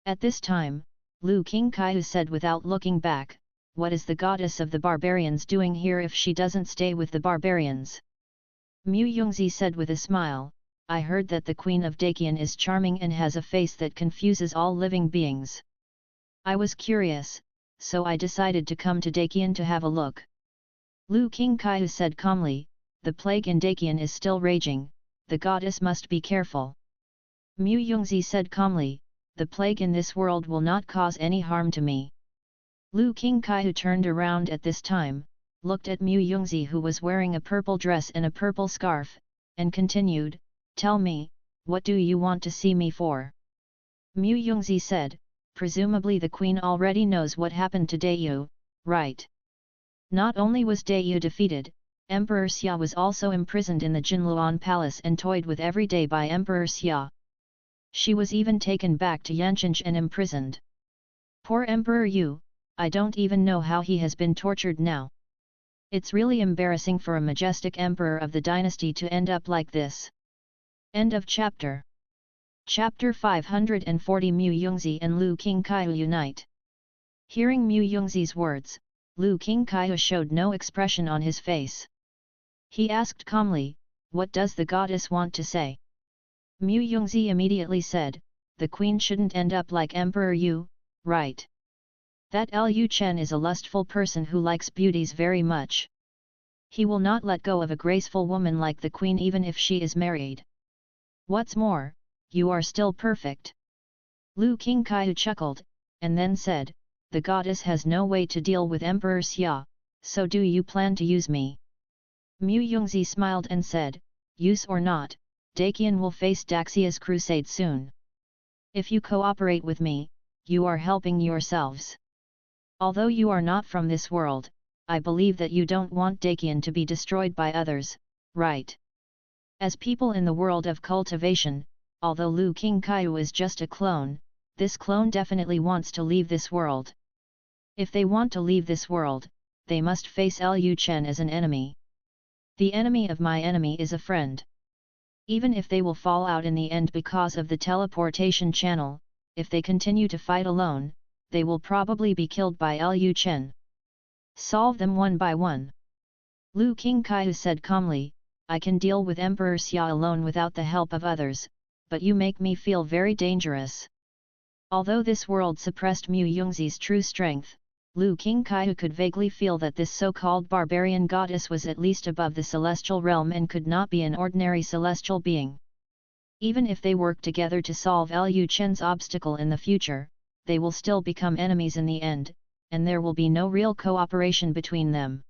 At this time, Lu Qingkai said without looking back, "What is the goddess of the barbarians doing here if she doesn't stay with the barbarians?" Mu Yongzi said with a smile, "I heard that the Queen of Dacian is charming and has a face that confuses all living beings. I was curious, so I decided to come to Dacian to have a look." Lu Qingkai said calmly, "The plague in Dacian is still raging, the goddess must be careful." Mu Yongzi said calmly, "The plague in this world will not cause any harm to me." Lu Qingkai turned around at this time, looked at Mu Yongzi who was wearing a purple dress and a purple scarf, and continued, "Tell me, what do you want to see me for?" Mu Yongzi said, "Presumably the queen already knows what happened to Dayu, right?" Not only was Dayu defeated, Emperor Xia was also imprisoned in the Jinluan Palace and toyed with every day by Emperor Xia. She was even taken back to Yanqing and imprisoned. Poor Emperor Yu, I don't even know how he has been tortured now. It's really embarrassing for a majestic emperor of the dynasty to end up like this. End of chapter. Chapter 540. Mu Yongzi and Lu Qingkai unite. Hearing Mu Yongzi's words, Lu Qingkai showed no expression on his face. He asked calmly, "What does the goddess want to say?" Mu Yongzi immediately said, "The queen shouldn't end up like Emperor Yu, right? That Lu Chen is a lustful person who likes beauties very much. He will not let go of a graceful woman like the queen even if she is married. What's more, you are still perfect." Lu Qingkai chuckled, and then said, the goddess has no way to deal with Emperor Xia, so do you plan to use me? Mu Yongzi smiled and said, use or not, Daqian will face Daxia's crusade soon. If you cooperate with me, you are helping yourselves. Although you are not from this world, I believe that you don't want Daqian to be destroyed by others, right? As people in the world of cultivation, although Lu Qingqiu is just a clone, this clone definitely wants to leave this world. If they want to leave this world, they must face Lu Chen as an enemy. The enemy of my enemy is a friend. Even if they will fall out in the end because of the teleportation channel, if they continue to fight alone, they will probably be killed by Lu Chen. Solve them one by one. Lu Qingqiu said calmly, I can deal with Emperor Xia alone without the help of others, but you make me feel very dangerous. Although this world suppressed Mu Yongzi's true strength, Lu Qingqiu could vaguely feel that this so-called barbarian goddess was at least above the celestial realm and could not be an ordinary celestial being. Even if they work together to solve Lu Chen's obstacle in the future, they will still become enemies in the end, and there will be no real cooperation between them.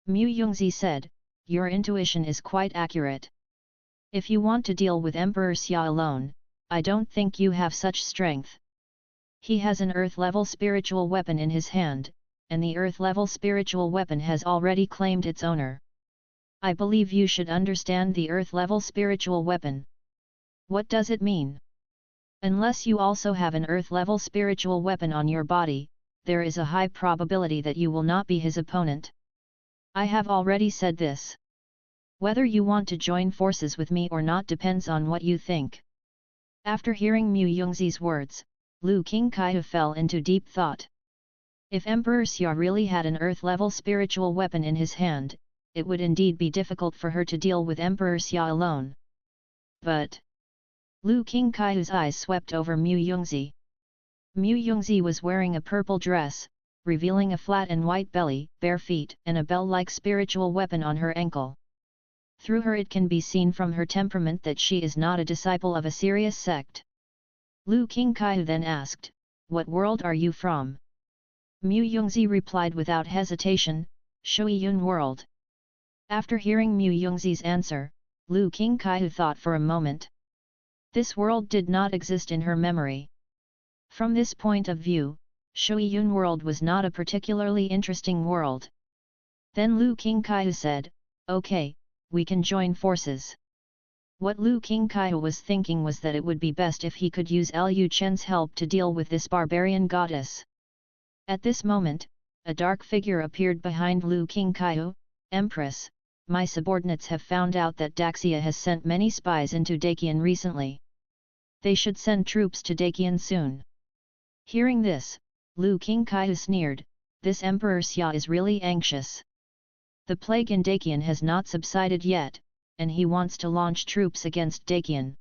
Mu Yongzi said, your intuition is quite accurate. If you want to deal with Emperor Xia alone, I don't think you have such strength. He has an earth-level spiritual weapon in his hand, and the earth-level spiritual weapon has already claimed its owner. I believe you should understand the earth-level spiritual weapon. What does it mean? Unless you also have an earth-level spiritual weapon on your body, there is a high probability that you will not be his opponent. I have already said this. Whether you want to join forces with me or not depends on what you think. After hearing Mu Yongzi's words, Lu Qingqiu fell into deep thought. If Emperor Xia really had an earth-level spiritual weapon in his hand, it would indeed be difficult for her to deal with Emperor Xia alone. But Lu Qingqiu's eyes swept over Mu Yongzi. Mu Yongzi was wearing a purple dress, revealing a flat and white belly, bare feet, and a bell-like spiritual weapon on her ankle. Through her it can be seen from her temperament that she is not a disciple of a serious sect. Lu Qingqiu then asked, what world are you from? Mu Yongzi replied without hesitation, Shuiyun world. After hearing Mu Yongzi's answer, Lu Qingqiu thought for a moment. This world did not exist in her memory. From this point of view, Shuiyun world was not a particularly interesting world. Then Lu Qingqiu said, okay, we can join forces. What Lu Qingqiu was thinking was that it would be best if he could use Lu Chen's help to deal with this barbarian goddess. At this moment, a dark figure appeared behind Lu Qingqiu. Empress, my subordinates have found out that Daxia has sent many spies into Daqian recently. They should send troops to Daqian soon. Hearing this, Lu Qingqiu sneered, this Emperor Xia is really anxious. The plague in Daqian has not subsided yet, and he wants to launch troops against Daqian.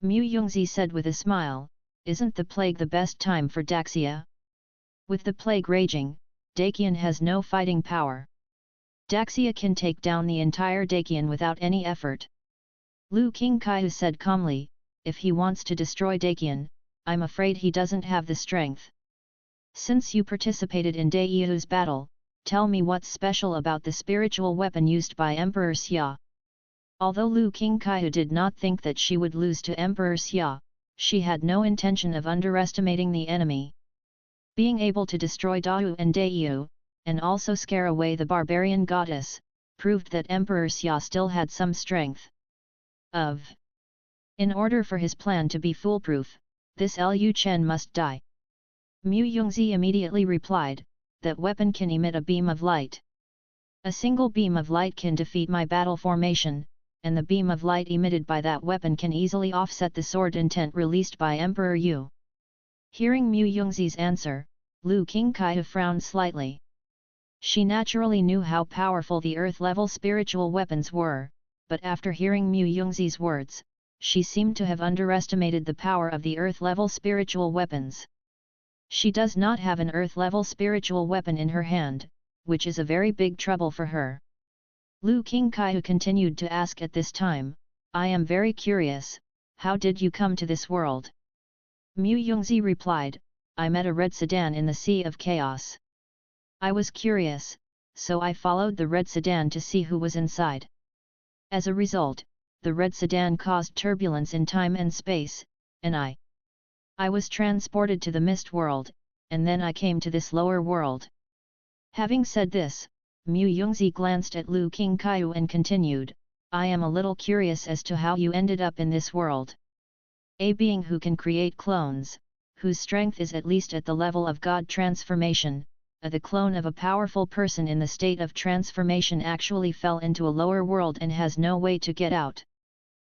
Mu Yongzi said with a smile, isn't the plague the best time for Daxia? With the plague raging, Daqian has no fighting power. Daxia can take down the entire Daqian without any effort. Lu Qingqiu said calmly, if he wants to destroy Daqian, I'm afraid he doesn't have the strength. Since you participated in Daiyu's battle, tell me what's special about the spiritual weapon used by Emperor Xia. Although Lu Qingqiu did not think that she would lose to Emperor Xia, she had no intention of underestimating the enemy. Being able to destroy Dao and Daiyu, and also scare away the barbarian goddess, proved that Emperor Xia still had some strength. In order for his plan to be foolproof, this Lu Chen must die. Mu Yongzi immediately replied, that weapon can emit a beam of light. A single beam of light can defeat my battle formation, and the beam of light emitted by that weapon can easily offset the sword intent released by Emperor Yu. Hearing Mu Yongzi's answer, Lu Qingqiu frowned slightly. She naturally knew how powerful the earth-level spiritual weapons were, but after hearing Mu Yongzi's words, she seemed to have underestimated the power of the earth-level spiritual weapons. She does not have an earth-level spiritual weapon in her hand, which is a very big trouble for her. Lu Qingqiu continued to ask at this time, I am very curious, how did you come to this world? Mu Yongzi replied, I met a red sedan in the sea of chaos. I was curious, so I followed the red sedan to see who was inside. As a result, the red sedan caused turbulence in time and space, and I was transported to the mist world, and then I came to this lower world. Having said this, Mu Yongzi glanced at Lu Qingkaiyu and continued, I am a little curious as to how you ended up in this world. A being who can create clones, whose strength is at least at the level of God transformation, the clone of a powerful person in the state of transformation actually fell into a lower world and has no way to get out.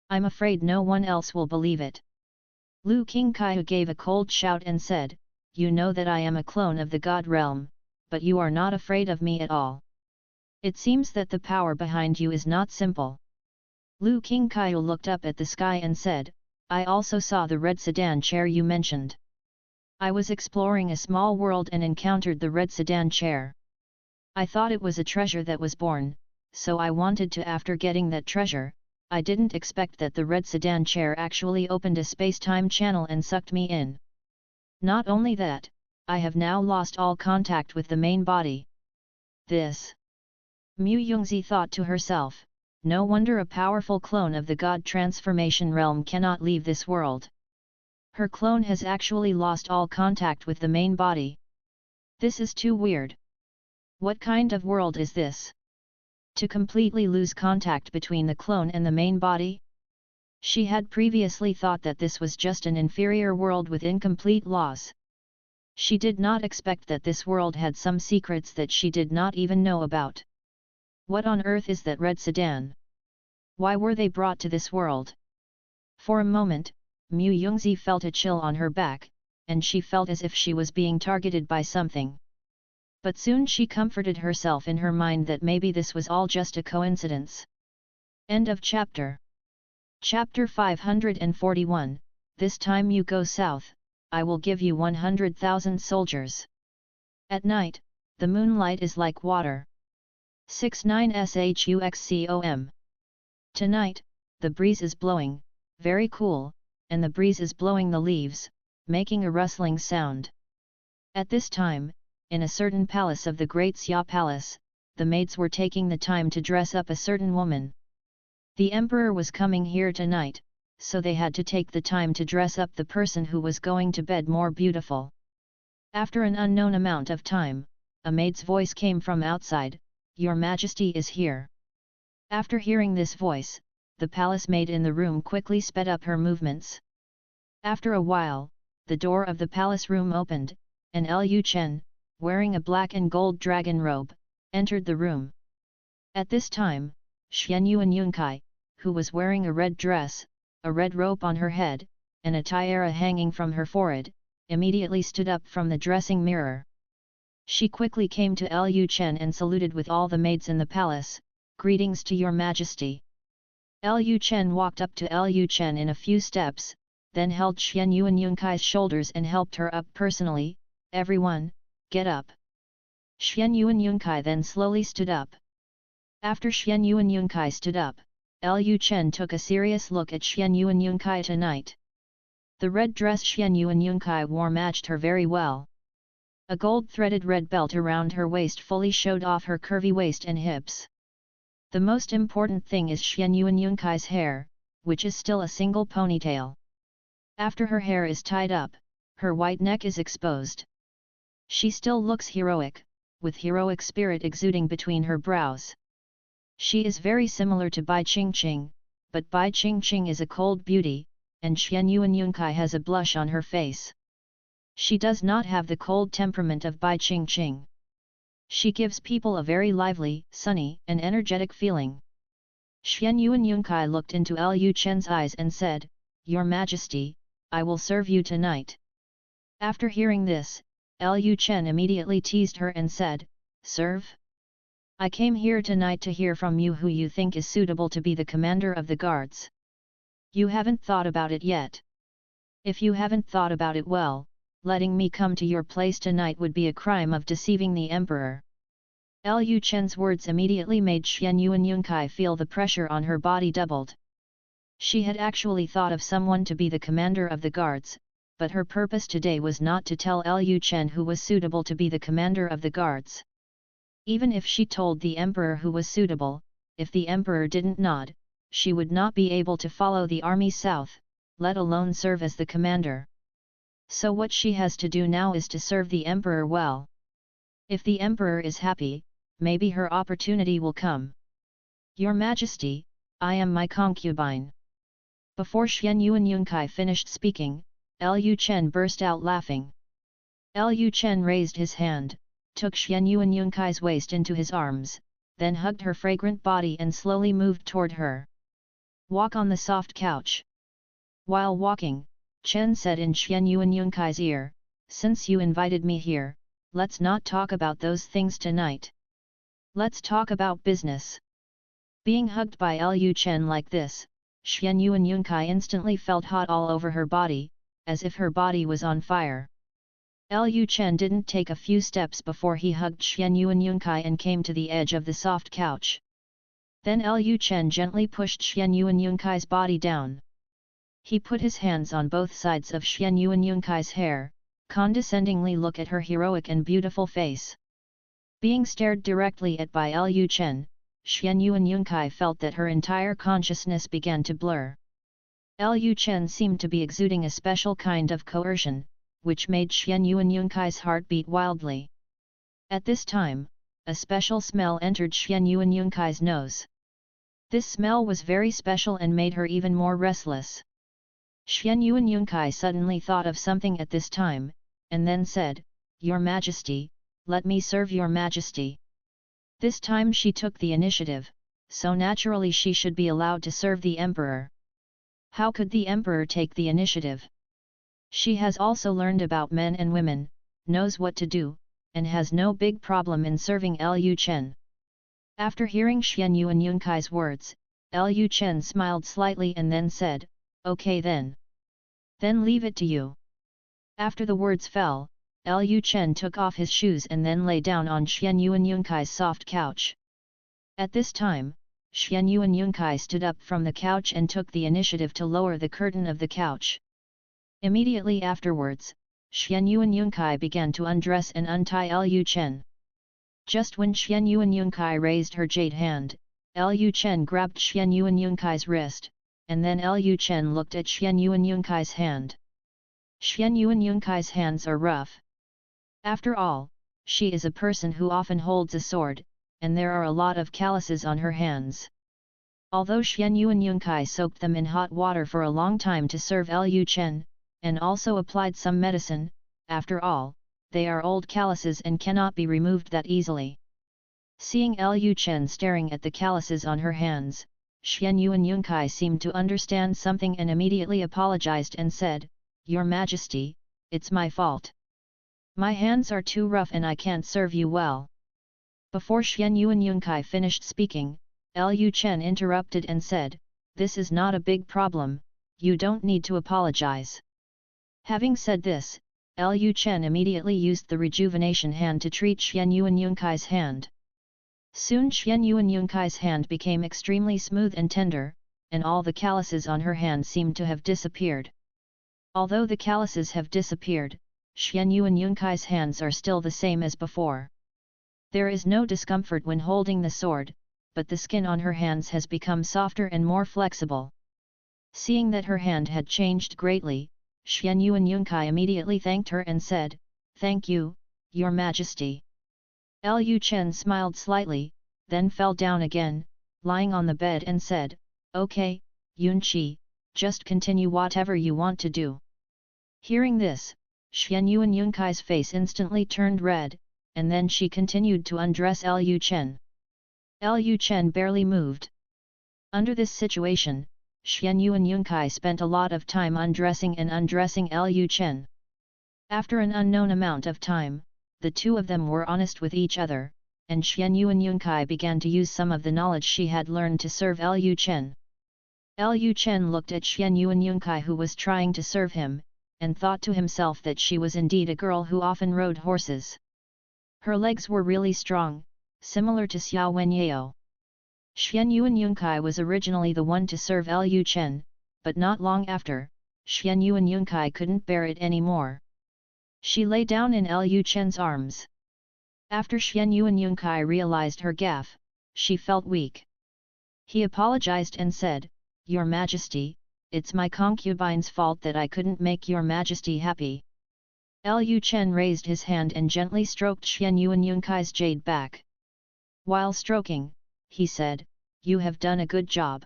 I'm afraid no one else will believe it. Lu Qingkaiyu gave a cold shout and said, you know that I am a clone of the God realm, but you are not afraid of me at all. It seems that the power behind you is not simple. Lu Qingkaiyu looked up at the sky and said, I also saw the red sedan chair you mentioned. I was exploring a small world and encountered the red sedan chair. I thought it was a treasure that was born, so I wanted to. After getting that treasure, I didn't expect that the red sedan chair actually opened a space-time channel and sucked me in. Not only that, I have now lost all contact with the main body. This. Mu Yongzi thought to herself, no wonder a powerful clone of the God transformation realm cannot leave this world. Her clone has actually lost all contact with the main body. This is too weird. What kind of world is this? To completely lose contact between the clone and the main body? She had previously thought that this was just an inferior world with incomplete laws. She did not expect that this world had some secrets that she did not even know about. What on earth is that red sedan? Why were they brought to this world? For a moment, Mu Yongzi felt a chill on her back, and she felt as if she was being targeted by something. But soon she comforted herself in her mind that maybe this was all just a coincidence. End of chapter. Chapter 541, This time you go south, I will give you 100,000 soldiers. At night, the moonlight is like water. 69SHUXCOM. Tonight, the breeze is blowing, very cool, and the breeze is blowing the leaves, making a rustling sound. At this time, in a certain palace of the Great Xia Palace, the maids were taking the time to dress up a certain woman. The emperor was coming here tonight, so they had to take the time to dress up the person who was going to bed more beautiful. After an unknown amount of time, a maid's voice came from outside, Your Majesty is here. After hearing this voice, the palace maid in the room quickly sped up her movements. After a while, the door of the palace room opened, and Lu Chen, wearing a black and gold dragon robe, entered the room. At this time, Xianyuan Yunkai, who was wearing a red dress, a red rope on her head, and a tiara hanging from her forehead, immediately stood up from the dressing mirror. She quickly came to Lu Chen and saluted with all the maids in the palace, Greetings to your Majesty. Lu Chen walked up to Lu Chen in a few steps, then held Xianyuan Yunkai's shoulders and helped her up personally, Everyone, get up. Xianyuan Yunkai then slowly stood up. After Xianyuan Yunkai stood up, Lu Chen took a serious look at Xianyuan Yunkai tonight. The red dress Xianyuan Yunkai wore matched her very well. A gold-threaded red belt around her waist fully showed off her curvy waist and hips. The most important thing is Xianyuan Yunkai's hair, which is still a single ponytail. After her hair is tied up, her white neck is exposed. She still looks heroic, with heroic spirit exuding between her brows. She is very similar to Bai Qingqing, but Bai Qingqing is a cold beauty, and Xianyuan Yunkai has a blush on her face. She does not have the cold temperament of Bai Qingqing. She gives people a very lively, sunny, and energetic feeling. Xianyuan Yunkai looked into Lu Chen's eyes and said, Your Majesty, I will serve you tonight. After hearing this, Lu Chen immediately teased her and said, Serve? I came here tonight to hear from you who you think is suitable to be the commander of the guards. You haven't thought about it yet. If you haven't thought about it well, letting me come to your place tonight would be a crime of deceiving the emperor. Lu Chen's words immediately made Xianyuan Yunkai feel the pressure on her body doubled. She had actually thought of someone to be the commander of the guards, but her purpose today was not to tell Lu Chen who was suitable to be the commander of the guards. Even if she told the emperor who was suitable, if the emperor didn't nod, she would not be able to follow the army south, let alone serve as the commander. So what she has to do now is to serve the emperor well. If the emperor is happy, maybe her opportunity will come. Your Majesty, I am my concubine. Before Xian Yuan Yunkai finished speaking, Lu Chen burst out laughing. Lu Chen raised his hand, took Xian Yuan Yunkai's waist into his arms, then hugged her fragrant body and slowly moved toward her. Walk on the soft couch. While walking, Chen said in Xian Yuan Yunkai's ear, since you invited me here, let's not talk about those things tonight. Let's talk about business. Being hugged by Lu Chen like this, Xian Yuan Yunkai instantly felt hot all over her body, as if her body was on fire. Lu Chen didn't take a few steps before he hugged Xian Yuan Yunkai and came to the edge of the soft couch. Then Lu Chen gently pushed Xian Yuan Yunkai's body down. He put his hands on both sides of Xian Yuan Yunkai's hair, condescendingly looked at her heroic and beautiful face. Being stared directly at by Lu Chen, Xian Yuan Yunkai felt that her entire consciousness began to blur. Lu Chen seemed to be exuding a special kind of coercion, which made Xian Yuan Yunkai's heart beat wildly. At this time, a special smell entered Xian Yuan Yunkai's nose. This smell was very special and made her even more restless. Xian Yuan Yunkai suddenly thought of something at this time, and then said, Your Majesty, let me serve Your Majesty. This time she took the initiative, so naturally she should be allowed to serve the emperor. How could the emperor take the initiative? She has also learned about men and women, knows what to do, and has no big problem in serving Lu Chen. After hearing Xian Yuan Yunkai's words, Lu Chen smiled slightly and then said, Okay then. Then leave it to you. After the words fell, Lu Chen took off his shoes and then lay down on Xian Yuan Yunkai's soft couch. At this time, Xian Yuan Yunkai stood up from the couch and took the initiative to lower the curtain of the couch. Immediately afterwards, Xian Yuan Yunkai began to undress and untie Lu Chen. Just when Xian Yuan Yunkai raised her jade hand, Lu Chen grabbed Xian Yuan Yunkai's wrist, and then Lu Chen looked at Xian Yuan Yunkai's hand. Xian Yuan Yunkai's hands are rough. After all, she is a person who often holds a sword, and there are a lot of calluses on her hands. Although Xian Yuan Yunkai soaked them in hot water for a long time to serve Lu Chen, and also applied some medicine, after all, they are old calluses and cannot be removed that easily. Seeing Lu Chen staring at the calluses on her hands, Xian Yuan Yunkai seemed to understand something and immediately apologized and said, Your Majesty, it's my fault. My hands are too rough and I can't serve you well. Before Xian Yuan Yunkai finished speaking, Lu Chen interrupted and said, This is not a big problem, you don't need to apologize. Having said this, Lu Chen immediately used the rejuvenation hand to treat Xian Yuan Yunkai's hand. Soon Xian Yuan Yunkai's hand became extremely smooth and tender, and all the calluses on her hand seemed to have disappeared. Although the calluses have disappeared, Xian Yuan Yunkai's hands are still the same as before. There is no discomfort when holding the sword, but the skin on her hands has become softer and more flexible. Seeing that her hand had changed greatly, Xian Yuan Yunkai immediately thanked her and said, Thank you, Your Majesty. Lu Chen smiled slightly, then fell down again, lying on the bed and said, Okay, Yunqi, just continue whatever you want to do. Hearing this, Xian Yuan Yunkai's face instantly turned red, and then she continued to undress Lu Chen. Lu Chen barely moved. Under this situation, Xian Yuan Yunkai spent a lot of time undressing Lu Chen. After an unknown amount of time, the two of them were honest with each other, and Xian Yuan Yunkai began to use some of the knowledge she had learned to serve Lu Chen. Lu Chen looked at Xian Yuan Yunkai who was trying to serve him, and thought to himself that she was indeed a girl who often rode horses. Her legs were really strong, similar to Xiao Wenyao. Xian Yuan Yunkai was originally the one to serve Lu Chen, but not long after, Xian Yuan Yunkai couldn't bear it anymore. She lay down in Lu Chen's arms. After Xian Yuan Yunkai realized her gaffe, she felt weak. He apologized and said, "Your Majesty, it's my concubine's fault that I couldn't make your Majesty happy." Lu Chen raised his hand and gently stroked Xian Yuan Yunkai's jade back. While stroking, he said, "You have done a good job."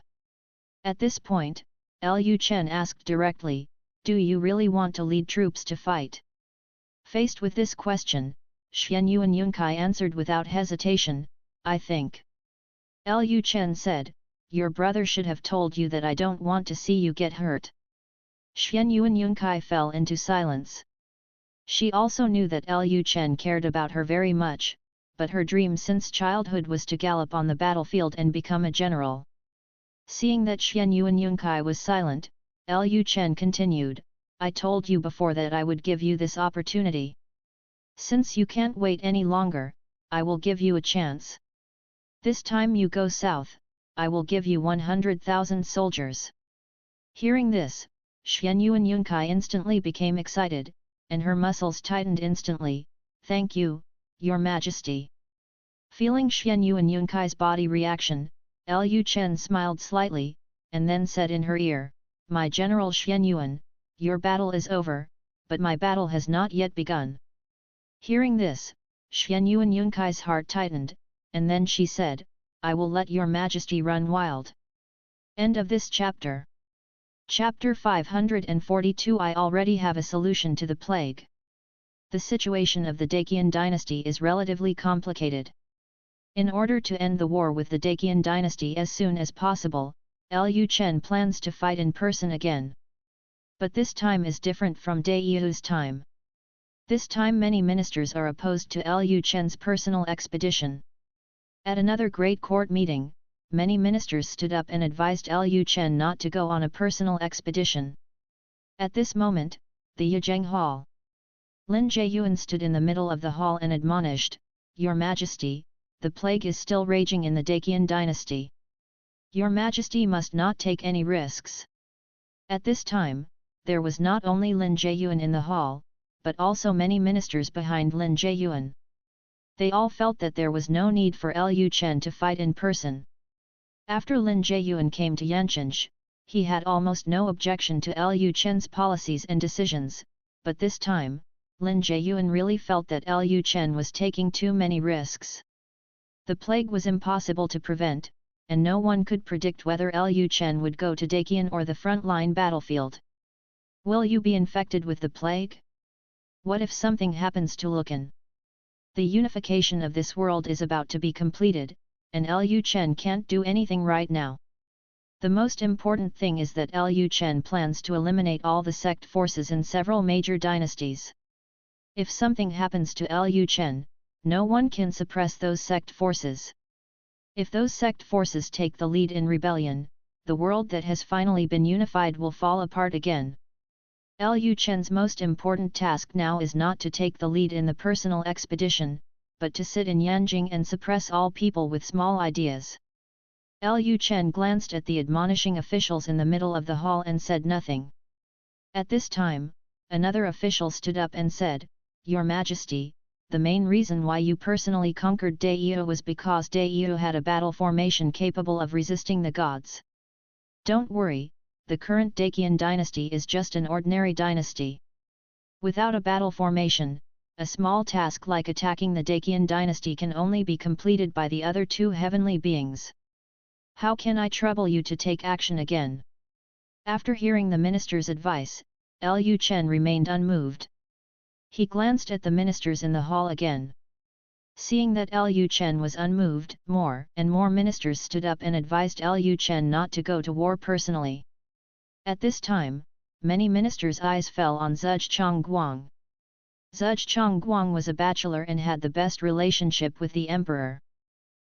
At this point, Lu Chen asked directly, "Do you really want to lead troops to fight?" Faced with this question, Xian Yuan Yunkai answered without hesitation, "I think." Lu Chen said, "Your brother should have told you that I don't want to see you get hurt." Xian Yuan Yunkai fell into silence. She also knew that Lu Chen cared about her very much, but her dream since childhood was to gallop on the battlefield and become a general. Seeing that Xian Yuan Yunkai was silent, Lu Chen continued, "I told you before that I would give you this opportunity. Since you can't wait any longer, I will give you a chance. This time you go south, I will give you 100,000 soldiers." Hearing this, Xian Yuan Yunkai instantly became excited, and her muscles tightened instantly. "Thank you, Your Majesty." Feeling Xian Yuan Yunkai's body reaction, Lu Chen smiled slightly, and then said in her ear, "My General Xian Yuan, your battle is over, but my battle has not yet begun." Hearing this, Xian Yuan Yunkai's heart tightened, and then she said, "I will let your Majesty run wild." End of this chapter. Chapter 542. I already have a solution to the plague. The situation of the Dacian dynasty is relatively complicated. In order to end the war with the Dacian dynasty as soon as possible, Lu Chen plans to fight in person again. But this time is different from Daiyu's time. This time many ministers are opposed to Lu Chen's personal expedition. At another great court meeting, many ministers stood up and advised Lu Chen not to go on a personal expedition. At this moment, the Yizheng Hall. Lin Jieyuan stood in the middle of the hall and admonished, "Your Majesty, the plague is still raging in the Dacian dynasty. Your Majesty must not take any risks." At this time, there was not only Lin Jieyuan in the hall, but also many ministers behind Lin Jieyuan. They all felt that there was no need for Lu Chen to fight in person. After Lin Jieyuan came to Yancheng, he had almost no objection to Lu Chen's policies and decisions, but this time, Lin Jieyuan really felt that Lu Chen was taking too many risks. The plague was impossible to prevent, and no one could predict whether Lu Chen would go to Dacian or the front-line battlefield. Will you be infected with the plague? What if something happens to Lu Chen? The unification of this world is about to be completed, and Lu Chen can't do anything right now. The most important thing is that Lu Chen plans to eliminate all the sect forces in several major dynasties. If something happens to Lu Chen, no one can suppress those sect forces. If those sect forces take the lead in rebellion, the world that has finally been unified will fall apart again. Lu Chen's most important task now is not to take the lead in the personal expedition, but to sit in Yanjing and suppress all people with small ideas. Lu Chen glanced at the admonishing officials in the middle of the hall and said nothing. At this time, another official stood up and said, "Your Majesty, the main reason why you personally conquered Daiyu was because Daiyu had a battle formation capable of resisting the gods. Don't worry, the current Dacian dynasty is just an ordinary dynasty. Without a battle formation, a small task like attacking the Dacian dynasty can only be completed by the other two heavenly beings. How can I trouble you to take action again?" After hearing the minister's advice, Lu Chen remained unmoved. He glanced at the ministers in the hall again. Seeing that Lu Chen was unmoved, more and more ministers stood up and advised Lu Chen not to go to war personally. At this time, many ministers' eyes fell on Zhuge Chongguang. Zhuge Chongguang was a bachelor and had the best relationship with the emperor.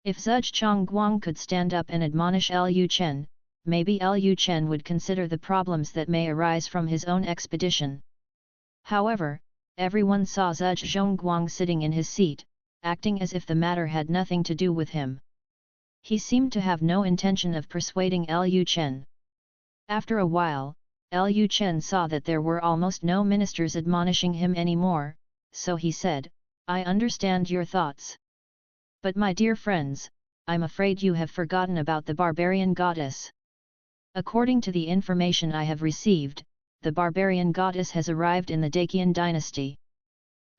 If Zhuge Chongguang could stand up and admonish Lu Chen, maybe Lu Chen would consider the problems that may arise from his own expedition. However, everyone saw Zhuge Zhongguang sitting in his seat, acting as if the matter had nothing to do with him. He seemed to have no intention of persuading Lu Chen. After a while, Lu Chen saw that there were almost no ministers admonishing him anymore, so he said, "I understand your thoughts. But my dear friends, I'm afraid you have forgotten about the barbarian goddess. According to the information I have received, the barbarian goddess has arrived in the Dacian dynasty.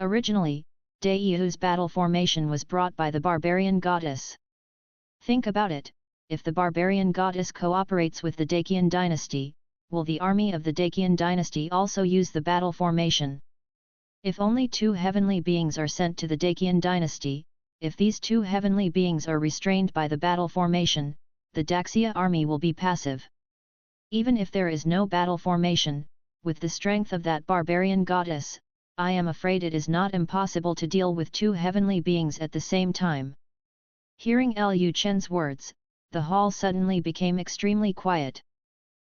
Originally, Daiyu's battle formation was brought by the barbarian goddess. Think about it, if the barbarian goddess cooperates with the Dacian dynasty, will the army of the Dacian dynasty also use the battle formation? If only 2 heavenly beings are sent to the Dacian dynasty, if these 2 heavenly beings are restrained by the battle formation, the Daxia army will be passive. Even if there is no battle formation, with the strength of that barbarian goddess, I am afraid it is not impossible to deal with 2 heavenly beings at the same time." Hearing Lu Chen's words, the hall suddenly became extremely quiet.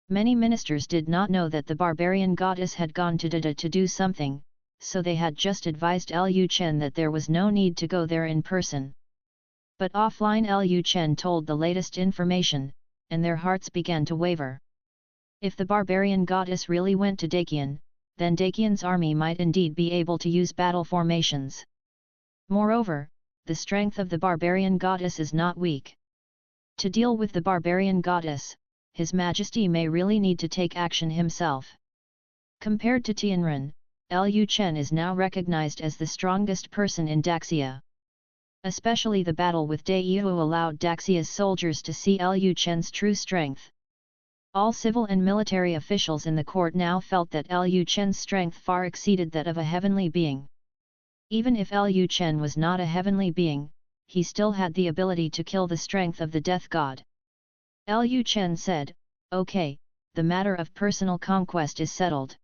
Many ministers did not know that the barbarian goddess had gone to Dada to do something, so they had just advised Lu Chen that there was no need to go there in person. But offline Lu Chen told the latest information, and their hearts began to waver. If the barbarian goddess really went to Dacian, then Dacian's army might indeed be able to use battle formations. Moreover, the strength of the barbarian goddess is not weak. To deal with the barbarian goddess, His Majesty may really need to take action himself. Compared to Tianren, Lu Chen is now recognized as the strongest person in Daxia. Especially the battle with Daiyu allowed Daxia's soldiers to see Lu Chen's true strength. All civil and military officials in the court now felt that Lu Chen's strength far exceeded that of a heavenly being. Even if Lu Chen was not a heavenly being, he still had the ability to kill the strength of the death god. Lu Chen said, "Okay, the matter of personal conquest is settled.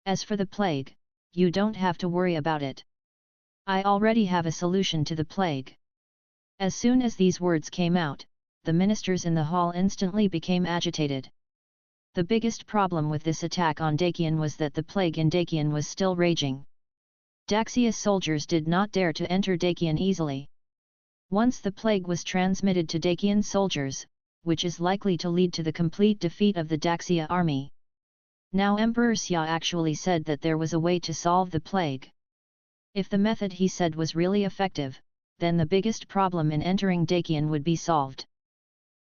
As for the plague, you don't have to worry about it. I already have a solution to the plague." As soon as these words came out, the ministers in the hall instantly became agitated. The biggest problem with this attack on Dacian was that the plague in Dacian was still raging. Daxia's soldiers did not dare to enter Dacian easily. Once the plague was transmitted to Dacian soldiers, which is likely to lead to the complete defeat of the Daxia army. Now Emperor Xia actually said that there was a way to solve the plague. If the method he said was really effective, then the biggest problem in entering Dacian would be solved.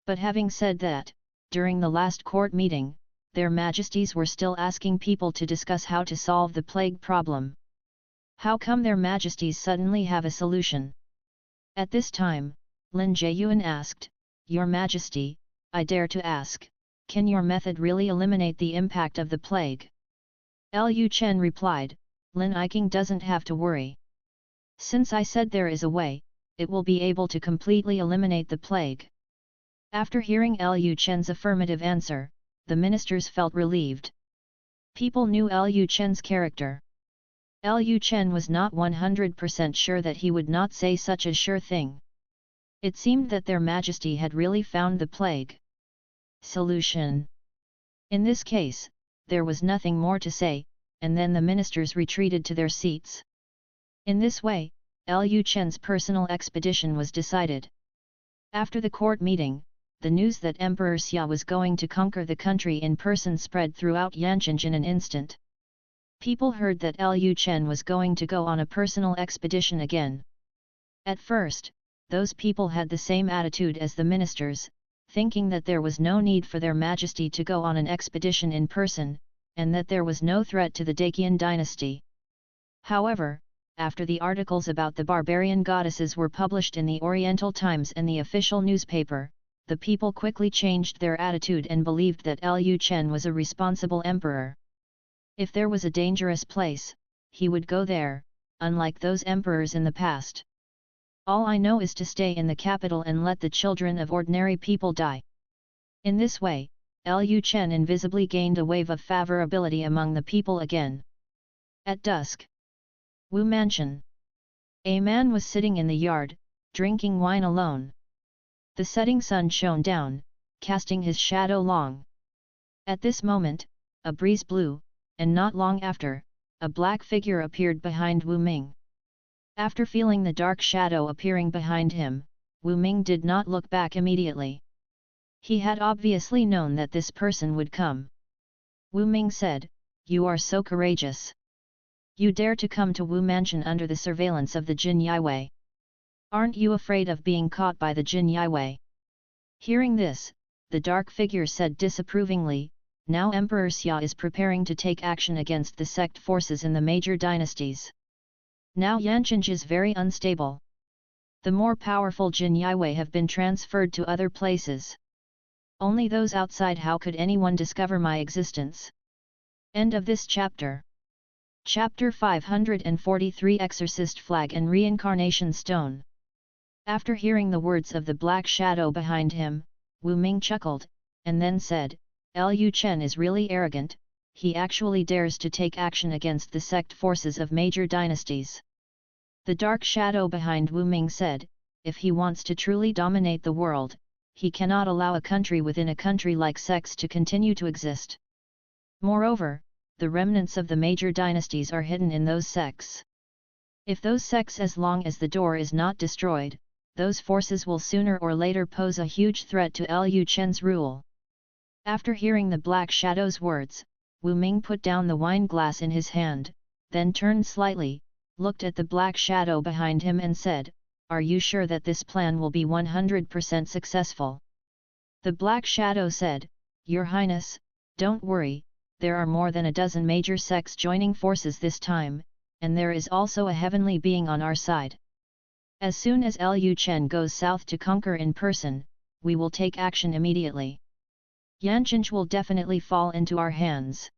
But having said that, during the last court meeting, their majesties were still asking people to discuss how to solve the plague problem. How come their majesties suddenly have a solution? At this time, Lin Jiayuan asked, "Your Majesty, I dare to ask, can your method really eliminate the impact of the plague?" Lu Chen replied, "Lin Iking doesn't have to worry. Since I said there is a way, it will be able to completely eliminate the plague." After hearing Lu Chen's affirmative answer, the ministers felt relieved. People knew Lu Chen's character. Lu Chen was not 100% sure that he would not say such a sure thing. It seemed that their majesty had really found the plague solution. In this case, there was nothing more to say, and then the ministers retreated to their seats. In this way, Lu Chen's personal expedition was decided. After the court meeting, the news that Emperor Xia was going to conquer the country in person spread throughout Yanqing in an instant. People heard that Lu Chen was going to go on a personal expedition again. At first, those people had the same attitude as the ministers, thinking that there was no need for their majesty to go on an expedition in person, and that there was no threat to the Dacian dynasty. However, after the articles about the barbarian goddesses were published in the Oriental Times and the official newspaper, the people quickly changed their attitude and believed that Lu Chen was a responsible emperor. If there was a dangerous place, he would go there, unlike those emperors in the past. "All I know is to stay in the capital and let the children of ordinary people die." In this way, Lu Chen invisibly gained a wave of favorability among the people again. At dusk, Wu Mansion. A man was sitting in the yard, drinking wine alone. The setting sun shone down, casting his shadow long. At this moment, a breeze blew, and not long after, a black figure appeared behind Wu Ming. After feeling the dark shadow appearing behind him, Wu Ming did not look back immediately. He had obviously known that this person would come. Wu Ming said, "You are so courageous. You dare to come to Wu Mansion under the surveillance of the Jin Yiwei. Aren't you afraid of being caught by the Jin Yiwei?" Hearing this, the dark figure said disapprovingly, "Now Emperor Xia is preparing to take action against the sect forces in the major dynasties. Now Yanqing is very unstable. The more powerful Jin Yiwei have been transferred to other places. Only those outside. How could anyone discover my existence?" End of this chapter. Chapter 543 Exorcist Flag and Reincarnation Stone. After hearing the words of the black shadow behind him, Wu Ming chuckled, and then said, "Lu Chen is really arrogant, he actually dares to take action against the sect forces of major dynasties." The dark shadow behind Wu Ming said, "If he wants to truly dominate the world, he cannot allow a country within a country like sects to continue to exist. Moreover, the remnants of the major dynasties are hidden in those sects. If those sects, as long as the door is not destroyed, those forces will sooner or later pose a huge threat to Lu Chen's rule." After hearing the black shadow's words, Wu Ming put down the wine glass in his hand, then turned slightly, looked at the black shadow behind him and said, "Are you sure that this plan will be 100% successful?" The black shadow said, "Your Highness, don't worry, there are more than a dozen major sects joining forces this time, and there is also a heavenly being on our side. As soon as Lu Chen goes south to conquer in person, we will take action immediately. Yanqing will definitely fall into our hands.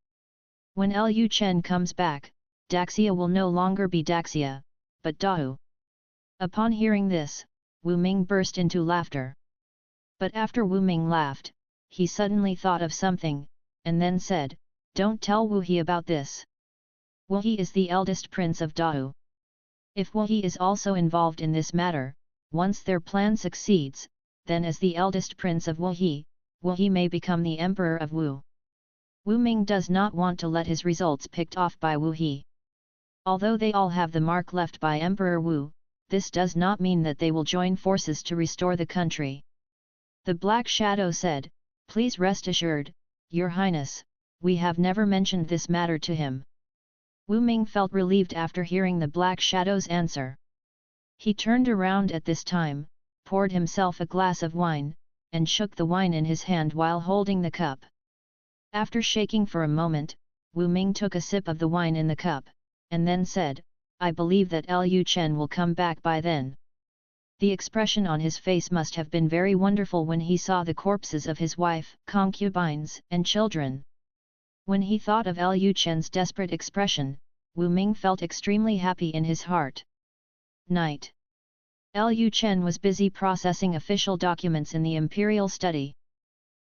When Lu Chen comes back, Daxia will no longer be Daxia, but Dao." Upon hearing this, Wu Ming burst into laughter. But after Wu Ming laughed, he suddenly thought of something, and then said, "Don't tell Wu He about this. Wu He is the eldest prince of Dao. If Wu He is also involved in this matter, once their plan succeeds, then as the eldest prince of Wu He may become the emperor of Wu." Wu Ming does not want to let his results picked off by Wu He. Although they all have the mark left by Emperor Wu, this does not mean that they will join forces to restore the country. The Black Shadow said, "Please rest assured, Your Highness, we have never mentioned this matter to him." Wu Ming felt relieved after hearing the Black Shadow's answer. He turned around at this time, poured himself a glass of wine, and shook the wine in his hand while holding the cup. After shaking for a moment, Wu Ming took a sip of the wine in the cup, and then said, "I believe that Lu Chen will come back by then." The expression on his face must have been very wonderful when he saw the corpses of his wife, concubines, and children. When he thought of Lu Chen's desperate expression, Wu Ming felt extremely happy in his heart. Night. Lu Chen was busy processing official documents in the imperial study.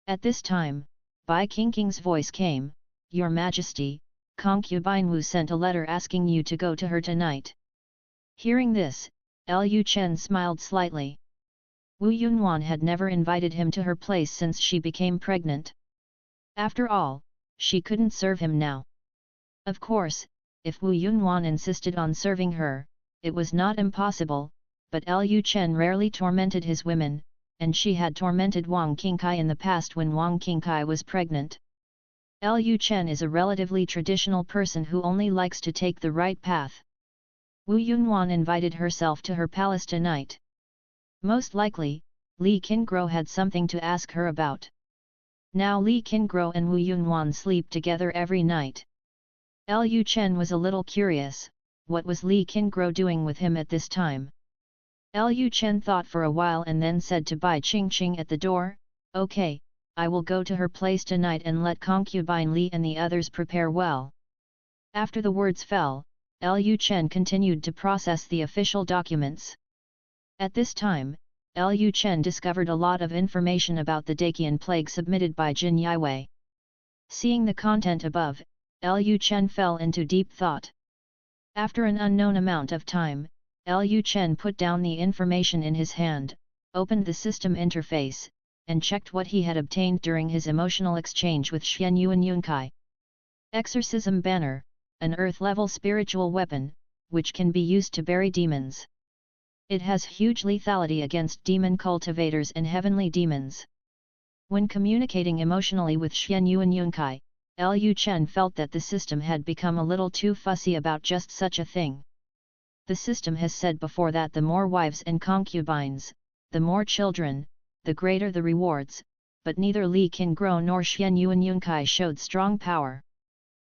At this time, Bai Qingqing's voice came, "Your Majesty, concubine Wu sent a letter asking you to go to her tonight." Hearing this, Lu Chen smiled slightly. Wu Yunwan had never invited him to her place since she became pregnant. After all, she couldn't serve him now. Of course, if Wu Yunwan insisted on serving her, it was not impossible, but Lu Chen rarely tormented his women, and she had tormented Wang Qingkai in the past when Wang Qingkai was pregnant. Lu Chen is a relatively traditional person who only likes to take the right path. Wu Yunwan invited herself to her palace tonight. Most likely, Li Qingguo had something to ask her about. Now Li Qingguo and Wu Yunwan sleep together every night. Lu Chen was a little curious, what was Li Qingguo doing with him at this time? Lu Chen thought for a while and then said to Bai Qingqing at the door, "Okay, I will go to her place tonight and let concubine Li and the others prepare well." After the words fell, Lu Chen continued to process the official documents. At this time, Lu Chen discovered a lot of information about the Dacian plague submitted by Jin Yiwei. Seeing the content above, Lu Chen fell into deep thought. After an unknown amount of time, Lu Chen put down the information in his hand, opened the system interface, and checked what he had obtained during his emotional exchange with Xuan Yuan Yunkai. Exorcism Banner, an Earth-level spiritual weapon, which can be used to bury demons. It has huge lethality against demon cultivators and heavenly demons. When communicating emotionally with Xuan Yuan Yunkai, Lu Chen felt that the system had become a little too fussy about just such a thing. The system has said before that the more wives and concubines, the more children, the greater the rewards, but neither Li Qingguo nor Xian Yuan Yunkai showed strong power.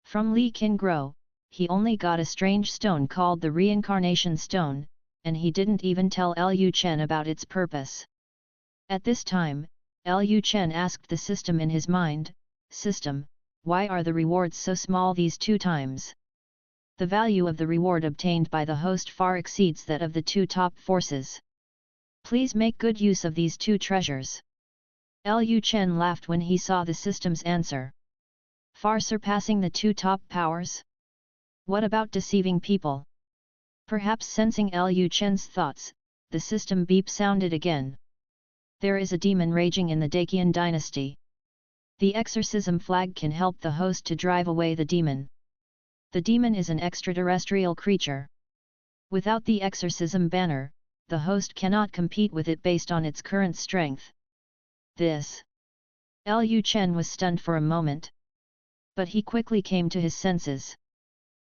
From Li Qingguo, he only got a strange stone called the Reincarnation Stone, and he didn't even tell Lu Chen about its purpose. At this time, Lu Chen asked the system in his mind, "System, why are the rewards so small these 2 times? The value of the reward obtained by the host far exceeds that of the 2 top forces. Please make good use of these 2 treasures." Lu Chen laughed when he saw the system's answer. Far surpassing the 2 top powers? What about deceiving people? Perhaps sensing Lu Chen's thoughts, the system beep sounded again. There is a demon raging in the Daqian dynasty. The exorcism flag can help the host to drive away the demon. The demon is an extraterrestrial creature. Without the exorcism banner, the host cannot compete with it based on its current strength. This. Lu Chen was stunned for a moment. But he quickly came to his senses.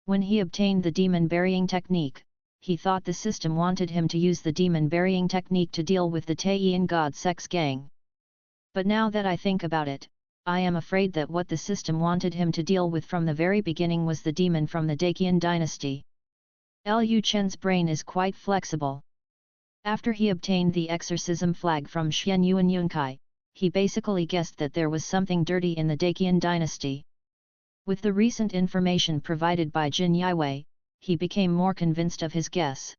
When he obtained the demon burying technique, he thought the system wanted him to use the demon burying technique to deal with the Taiyan God sex gang. But now that I think about it, I am afraid that what the system wanted him to deal with from the very beginning was the demon from the Daqian dynasty. Lu Chen's brain is quite flexible. After he obtained the exorcism flag from Xian Yuan Yunkai, he basically guessed that there was something dirty in the Daqian dynasty. With the recent information provided by Jin Yiwei, he became more convinced of his guess.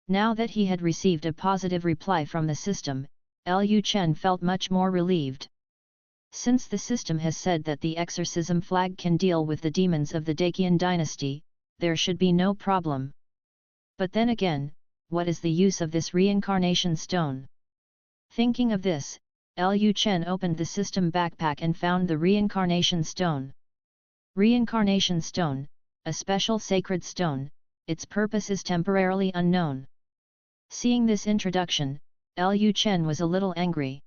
Now that he had received a positive reply from the system, Lu Chen felt much more relieved. Since the system has said that the exorcism flag can deal with the demons of the Daqian dynasty, there should be no problem. But then again, what is the use of this reincarnation stone? Thinking of this, Lu Chen opened the system backpack and found the reincarnation stone. Reincarnation stone, a special sacred stone, its purpose is temporarily unknown. Seeing this introduction, Lu Chen was a little angry.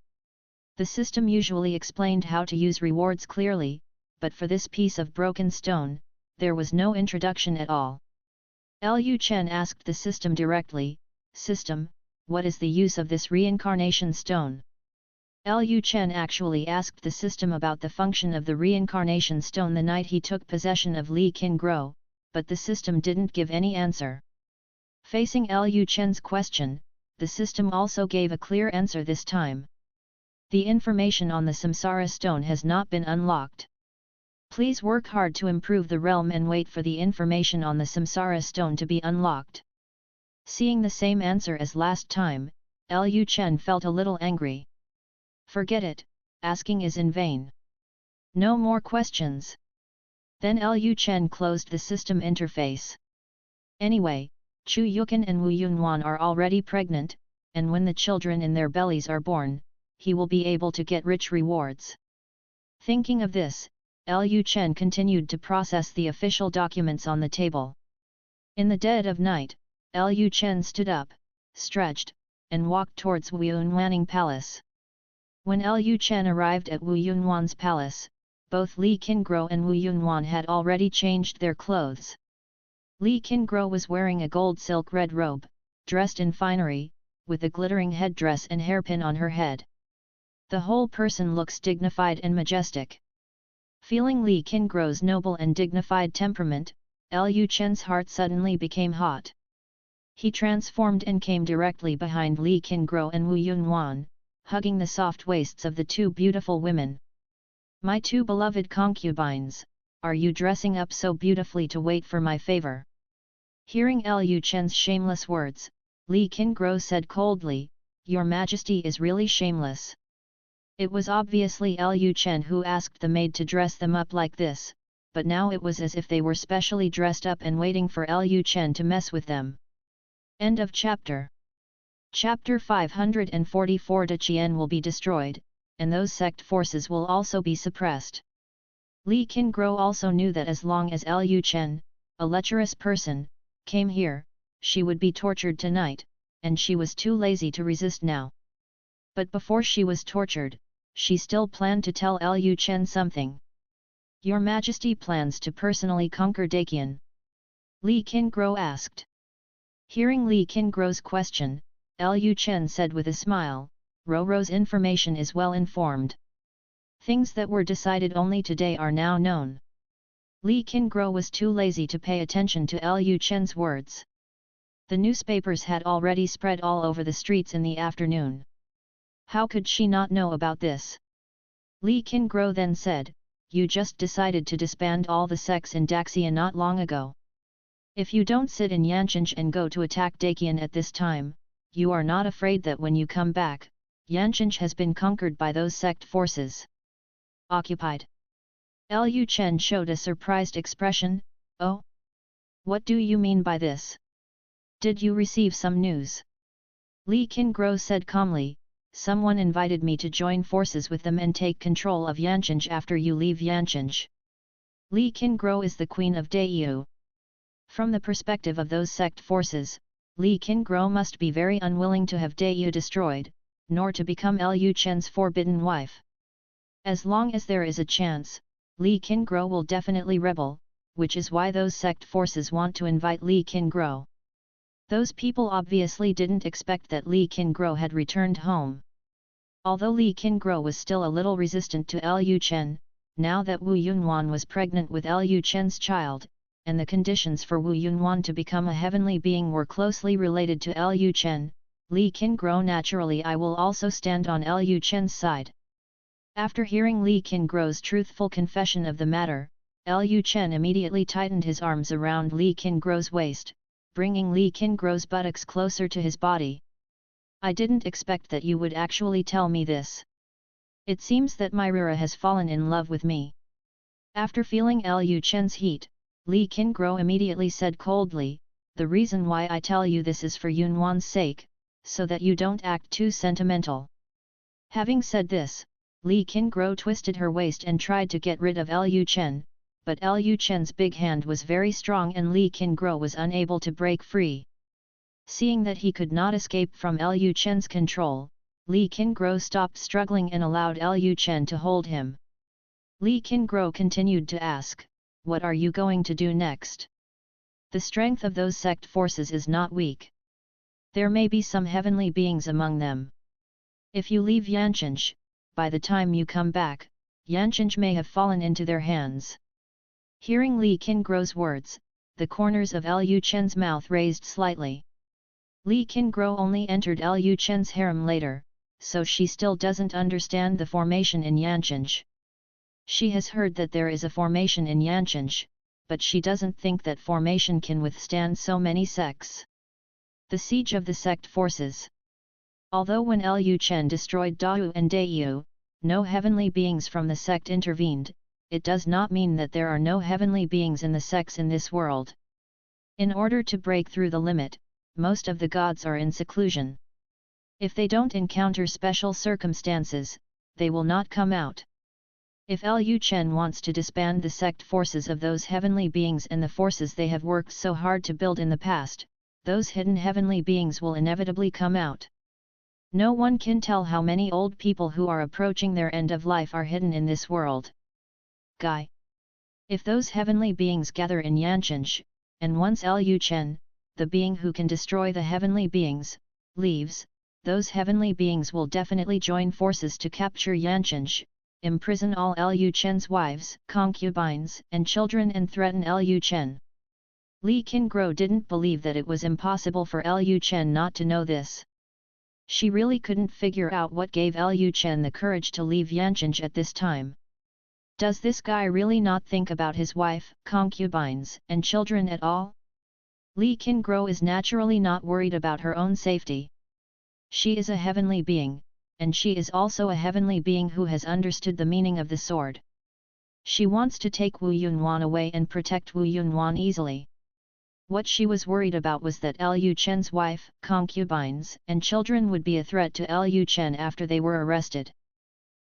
The system usually explained how to use rewards clearly, but for this piece of broken stone, there was no introduction at all. Lu Chen asked the system directly, "System, what is the use of this reincarnation stone?" Lu Chen actually asked the system about the function of the reincarnation stone the night he took possession of Li Qingguo, but the system didn't give any answer. Facing Lu Chen's question, the system also gave a clear answer this time. The information on the Samsara stone has not been unlocked. Please work hard to improve the realm and wait for the information on the Samsara stone to be unlocked. Seeing the same answer as last time, Lu Chen felt a little angry. Forget it, asking is in vain. No more questions. Then Lu Chen closed the system interface. Anyway, Chu Yukan and Wu Yunwan are already pregnant, and when the children in their bellies are born, he will be able to get rich rewards. Thinking of this, Lu Chen continued to process the official documents on the table. In the dead of night, Lu Chen stood up, stretched, and walked towards Wu Yunwan's palace. When Lu Chen arrived at Wu Yunwan's palace, both Li Qingguo and Wu Yunwan had already changed their clothes. Li Qingguo was wearing a gold silk red robe, dressed in finery, with a glittering headdress and hairpin on her head. The whole person looks dignified and majestic. Feeling Li Qingguo's noble and dignified temperament, Lu Chen's heart suddenly became hot. He transformed and came directly behind Li Qingguo and Wu Yunwan, hugging the soft waists of the 2 beautiful women. "My 2 beloved concubines, are you dressing up so beautifully to wait for my favor?" Hearing Lu Chen's shameless words, Li Qingguo said coldly, "Your Majesty is really shameless." It was obviously Lu Chen who asked the maid to dress them up like this, but now it was as if they were specially dressed up and waiting for Lu Chen to mess with them. End of chapter. Chapter 544. De Qian will be destroyed, and those sect forces will also be suppressed. Li Qingguo also knew that as long as Lu Chen, a lecherous person, came here, she would be tortured tonight, and she was too lazy to resist now. But before she was tortured, she still planned to tell Lu Chen something. Your Majesty plans to personally conquer Daqian? Li Qingguo asked. Hearing Li Qingguo's question, Lu Chen said with a smile, Roro's information is well informed. Things that were decided only today are now known. Li Qingguo was too lazy to pay attention to Lu Chen's words. The newspapers had already spread all over the streets in the afternoon. How could she not know about this? Li Qingguo then said, you just decided to disband all the sects in Daxia not long ago. If you don't sit in Yanqing and go to attack Daqian at this time, you are not afraid that when you come back, Yanqing has been conquered by those sect forces. Occupied. Lu Chen showed a surprised expression. Oh? What do you mean by this? Did you receive some news? Li Qingguo said calmly, someone invited me to join forces with them and take control of Yanqing after you leave Yanqing. Li Qingguo is the queen of Daiyu. From the perspective of those sect forces, Li Qingguo must be very unwilling to have Daiyu destroyed, nor to become Lu Chen's forbidden wife. As long as there is a chance, Li Qingguo will definitely rebel, which is why those sect forces want to invite Li Qingguo. Those people obviously didn't expect that Li Qingguo had returned home. Although Li Qingguo was still a little resistant to Lu Chen, now that Wu Yunwan was pregnant with Lu Chen's child, and the conditions for Wu Yunwan to become a heavenly being were closely related to Lu Chen, Li Qingguo naturally I will also stand on Lu Chen's side. After hearing Li Qingguo's truthful confession of the matter, Lu Chen immediately tightened his arms around Li Qingguo's waist, bringing Li Qingguo's buttocks closer to his body. I didn't expect that you would actually tell me this. It seems that Myra has fallen in love with me. After feeling Lu Chen's heat, Li Qingguo immediately said coldly, the reason why I tell you this is for Yunwan's sake, so that you don't act too sentimental. Having said this, Li Qingguo twisted her waist and tried to get rid of Lu Chen, but Lu Chen's big hand was very strong and Li Qingguo was unable to break free. Seeing that he could not escape from Lu Chen's control, Li Qingguo stopped struggling and allowed Lu Chen to hold him. Li Qingguo continued to ask, what are you going to do next? The strength of those sect forces is not weak. There may be some heavenly beings among them. If you leave Yanqing, by the time you come back, Yanqing may have fallen into their hands. Hearing Li Qingguo's words, the corners of Lu Chen's mouth raised slightly. Li Qingguo only entered Lu Chen's harem later, so she still doesn't understand the formation in Yanqing. She has heard that there is a formation in Yanqing, but she doesn't think that formation can withstand so many sects. The siege of the sect forces. Although when Lu Chen destroyed Dao and Daiyu, no heavenly beings from the sect intervened, it does not mean that there are no heavenly beings in the sects in this world. In order to break through the limit, most of the gods are in seclusion. If they don't encounter special circumstances, they will not come out. If Lu Chen wants to disband the sect forces of those heavenly beings and the forces they have worked so hard to build in the past, those hidden heavenly beings will inevitably come out. No one can tell how many old people who are approaching their end of life are hidden in this world. Guy. If those heavenly beings gather in Yanqing, and once Lu Chen, the being who can destroy the heavenly beings, leaves, those heavenly beings will definitely join forces to capture Yanqing, imprison all Lu Chen's wives, concubines, and children and threaten Lu Chen. Li Qingguo didn't believe that it was impossible for Lu Chen not to know this. She really couldn't figure out what gave Lu Chen the courage to leave Yanqing at this time. Does this guy really not think about his wife, concubines, and children at all? Li Qingguo is naturally not worried about her own safety. She is a heavenly being, and she is also a heavenly being who has understood the meaning of the sword. She wants to take Wu Yunwan away and protect Wu Yunwan easily. What she was worried about was that Lu Chen's wife, concubines, and children would be a threat to Lu Chen after they were arrested.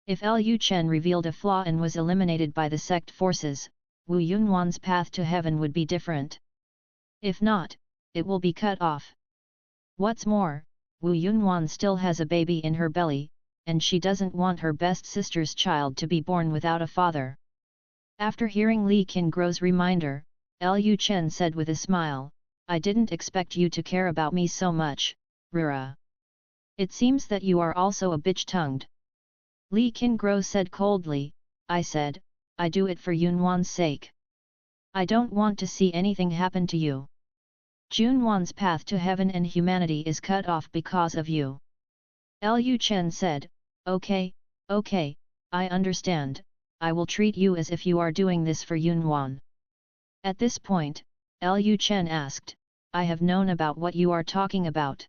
If Lu Chen revealed a flaw and was eliminated by the sect forces, Wu Yunwan's path to heaven would be different. If not, it will be cut off. What's more, Wu Yunwan still has a baby in her belly, and she doesn't want her best sister's child to be born without a father. After hearing Li Qingro's reminder, Lu Chen said with a smile, I didn't expect you to care about me so much, Rura. It seems that you are also a bitch-tongued. Li Qingro said coldly, I said, I do it for Yunwan's sake. I don't want to see anything happen to you. Junwan's path to heaven and humanity is cut off because of you. Lu Chen said, okay, I understand, I will treat you as if you are doing this for Yunwan. At this point, Lu Chen asked, I have known about what you are talking about.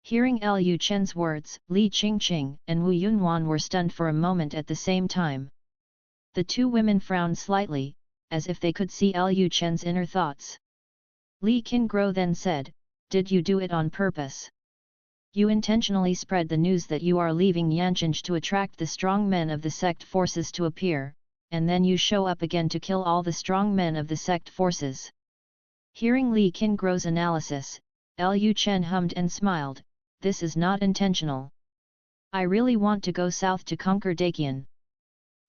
Hearing Lu Chen's words, Li Qingqing and Wu Yunwan were stunned for a moment at the same time. The two women frowned slightly, as if they could see Lu Chen's inner thoughts. Li Qingro then said, did you do it on purpose? You intentionally spread the news that you are leaving Yanqing to attract the strong men of the sect forces to appear, and then you show up again to kill all the strong men of the sect forces. Hearing Li Qingro's analysis, Lu Chen hummed and smiled, this is not intentional. I really want to go south to conquer Daqian.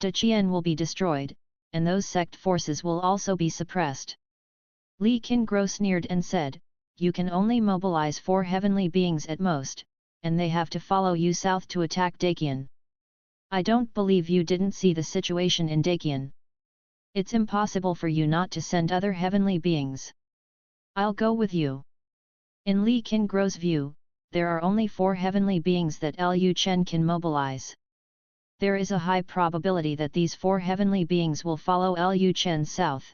Daqian will be destroyed, and those sect forces will also be suppressed. Li Qingro sneered and said, you can only mobilize 4 heavenly beings at most, and they have to follow you south to attack Daqian. I don't believe you didn't see the situation in Daqian. It's impossible for you not to send other heavenly beings. I'll go with you. In Li Qingro's view, there are only 4 heavenly beings that Lu Chen can mobilize. There is a high probability that these 4 heavenly beings will follow Lu Chen south.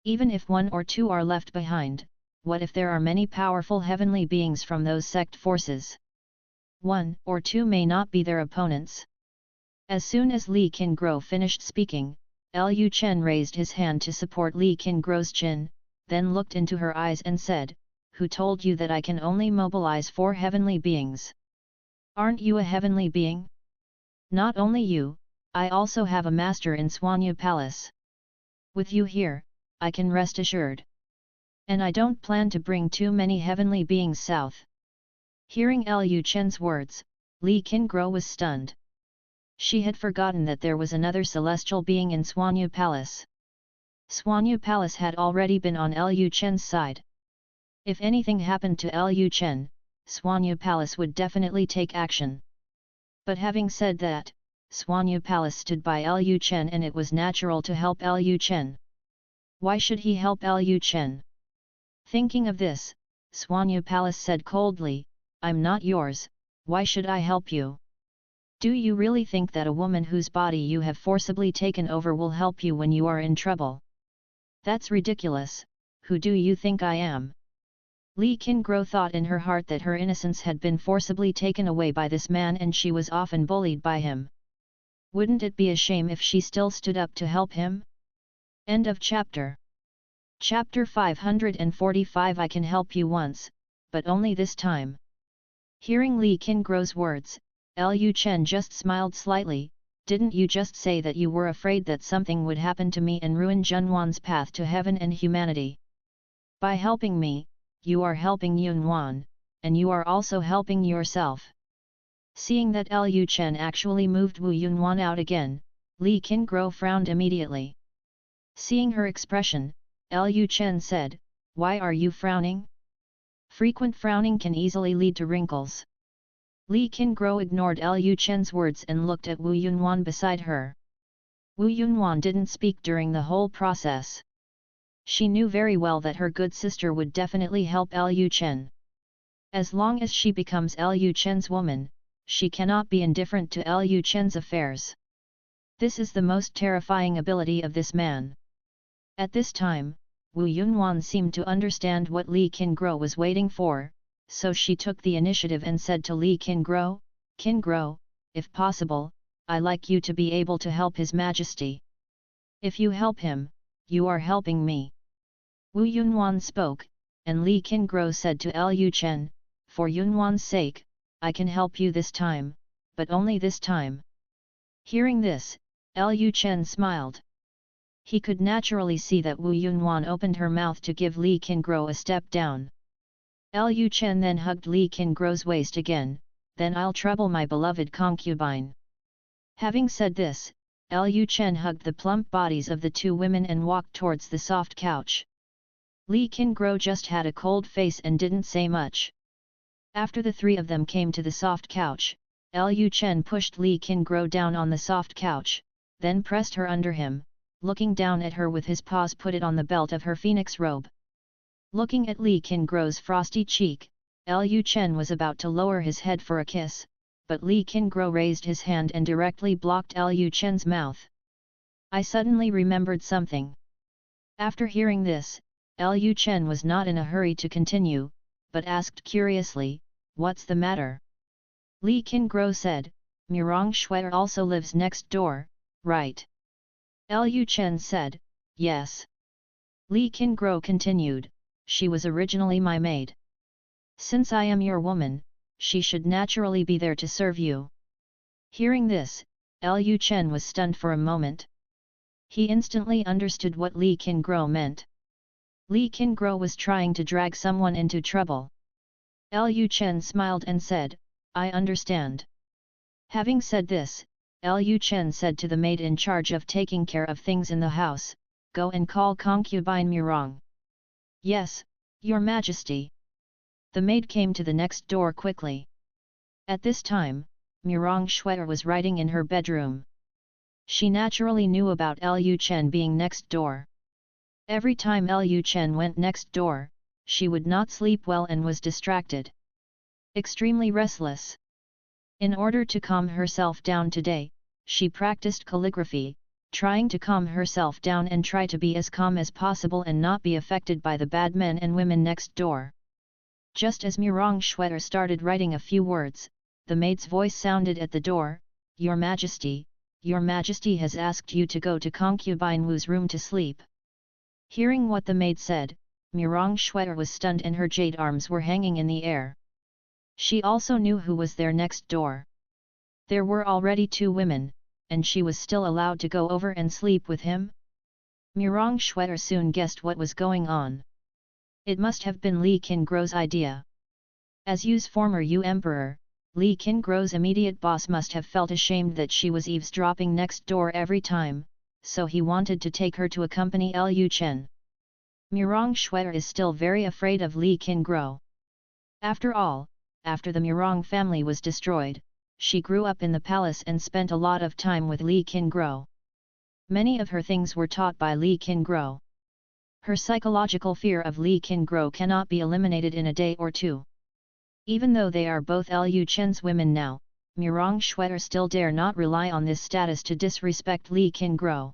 Even if 1 or 2 are left behind, what if there are many powerful heavenly beings from those sect forces? 1 or 2 may not be their opponents. As soon as Li Qingro finished speaking, Lu Chen raised his hand to support Li Qingro's chin, then looked into her eyes and said, who told you that I can only mobilize 4 heavenly beings? Aren't you a heavenly being? Not only you, I also have a master in Swanya Palace. With you here, I can rest assured. And I don't plan to bring too many heavenly beings south. Hearing Lu Chen's words, Li Qingro was stunned. She had forgotten that there was another celestial being in Swanya Palace. Swanya Palace had already been on Lu Chen's side. If anything happened to Lu Chen, Swanya Palace would definitely take action. But having said that, Swanya Palace stood by Lu Chen and it was natural to help Lu Chen. Why should he help Lu Chen? Thinking of this, Swanya Palace said coldly, I'm not yours, why should I help you? Do you really think that a woman whose body you have forcibly taken over will help you when you are in trouble? That's ridiculous, who do you think I am? Li Qingro thought in her heart that her innocence had been forcibly taken away by this man and she was often bullied by him. Wouldn't it be a shame if she still stood up to help him? End of chapter. Chapter 545 I can help you once, but only this time. Hearing Li Qingro's words, Lu Chen just smiled slightly, didn't you just say that you were afraid that something would happen to me and ruin Junwan's path to heaven and humanity? By helping me, you are helping Yunwan, and you are also helping yourself. Seeing that Lu Chen actually moved Wu Yunwan out again, Li Qingro frowned immediately. Seeing her expression, Lu Chen said, why are you frowning? Frequent frowning can easily lead to wrinkles. Li Qingro ignored Lu Chen's words and looked at Wu Yunwan beside her. Wu Yunwan didn't speak during the whole process. She knew very well that her good sister would definitely help Lu Chen. As long as she becomes Lu Chen's woman, she cannot be indifferent to Lu Chen's affairs. This is the most terrifying ability of this man. At this time, Wu Yunwan seemed to understand what Li Qingro was waiting for, so she took the initiative and said to Li Qingro, Qingro, if possible, I like you to be able to help His Majesty. If you help him, you are helping me. Wu Yunwan spoke, and Li Qingro said to Lu Chen, for Yunwan's sake, I can help you this time, but only this time. Hearing this, Lu Chen smiled. He could naturally see that Wu Yunwan opened her mouth to give Li Qingro a step down. Lu Chen then hugged Li Qingro's waist again, then I'll trouble my beloved concubine. Having said this, Lu Chen hugged the plump bodies of the two women and walked towards the soft couch. Li Qingguo just had a cold face and didn't say much. After the three of them came to the soft couch, Lu Chen pushed Li Qingguo down on the soft couch, then pressed her under him, looking down at her with his paws put it on the belt of her phoenix robe. Looking at Li Qingguo's frosty cheek, Lu Chen was about to lower his head for a kiss, but Li Qingguo raised his hand and directly blocked Lu Chen's mouth. I suddenly remembered something. After hearing this, Lu Chen was not in a hurry to continue, but asked curiously, "What's the matter?" Li Qingguo said, "Murong Shuai also lives next door, right?" Lu Chen said, "Yes." Li Qingguo continued, "She was originally my maid. Since I am your woman, she should naturally be there to serve you." Hearing this, Lu Chen was stunned for a moment. He instantly understood what Li Qingguo meant. Li Qingguo was trying to drag someone into trouble. Lu Chen smiled and said, "I understand." Having said this, Lu Chen said to the maid in charge of taking care of things in the house, "Go and call concubine Murong." "Yes, Your Majesty." The maid came to the next door quickly. At this time, Murong Shuai was writing in her bedroom. She naturally knew about Lu Chen being next door. Every time Lu Chen went next door, she would not sleep well and was distracted. Extremely restless. In order to calm herself down today, she practiced calligraphy, trying to calm herself down and try to be as calm as possible and not be affected by the bad men and women next door. Just as Murong Shuai started writing a few words, the maid's voice sounded at the door, "Your Majesty, Your Majesty has asked you to go to concubine Wu's room to sleep." Hearing what the maid said, Murong Shuai was stunned and her jade arms were hanging in the air. She also knew who was there next door. There were already two women, and she was still allowed to go over and sleep with him? Murong Shuai soon guessed what was going on. It must have been Li Qingguo's idea. As Yu's former Yu Emperor, Li Qingguo's immediate boss must have felt ashamed that she was eavesdropping next door every time, so he wanted to take her to accompany Lu Chen. Murong Shuai is still very afraid of Li Qingguo. After all, after the Murong family was destroyed, she grew up in the palace and spent a lot of time with Li Qingguo. Many of her things were taught by Li Qingguo. Her psychological fear of Li Qingguo cannot be eliminated in a day or two. Even though they are both Lu Chen's women now, Murong Shuai still dare not rely on this status to disrespect Li Qingguo.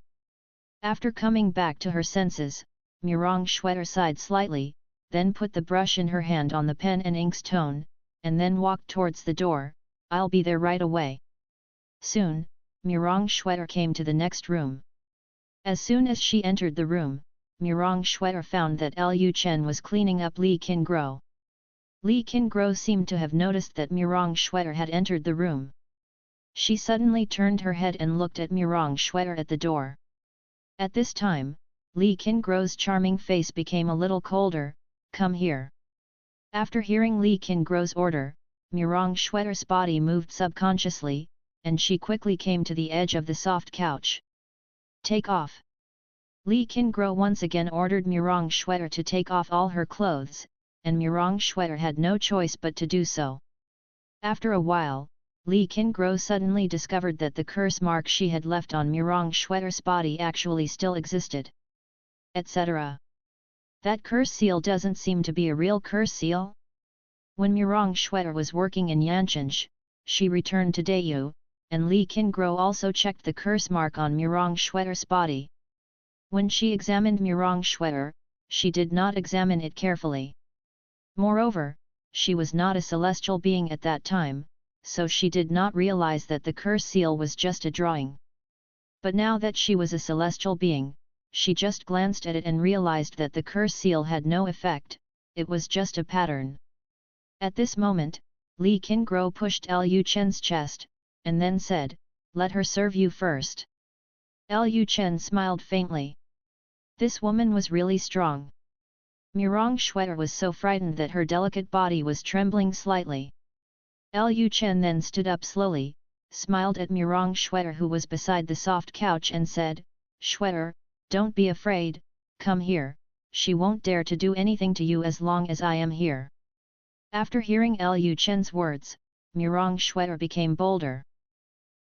After coming back to her senses, Murong Shuai sighed slightly, then put the brush in her hand on the pen and inkstone, and then walked towards the door. "I'll be there right away." Soon, Murong Shuai came to the next room. As soon as she entered the room, Murong Shuai found that Lu Chen was cleaning up Li Qingguo. Li Qingguo seemed to have noticed that Murong Shuai had entered the room. She suddenly turned her head and looked at Murong Shuai at the door. At this time, Li Qingguo's charming face became a little colder. "Come here." After hearing Li Qingguo's order, Murong Shuai's body moved subconsciously, and she quickly came to the edge of the soft couch. "Take off." Li Qingguo once again ordered Murong Shuai to take off all her clothes, and Murong Shuai had no choice but to do so. After a while, Li Qingguo suddenly discovered that the curse mark she had left on Murong Shuai's body actually still existed. Etc. That curse seal doesn't seem to be a real curse seal? When Murong Shuai was working in Yancheng, she returned to Dayu, and Li Qingguo also checked the curse mark on Murong Shuai's body. When she examined Murong Shuai, she did not examine it carefully. Moreover, she was not a celestial being at that time, so she did not realize that the curse seal was just a drawing. But now that she was a celestial being, she just glanced at it and realized that the curse seal had no effect, it was just a pattern. At this moment, Li Qingguo pushed Lu Chen's chest, and then said, "Let her serve you first." Lu Chen smiled faintly. This woman was really strong. Murong Shuai was so frightened that her delicate body was trembling slightly. Lu Chen then stood up slowly, smiled at Murong Shwetter who was beside the soft couch and said, "Shwetter, don't be afraid, come here, she won't dare to do anything to you as long as I am here." After hearing Lu Chen's words, Murong Shwetter became bolder.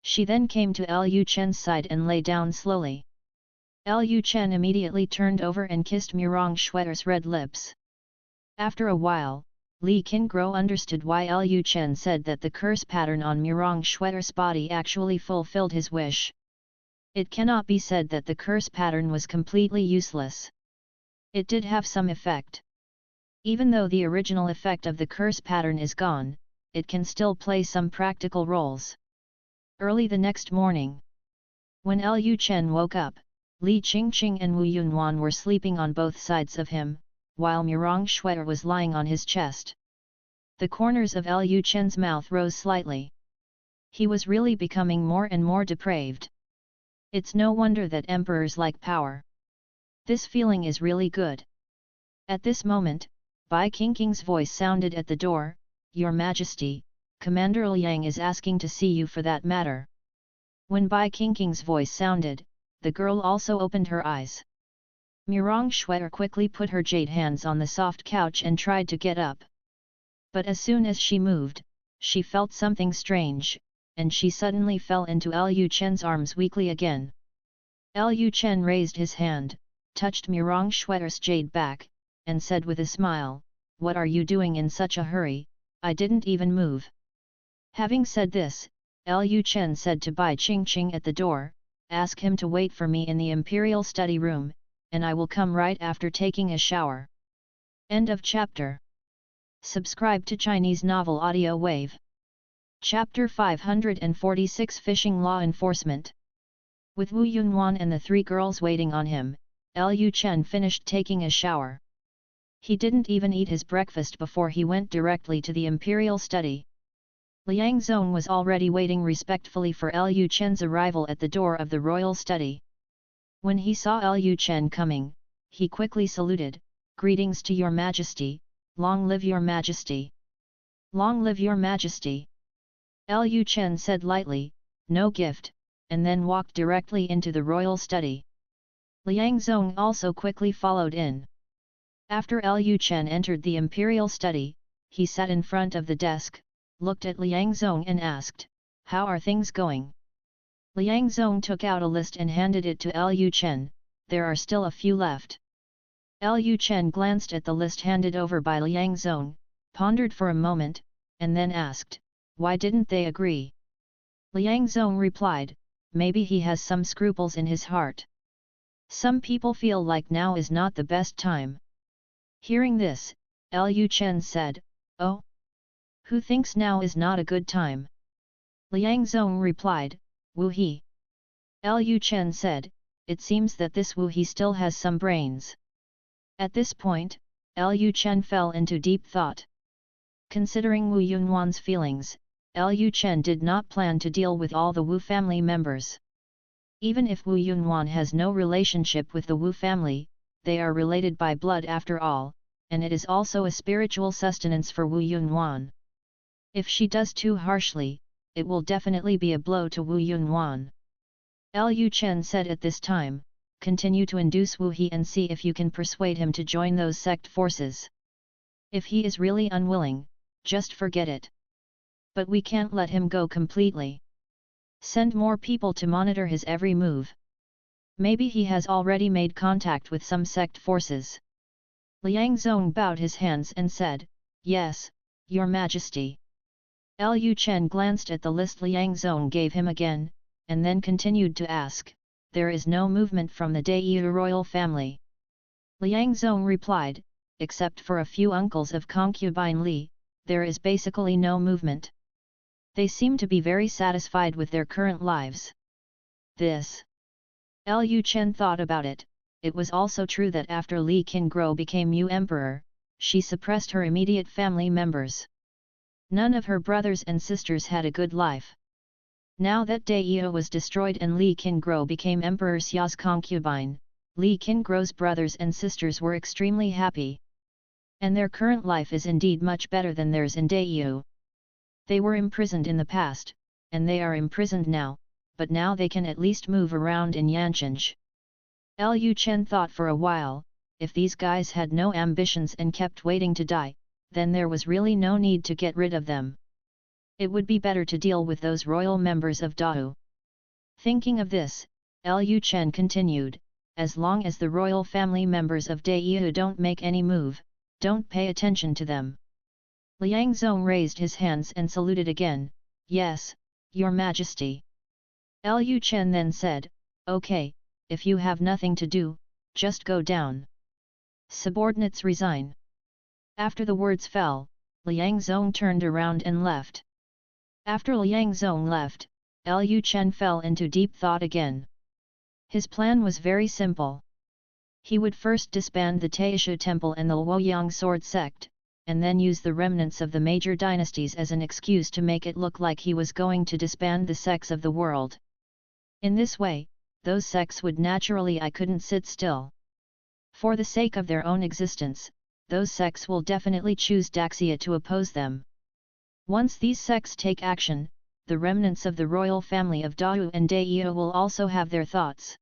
She then came to Lu Chen's side and lay down slowly. Lu Chen immediately turned over and kissed Murong Shwetter's red lips. After a while, Li Qingguo understood why Lu Chen said that the curse pattern on Murong Shwetter's body actually fulfilled his wish. It cannot be said that the curse pattern was completely useless. It did have some effect. Even though the original effect of the curse pattern is gone, it can still play some practical roles. Early the next morning, when Lu Chen woke up, Li Qingqing and Wu Yunwan were sleeping on both sides of him, while Murong Shwetter was lying on his chest. The corners of Lu Chen's mouth rose slightly. He was really becoming more and more depraved. It's no wonder that emperors like power. This feeling is really good. At this moment, Bai Qingqing's voice sounded at the door, "Your Majesty, Commander Liang is asking to see you for that matter." When Bai Qingqing's voice sounded, the girl also opened her eyes. Murong Shwetter quickly put her jade hands on the soft couch and tried to get up. But as soon as she moved, she felt something strange, and she suddenly fell into Lu Chen's arms weakly again. Lu Chen raised his hand, touched Murong Shwetter's jade back, and said with a smile, "What are you doing in such a hurry? I didn't even move." Having said this, Lu Chen said to Bai Qingqing at the door, "Ask him to wait for me in the Imperial Study Room, and I will come right after taking a shower." End of chapter. Subscribe to Chinese Novel Audio Wave. Chapter 546 Fishing Law Enforcement. With Wu Yunwan and the three girls waiting on him, Lu Chen finished taking a shower. He didn't even eat his breakfast before he went directly to the Imperial Study. Liang Zong was already waiting respectfully for Lu Chen's arrival at the door of the royal study. When he saw Lu Chen coming, he quickly saluted, "Greetings to your Majesty, long live your Majesty." "Long live your Majesty." Lu Chen said lightly, "No gift," and then walked directly into the royal study. Liang Zong also quickly followed in. After Lu Chen entered the imperial study, he sat in front of the desk, looked at Liang Zong and asked, "How are things going?" Liang Zong took out a list and handed it to Lu Chen, "There are still a few left." Lu Chen glanced at the list handed over by Liang Zong, pondered for a moment, and then asked, "Why didn't they agree?" Liang Zong replied, "Maybe he has some scruples in his heart. Some people feel like now is not the best time." Hearing this, Lu Chen said, "Oh? Who thinks now is not a good time?" Liang Zong replied, "Wu He." Lu Chen said, "It seems that this Wu He still has some brains." At this point, Lu Chen fell into deep thought. Considering Wu Yunwan's feelings, Lu Chen did not plan to deal with all the Wu family members. Even if Wu Yunwan has no relationship with the Wu family, they are related by blood after all, and it is also a spiritual sustenance for Wu Yunwan. If she does too harshly, it will definitely be a blow to Wu Yunwan. Lu Chen said at this time, "Continue to induce Wu He and see if you can persuade him to join those sect forces. If he is really unwilling, just forget it. But we can't let him go completely. Send more people to monitor his every move. Maybe he has already made contact with some sect forces." Liang Zong bowed his hands and said, "Yes, Your Majesty." Lu Chen glanced at the list Liang Zong gave him again, and then continued to ask, "There is no movement from the Daiyu royal family?" Liang Zong replied, "Except for a few uncles of concubine Li, there is basically no movement. They seem to be very satisfied with their current lives." This. Lu Chen thought about it. It was also true that after Li Qingguo became Yu Emperor, she suppressed her immediate family members. None of her brothers and sisters had a good life. Now that Daiyu was destroyed and Li Qingguo became Emperor Xia's concubine, Li Qingguo's brothers and sisters were extremely happy. And their current life is indeed much better than theirs in Daiyu. They were imprisoned in the past, and they are imprisoned now, but now they can at least move around in Yancheng. Lu Chen thought for a while, if these guys had no ambitions and kept waiting to die, then there was really no need to get rid of them. It would be better to deal with those royal members of Dao. Thinking of this, Lu Chen continued, as long as the royal family members of Daiyu don't make any move, don't pay attention to them. Liang Zong raised his hands and saluted again, "Yes, Your Majesty." Lu Chen then said, "Okay, if you have nothing to do, just go down. Subordinates resign." After the words fell, Liang Zong turned around and left. After Liang Zong left, Lu Chen fell into deep thought again. His plan was very simple. He would first disband the Taishu Temple and the Luoyang Sword Sect, and then use the remnants of the major dynasties as an excuse to make it look like he was going to disband the sects of the world. In this way, those sects would naturally couldn't sit still. For the sake of their own existence, those sects will definitely choose Daxia to oppose them. Once these sects take action, the remnants of the royal family of Dao and Daiyu will also have their thoughts.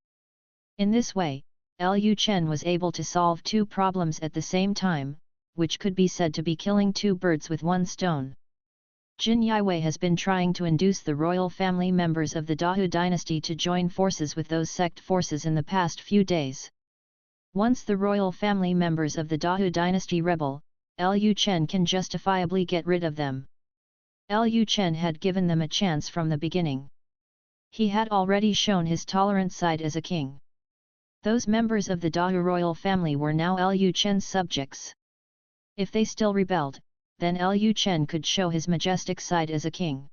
In this way, Lu Chen was able to solve two problems at the same time, which could be said to be killing two birds with one stone. Jin Yiwei has been trying to induce the royal family members of the Dao dynasty to join forces with those sect forces in the past few days. Once the royal family members of the Dao dynasty rebel, Lu Chen can justifiably get rid of them. Lu Chen had given them a chance from the beginning. He had already shown his tolerant side as a king. Those members of the Dao royal family were now Lu Chen's subjects. If they still rebelled, then Lu Chen could show his majestic side as a king.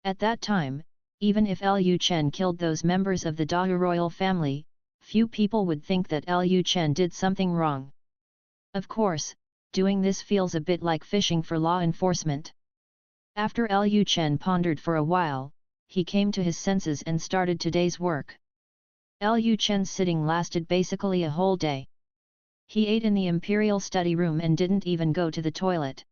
At that time, even if Lu Chen killed those members of the Dao royal family, few people would think that Lu Chen did something wrong. Of course, doing this feels a bit like fishing for law enforcement. After Lu Chen pondered for a while, he came to his senses and started today's work. Lu Chen's sitting lasted basically a whole day. He ate in the imperial study room and didn't even go to the toilet.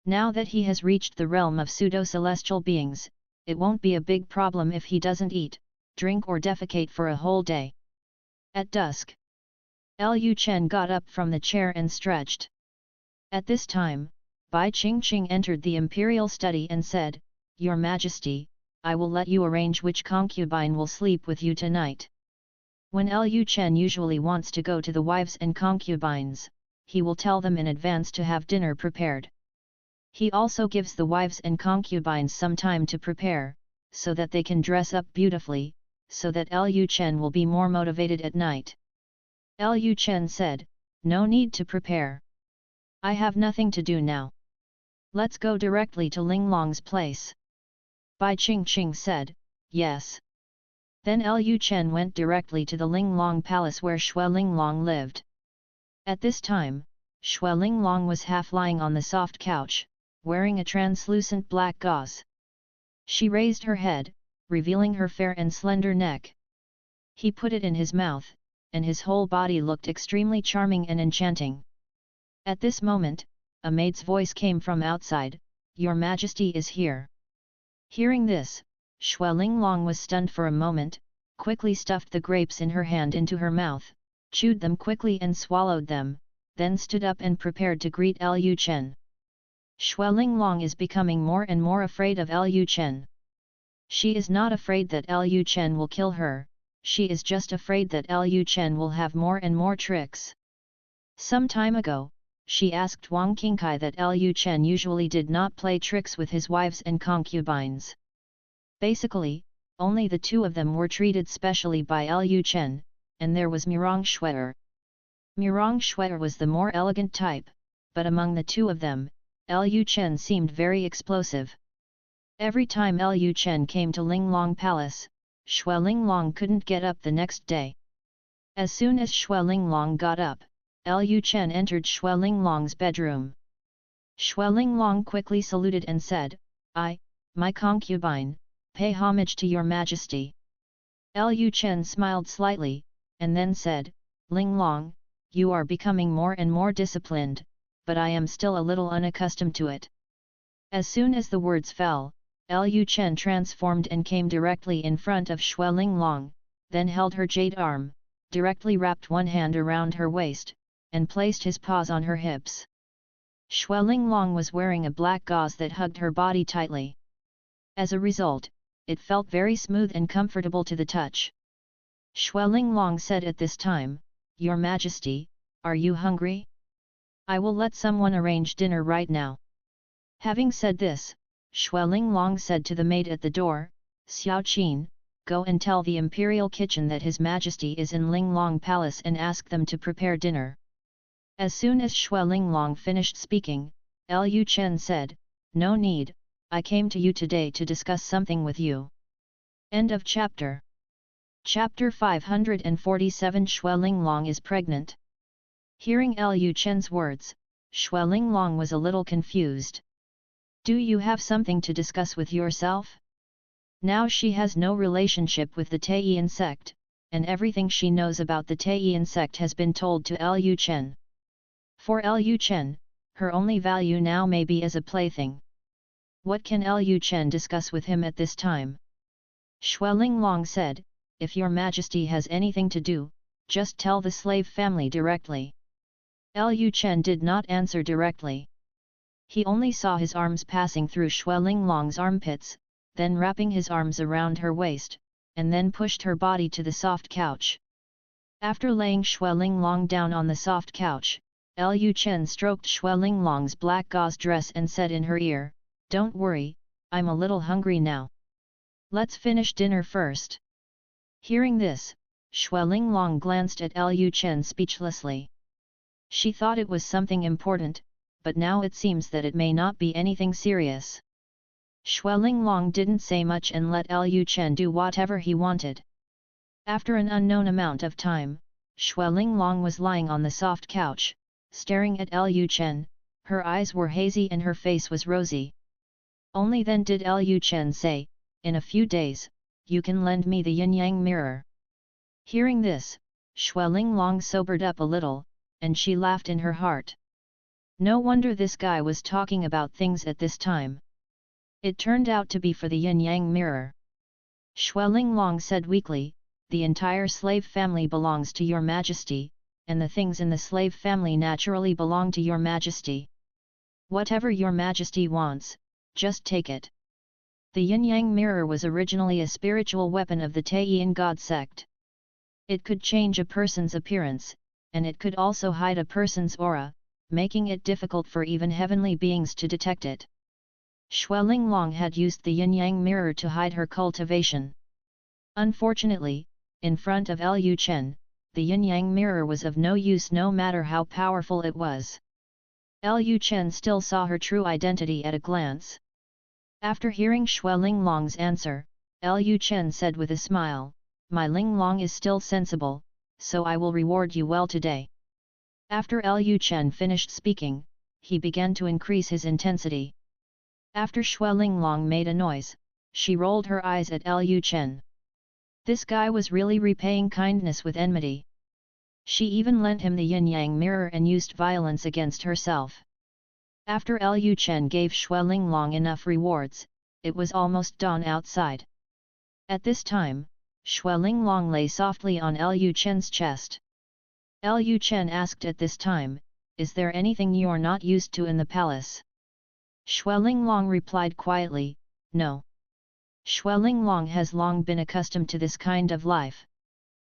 Now that he has reached the realm of pseudo-celestial beings, it won't be a big problem if he doesn't eat, drink or defecate for a whole day. At dusk, Lu Chen got up from the chair and stretched. At this time, Bai Qingqing entered the imperial study and said, "Your Majesty, I will let you arrange which concubine will sleep with you tonight." When Lu Chen usually wants to go to the wives and concubines, he will tell them in advance to have dinner prepared. He also gives the wives and concubines some time to prepare, so that they can dress up beautifully, so that Lu Chen will be more motivated at night. Lu Chen said, "No need to prepare. I have nothing to do now. Let's go directly to Linglong's place." Bai Qingqing said, "Yes." Then Lu Chen went directly to the Linglong palace where Xue Linglong lived. At this time, Xue Linglong was half lying on the soft couch, wearing a translucent black gauze. She raised her head, revealing her fair and slender neck. He put it in his mouth, and his whole body looked extremely charming and enchanting. At this moment, a maid's voice came from outside, "Your Majesty is here." Hearing this, Xue Linglong was stunned for a moment, quickly stuffed the grapes in her hand into her mouth, chewed them quickly and swallowed them, then stood up and prepared to greet Lu Chen. Xue Linglong is becoming more and more afraid of Lu Chen. She is not afraid that Lu Chen will kill her, she is just afraid that Lu Chen will have more and more tricks. Some time ago, she asked Wang Qingkai that Lu Chen usually did not play tricks with his wives and concubines. Basically, only the two of them were treated specially by Lu Chen, and there was Murong Shue'er. Murong Shue'er was the more elegant type, but among the two of them, Lu Chen seemed very explosive. Every time Lu Chen came to Linglong Palace, Xue Linglong couldn't get up the next day. As soon as Xue Linglong got up, Lu Chen entered Xue Linglong's bedroom. Xue Linglong quickly saluted and said, my concubine, pay homage to your Majesty." Lu Chen smiled slightly, and then said, "Linglong, you are becoming more and more disciplined, but I am still a little unaccustomed to it." As soon as the words fell, Lu Chen transformed and came directly in front of Shui Linglong, then held her jade arm, directly wrapped one hand around her waist, and placed his paws on her hips. Shui Linglong was wearing a black gauze that hugged her body tightly. As a result, it felt very smooth and comfortable to the touch. Shui Linglong said at this time, "Your Majesty, are you hungry? I will let someone arrange dinner right now." Having said this, Shui Linglong said to the maid at the door, "Xiao Qin, go and tell the imperial kitchen that His Majesty is in Linglong Palace and ask them to prepare dinner." As soon as Shui Linglong finished speaking, Lu Chen said, "No need, I came to you today to discuss something with you." End of chapter. Chapter 547 Shui Linglong is pregnant. Hearing Lu Chen's words, Shui Linglong was a little confused. "Do you have something to discuss with yourself?" Now she has no relationship with the Taiyan sect, and everything she knows about the Taiyan sect has been told to Lu Chen. For Lu Chen, her only value now may be as a plaything. What can Lu Chen discuss with him at this time? Shui Linglong said, "If your Majesty has anything to do, just tell the slave family directly." Lu Chen did not answer directly. He only saw his arms passing through Shui Linglong's armpits, then wrapping his arms around her waist, and then pushed her body to the soft couch. After laying Shui Linglong down on the soft couch, Lu Chen stroked Shui Linglong's black gauze dress and said in her ear, "Don't worry, I'm a little hungry now. Let's finish dinner first." Hearing this, Shui Linglong glanced at Lu Chen speechlessly. She thought it was something important, but now it seems that it may not be anything serious. Shui Linglong didn't say much and let Lu Chen do whatever he wanted. After an unknown amount of time, Shui Linglong was lying on the soft couch, staring at Lu Chen. Her eyes were hazy and her face was rosy. Only then did Lu Chen say, "In a few days, you can lend me the yin-yang mirror." Hearing this, Shui Linglong sobered up a little, and she laughed in her heart. No wonder this guy was talking about things at this time. It turned out to be for the yin-yang mirror. Shui Linglong said weakly, "The entire slave family belongs to your Majesty, and the things in the slave family naturally belong to your Majesty. Whatever your Majesty wants, just take it." The yin-yang mirror was originally a spiritual weapon of the Taiyan God sect. It could change a person's appearance, and it could also hide a person's aura, making it difficult for even heavenly beings to detect it. Shui Linglong had used the yin-yang mirror to hide her cultivation. Unfortunately, in front of Lu Chen, the yin-yang mirror was of no use no matter how powerful it was. Lu Chen still saw her true identity at a glance. After hearing Shui Linglong's answer, Lu Chen said with a smile, "My Linglong is still sensible, so I will reward you well today." After Lu Chen finished speaking, he began to increase his intensity. After Shui Linglong made a noise, she rolled her eyes at Lu Chen. This guy was really repaying kindness with enmity. She even lent him the yin-yang mirror and used violence against herself. After Lu Chen gave Shui Linglong enough rewards, it was almost dawn outside. At this time, Shui Linglong lay softly on Lu Chen's chest. Lu Chen asked at this time, "Is there anything you're not used to in the palace?" Shui Linglong replied quietly, "No." Shui Linglong has long been accustomed to this kind of life.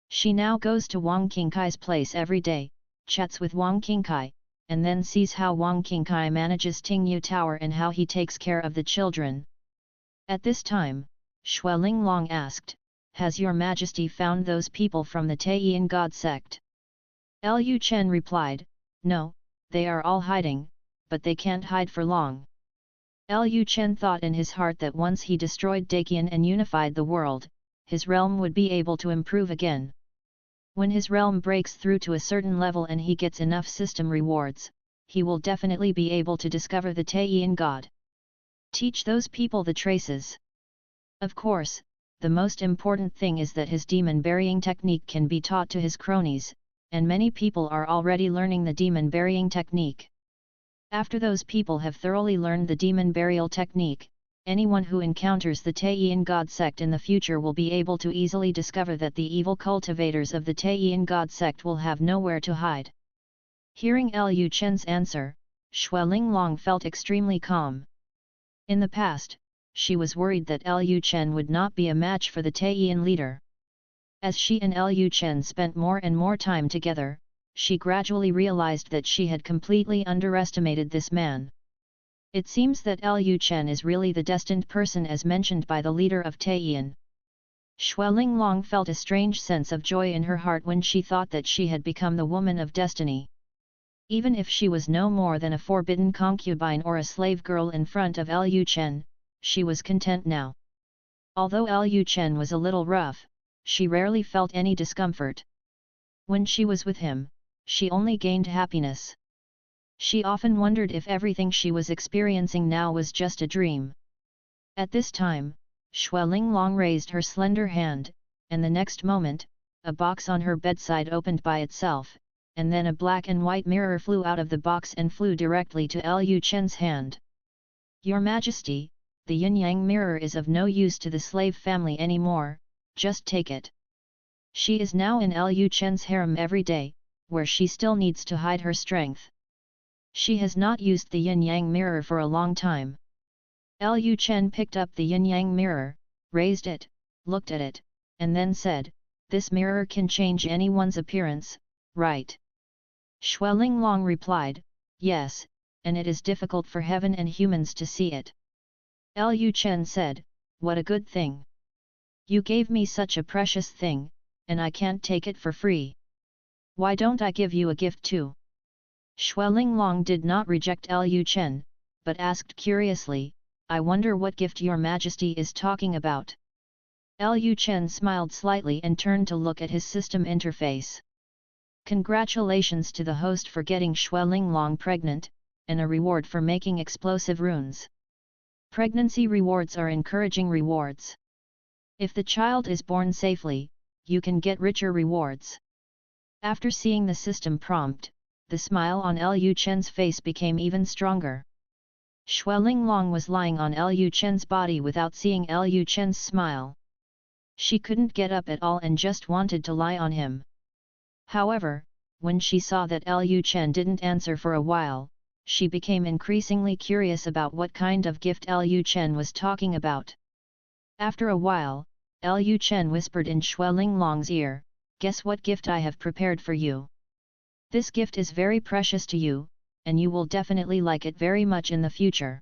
She now goes to Wang Qingkai's place every day, chats with Wang Qingkai, and then sees how Wang Qingkai manages Tingyu Tower and how he takes care of the children. At this time, Shui Linglong asked, "Has your Majesty found those people from the Taiyan God sect?" Lu Chen replied, "No, they are all hiding, but they can't hide for long." Lu Chen thought in his heart that once he destroyed Daqian and unified the world, his realm would be able to improve again. When his realm breaks through to a certain level and he gets enough system rewards, he will definitely be able to discover the Taiyan God. Teach those people the traces. Of course, the most important thing is that his demon burying technique can be taught to his cronies, and many people are already learning the demon burying technique. After those people have thoroughly learned the demon burial technique, anyone who encounters the Taiyin God sect in the future will be able to easily discover that the evil cultivators of the Taiyin God sect will have nowhere to hide. Hearing Lu Chen's answer, Xuelinglong felt extremely calm. In the past, she was worried that Lu Chen would not be a match for the Taiyin leader. As she and Lu Chen spent more and more time together, she gradually realized that she had completely underestimated this man. It seems that Lu Chen is really the destined person as mentioned by the leader of Taiyin. Xuelinglong felt a strange sense of joy in her heart when she thought that she had become the woman of destiny. Even if she was no more than a forbidden concubine or a slave girl in front of Lu Chen, she was content now. Although Lu Chen was a little rough, she rarely felt any discomfort. When she was with him, she only gained happiness. She often wondered if everything she was experiencing now was just a dream. At this time, Xuelinglong raised her slender hand, and the next moment, a box on her bedside opened by itself, and then a black and white mirror flew out of the box and flew directly to Lu Chen's hand. "Your Majesty, the yin-yang mirror is of no use to the slave family anymore, just take it. She is now in Lu Chen's harem every day, where she still needs to hide her strength. She has not used the yin-yang mirror for a long time." Lu Chen picked up the yin-yang mirror, raised it, looked at it, and then said, "This mirror can change anyone's appearance, right?" Xuelinglong replied, "Yes, and it is difficult for heaven and humans to see it." Lu Chen said, "What a good thing. You gave me such a precious thing, and I can't take it for free. Why don't I give you a gift too?" Xuelinglong did not reject Lu Chen, but asked curiously, "I wonder what gift your Majesty is talking about?" Lu Chen smiled slightly and turned to look at his system interface. "Congratulations to the host for getting Xuelinglong pregnant, and a reward for making explosive runes. Pregnancy rewards are encouraging rewards. If the child is born safely, you can get richer rewards." After seeing the system prompt, the smile on Lu Chen's face became even stronger. Xuelinglong was lying on Lu Chen's body without seeing Lu Chen's smile. She couldn't get up at all and just wanted to lie on him. However, when she saw that Lu Chen didn't answer for a while, she became increasingly curious about what kind of gift Lu Chen was talking about. After a while, Lu Chen whispered in Xuelinglong's ear, "Guess what gift I have prepared for you? This gift is very precious to you, and you will definitely like it very much in the future."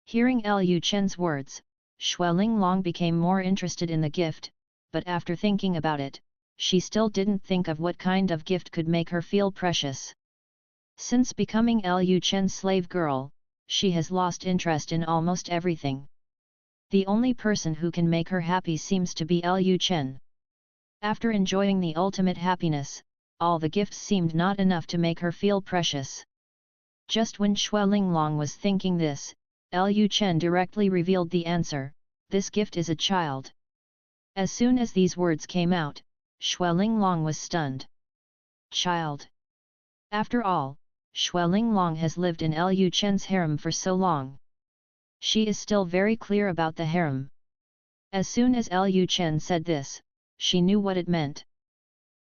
Hearing Lu Chen's words, Xuelinglong became more interested in the gift, but after thinking about it, she still didn't think of what kind of gift could make her feel precious. Since becoming Lu Chen's slave girl, she has lost interest in almost everything. The only person who can make her happy seems to be Lu Chen. After enjoying the ultimate happiness, all the gifts seemed not enough to make her feel precious. Just when Xuelinglong was thinking this, Lu Chen directly revealed the answer, "This gift is a child." As soon as these words came out, Xuelinglong was stunned. Child? After all, Xuelinglong has lived in Lu Chen's harem for so long. She is still very clear about the harem. As soon as Lu Chen said this, she knew what it meant.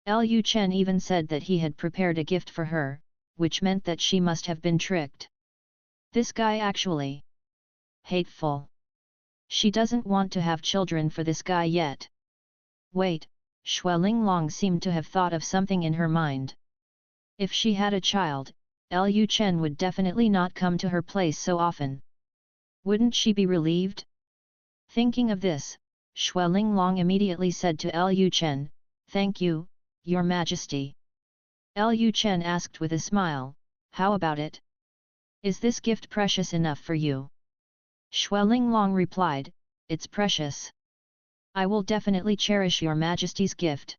Lu Chen even said that he had prepared a gift for her, which meant that she must have been tricked. This guy actually hateful. She doesn't want to have children for this guy yet. Wait, Xuelinglong seemed to have thought of something in her mind. If she had a child, Lu Chen would definitely not come to her place so often. Wouldn't she be relieved? Thinking of this, Xuelinglong immediately said to Lu Chen, "Thank you, Your Majesty." Lu Chen asked with a smile, "How about it? Is this gift precious enough for you?" Xuelinglong replied, "It's precious. I will definitely cherish Your Majesty's gift."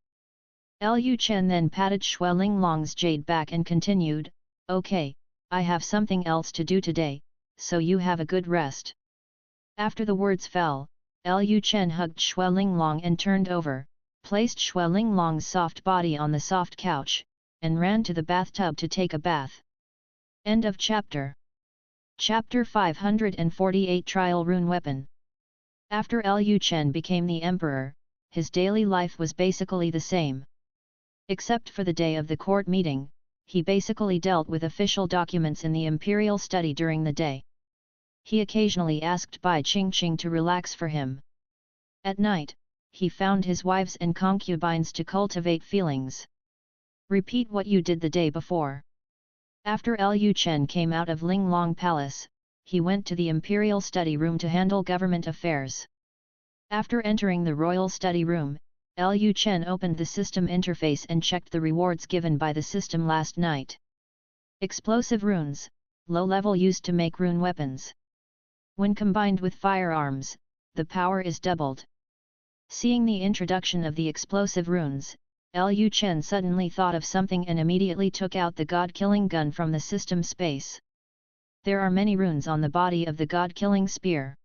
Lu Chen then patted Xuelinglong's jade back and continued, "Okay, I have something else to do today, so you have a good rest." After the words fell, Lu Chen hugged Xuelinglong and turned over, placed Xuelinglong's soft body on the soft couch, and ran to the bathtub to take a bath. End of chapter. Chapter 548 Trial Rune Weapon. After Lu Chen became the emperor, his daily life was basically the same. Except for the day of the court meeting, he basically dealt with official documents in the imperial study during the day. He occasionally asked Bai Qingqing to relax for him. At night, he found his wives and concubines to cultivate feelings. Repeat what you did the day before. After Lu Chen came out of Linglong Palace, he went to the imperial study room to handle government affairs. After entering the royal study room, Lu Chen opened the system interface and checked the rewards given by the system last night. Explosive runes, low level used to make rune weapons. When combined with firearms, the power is doubled. Seeing the introduction of the explosive runes, Lu Chen suddenly thought of something and immediately took out the god-killing gun from the system space. There are many runes on the body of the god-killing spear.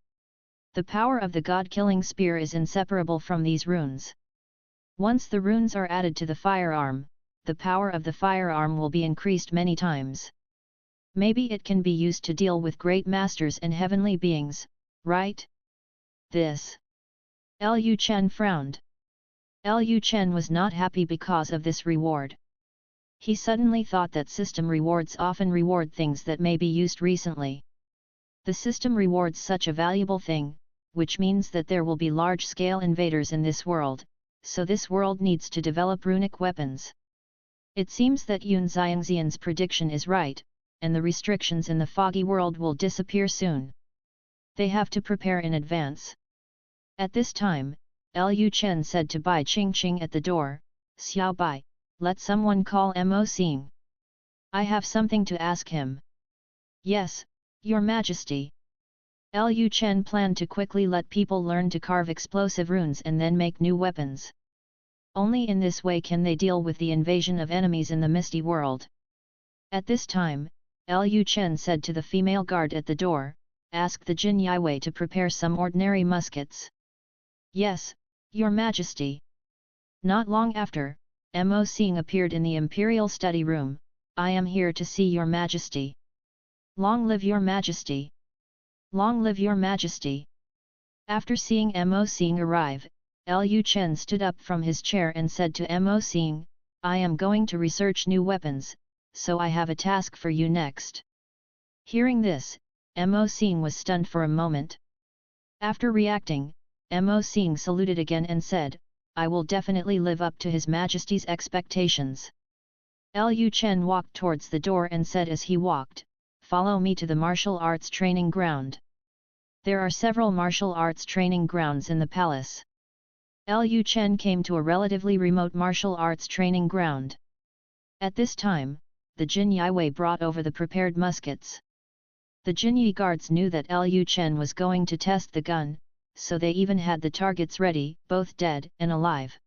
The power of the god-killing spear is inseparable from these runes. Once the runes are added to the firearm, the power of the firearm will be increased many times. Maybe it can be used to deal with great masters and heavenly beings, right? This. Lu Chen frowned. Lu Chen was not happy because of this reward. He suddenly thought that system rewards often reward things that may be used recently. The system rewards such a valuable thing, which means that there will be large-scale invaders in this world, so this world needs to develop runic weapons. It seems that Yun Xiangxian's prediction is right, and the restrictions in the foggy world will disappear soon. They have to prepare in advance. At this time, Lu Chen said to Bai Qingqing at the door, "Xiao Bai, let someone call Mo Xing. I have something to ask him." "Yes, Your Majesty." Lu Chen planned to quickly let people learn to carve explosive runes and then make new weapons. Only in this way can they deal with the invasion of enemies in the misty world. At this time, Lu Chen said to the female guard at the door, "Ask the Jin Yiwei to prepare some ordinary muskets." "Yes, Your Majesty." Not long after, Mo Xing appeared in the imperial study room. "I am here to see Your Majesty." "Long live Your Majesty!" "Long live Your Majesty!" After seeing Mo Xing arrive, Lu Chen stood up from his chair and said to Mo Xing, "I am going to research new weapons, so I have a task for you next." Hearing this, Mo Xing was stunned for a moment. After reacting, Mo Xing saluted again and said, "I will definitely live up to His Majesty's expectations." Lu Chen walked towards the door and said as he walked, "Follow me to the martial arts training ground." There are several martial arts training grounds in the palace. Lu Chen came to a relatively remote martial arts training ground. At this time, the Jin Yiwei brought over the prepared muskets. The Jinyi guards knew that Lu Chen was going to test the gun, so they even had the targets ready, both dead and alive.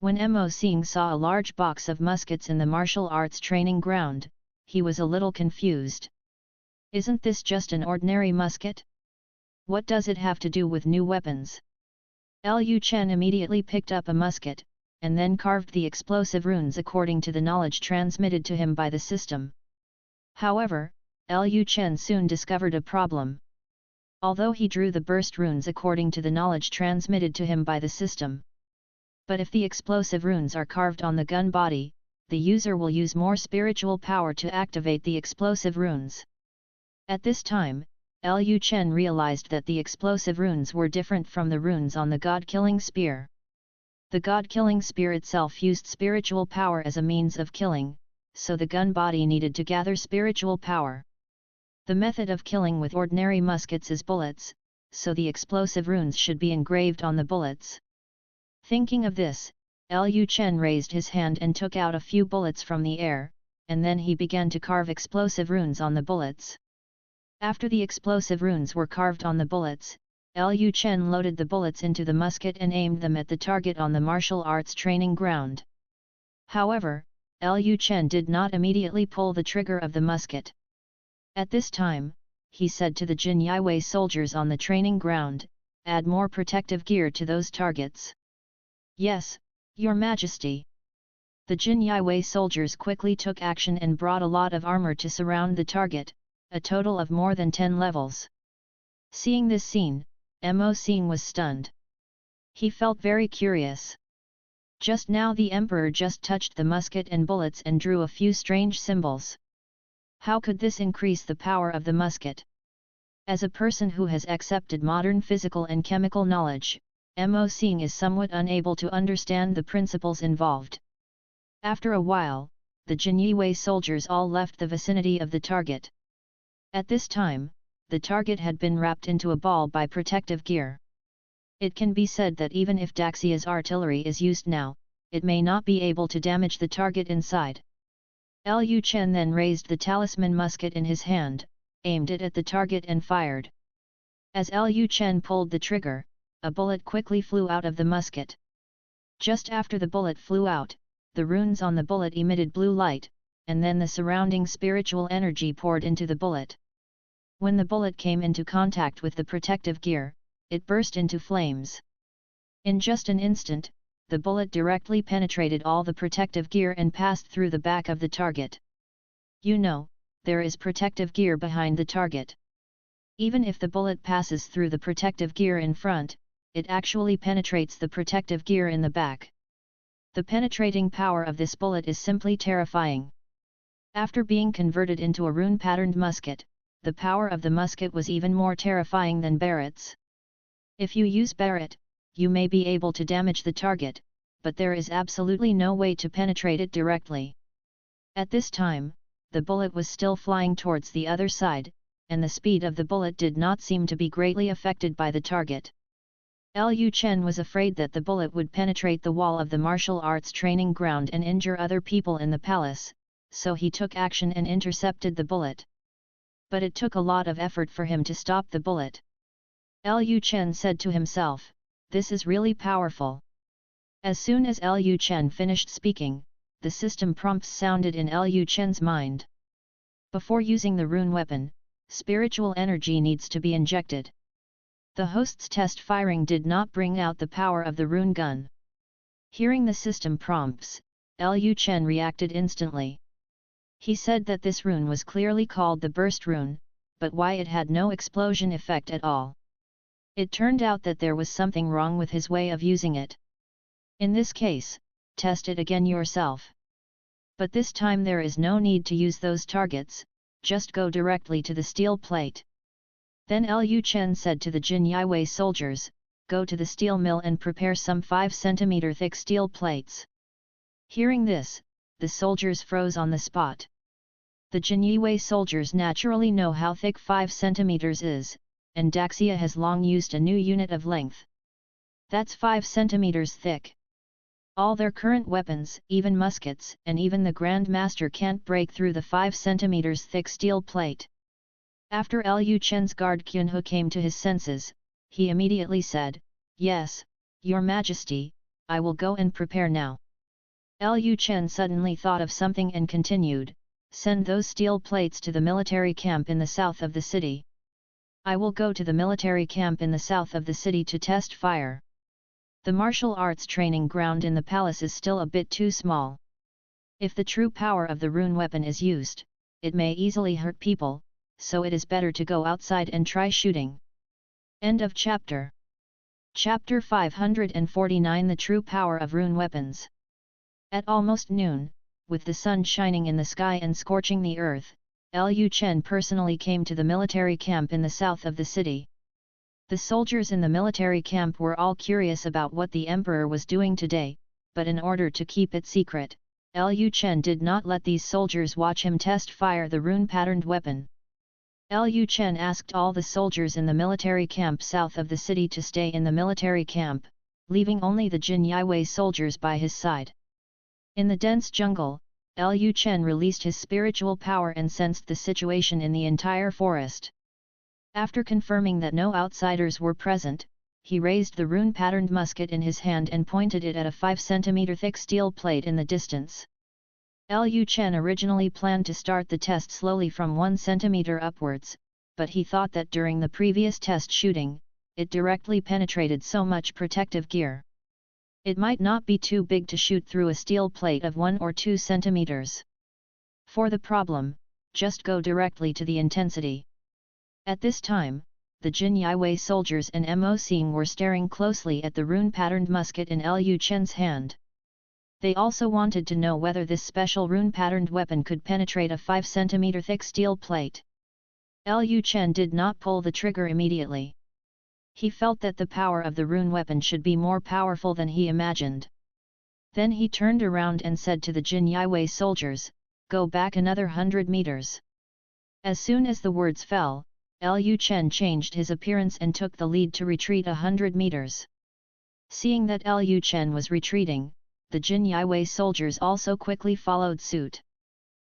When Mo Xing saw a large box of muskets in the martial arts training ground, he was a little confused. "Isn't this just an ordinary musket? What does it have to do with new weapons?" Lu Chen immediately picked up a musket, and then carved the explosive runes according to the knowledge transmitted to him by the system. However, Lu Chen soon discovered a problem. Although he drew the burst runes according to the knowledge transmitted to him by the system. But if the explosive runes are carved on the gun body, the user will use more spiritual power to activate the explosive runes. At this time, Lu Chen realized that the explosive runes were different from the runes on the god-killing spear. The god-killing spear itself used spiritual power as a means of killing, so the gun body needed to gather spiritual power. The method of killing with ordinary muskets is bullets, so the explosive runes should be engraved on the bullets. Thinking of this, Lu Chen raised his hand and took out a few bullets from the air, and then he began to carve explosive runes on the bullets. After the explosive runes were carved on the bullets, Lu Chen loaded the bullets into the musket and aimed them at the target on the martial arts training ground. However, Lu Chen did not immediately pull the trigger of the musket. At this time, he said to the Jin Yiwei soldiers on the training ground, "Add more protective gear to those targets." "Yes, Your Majesty." The Jin Yiwei soldiers quickly took action and brought a lot of armor to surround the target. a total of more than 10 levels. Seeing this scene, Mo Xing was stunned. He felt very curious. Just now the emperor just touched the musket and bullets and drew a few strange symbols. How could this increase the power of the musket? As a person who has accepted modern physical and chemical knowledge, Mo Xing is somewhat unable to understand the principles involved. After a while, the Jinyue soldiers all left the vicinity of the target. At this time, the target had been wrapped into a ball by protective gear. It can be said that even if Daxia's artillery is used now, it may not be able to damage the target inside. Lu Chen then raised the talisman musket in his hand, aimed it at the target and fired. As Lu Chen pulled the trigger, a bullet quickly flew out of the musket. Just after the bullet flew out, the runes on the bullet emitted blue light, and then the surrounding spiritual energy poured into the bullet. When the bullet came into contact with the protective gear, it burst into flames. In just an instant, the bullet directly penetrated all the protective gear and passed through the back of the target. You know, there is protective gear behind the target. Even if the bullet passes through the protective gear in front, it actually penetrates the protective gear in the back. The penetrating power of this bullet is simply terrifying. After being converted into a rune-patterned musket, the power of the musket was even more terrifying than Barrett's. If you use Barrett, you may be able to damage the target, but there is absolutely no way to penetrate it directly. At this time, the bullet was still flying towards the other side, and the speed of the bullet did not seem to be greatly affected by the target. Lu Chen was afraid that the bullet would penetrate the wall of the martial arts training ground and injure other people in the palace, so he took action and intercepted the bullet. But it took a lot of effort for him to stop the bullet. Lu Chen said to himself, "This is really powerful." As soon as Lu Chen finished speaking, the system prompts sounded in Lu Chen's mind. Before using the rune weapon, spiritual energy needs to be injected. The host's test firing did not bring out the power of the rune gun. Hearing the system prompts, Lu Chen reacted instantly. He said that this rune was clearly called the burst rune, but why it had no explosion effect at all? It turned out that there was something wrong with his way of using it. In this case, test it again yourself. But this time there is no need to use those targets, just go directly to the steel plate. Then Lu Chen said to the Jinyue soldiers, "Go to the steel mill and prepare some 5 cm thick steel plates." Hearing this, the soldiers froze on the spot. The Jinyue soldiers naturally know how thick 5 cm is, and Daxia has long used a new unit of length. That's 5 cm thick. All their current weapons, even muskets, and even the Grand Master can't break through the 5 cm thick steel plate. After Lu Chen's guard Kyunho came to his senses, he immediately said, "Yes, Your Majesty, I will go and prepare now." Lu Chen suddenly thought of something and continued, "Send those steel plates to the military camp in the south of the city." "I will go to the military camp in the south of the city to test fire. The martial arts training ground in the palace is still a bit too small. If the true power of the rune weapon is used, it may easily hurt people, so it is better to go outside and try shooting." End of chapter. Chapter 549 The True Power of Rune Weapons. At almost noon, with the sun shining in the sky and scorching the earth, Lu Chen personally came to the military camp in the south of the city. The soldiers in the military camp were all curious about what the emperor was doing today, but in order to keep it secret, Lu Chen did not let these soldiers watch him test fire the rune-patterned weapon. Lu Chen asked all the soldiers in the military camp south of the city to stay in the military camp, leaving only the Jinyue soldiers by his side. In the dense jungle, Lu Chen released his spiritual power and sensed the situation in the entire forest. After confirming that no outsiders were present, he raised the rune-patterned musket in his hand and pointed it at a 5 cm thick steel plate in the distance. Lu Chen originally planned to start the test slowly from 1 cm upwards, but he thought that during the previous test shooting, it directly penetrated so much protective gear. It might not be too big to shoot through a steel plate of 1 or 2 centimeters. For the problem, just go directly to the intensity. At this time, the Jin Yiwei soldiers and Mo Xing were staring closely at the rune-patterned musket in Lu Chen's hand. They also wanted to know whether this special rune-patterned weapon could penetrate a 5 cm thick steel plate. Lu Chen did not pull the trigger immediately. He felt that the power of the rune weapon should be more powerful than he imagined. Then he turned around and said to the Jin Yiwei soldiers, "Go back another 100 meters." As soon as the words fell, Lu Chen changed his appearance and took the lead to retreat 100 meters. Seeing that Lu Chen was retreating, the Jin Yiwei soldiers also quickly followed suit.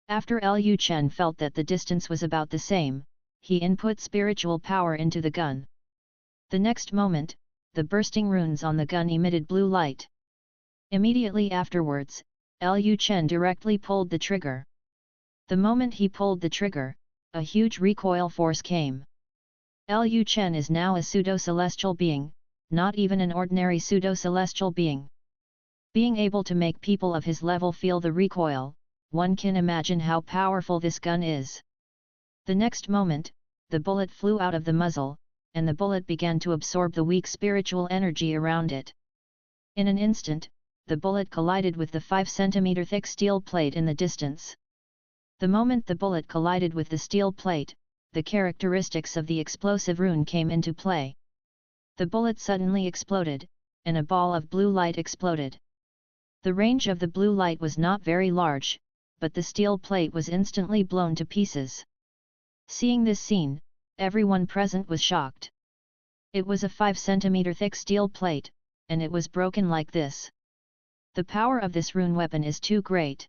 After Lu Chen felt that the distance was about the same, he input spiritual power into the gun. The next moment, the bursting runes on the gun emitted blue light. Immediately afterwards, Lu Chen directly pulled the trigger. The moment he pulled the trigger, a huge recoil force came. Lu Chen is now a pseudo-celestial being, not even an ordinary pseudo-celestial being. Being able to make people of his level feel the recoil, one can imagine how powerful this gun is. The next moment, the bullet flew out of the muzzle, and the bullet began to absorb the weak spiritual energy around it. In an instant, the bullet collided with the 5 cm thick steel plate in the distance. The moment the bullet collided with the steel plate, the characteristics of the explosive rune came into play. The bullet suddenly exploded, and a ball of blue light exploded. The range of the blue light was not very large, but the steel plate was instantly blown to pieces. Seeing this scene, everyone present was shocked. It was a 5 cm thick steel plate, and it was broken like this. The power of this rune weapon is too great.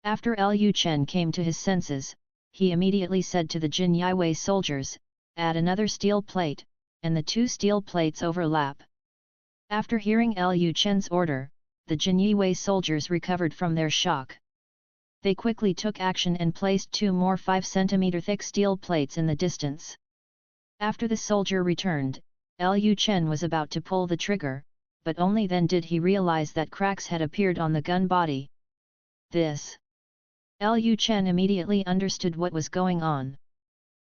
After Lu Chen came to his senses, he immediately said to the Jin Yiwei soldiers, "Add another steel plate," and the two steel plates overlap. After hearing Lu Chen's order, the Jin Yiwei soldiers recovered from their shock. They quickly took action and placed two more 5 cm thick steel plates in the distance. After the soldier returned, Lu Chen was about to pull the trigger, but only then did he realize that cracks had appeared on the gun body. Lu Chen immediately understood what was going on.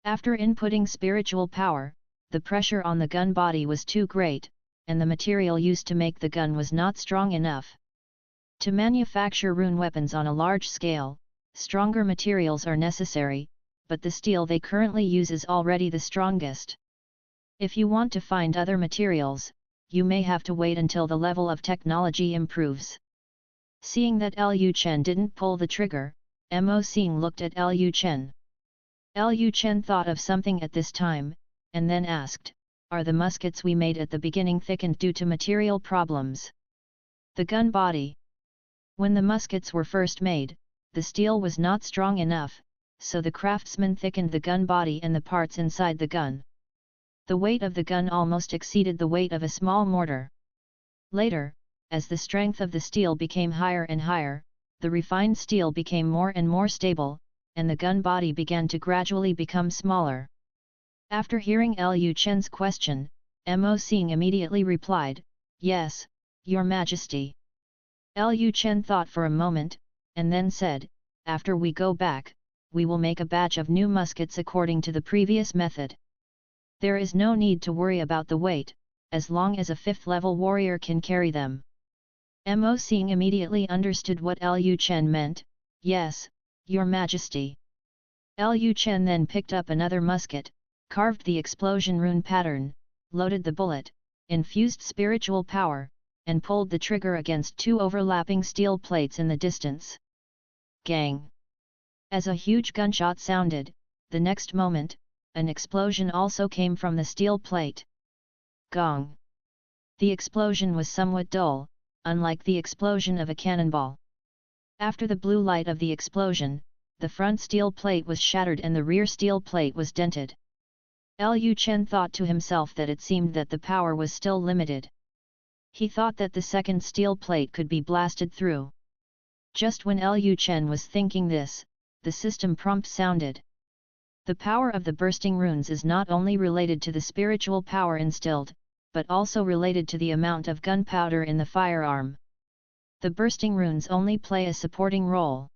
After inputting spiritual power, the pressure on the gun body was too great, and the material used to make the gun was not strong enough. To manufacture rune weapons on a large scale, stronger materials are necessary, but the steel they currently use is already the strongest. If you want to find other materials, you may have to wait until the level of technology improves. Seeing that Lu Chen didn't pull the trigger, Mo Xing looked at Lu Chen. Lu Chen thought of something at this time, and then asked, "Are the muskets we made at the beginning thickened due to material problems?" The gun body. When the muskets were first made, the steel was not strong enough, so the craftsman thickened the gun body and the parts inside the gun. The weight of the gun almost exceeded the weight of a small mortar. Later, as the strength of the steel became higher and higher, the refined steel became more and more stable, and the gun body began to gradually become smaller. After hearing Lu Chen's question, Mo Xing immediately replied, "Yes, Your Majesty." Lu Chen thought for a moment, and then said, "After we go back, we will make a batch of new muskets according to the previous method. There is no need to worry about the weight, as long as a 5th-level warrior can carry them." Mo Xing immediately understood what Lu Chen meant. "Yes, Your Majesty." Lu Chen then picked up another musket, carved the explosion rune pattern, loaded the bullet, infused spiritual power, and pulled the trigger against two overlapping steel plates in the distance. Gang! As a huge gunshot sounded, the next moment, an explosion also came from the steel plate. Gong! The explosion was somewhat dull, unlike the explosion of a cannonball. After the blue light of the explosion, the front steel plate was shattered and the rear steel plate was dented. Lu Chen thought to himself that it seemed that the power was still limited. He thought that the second steel plate could be blasted through. Just when Lu Chen was thinking this, the system prompt sounded. The power of the bursting runes is not only related to the spiritual power instilled, but also related to the amount of gunpowder in the firearm. The bursting runes only play a supporting role.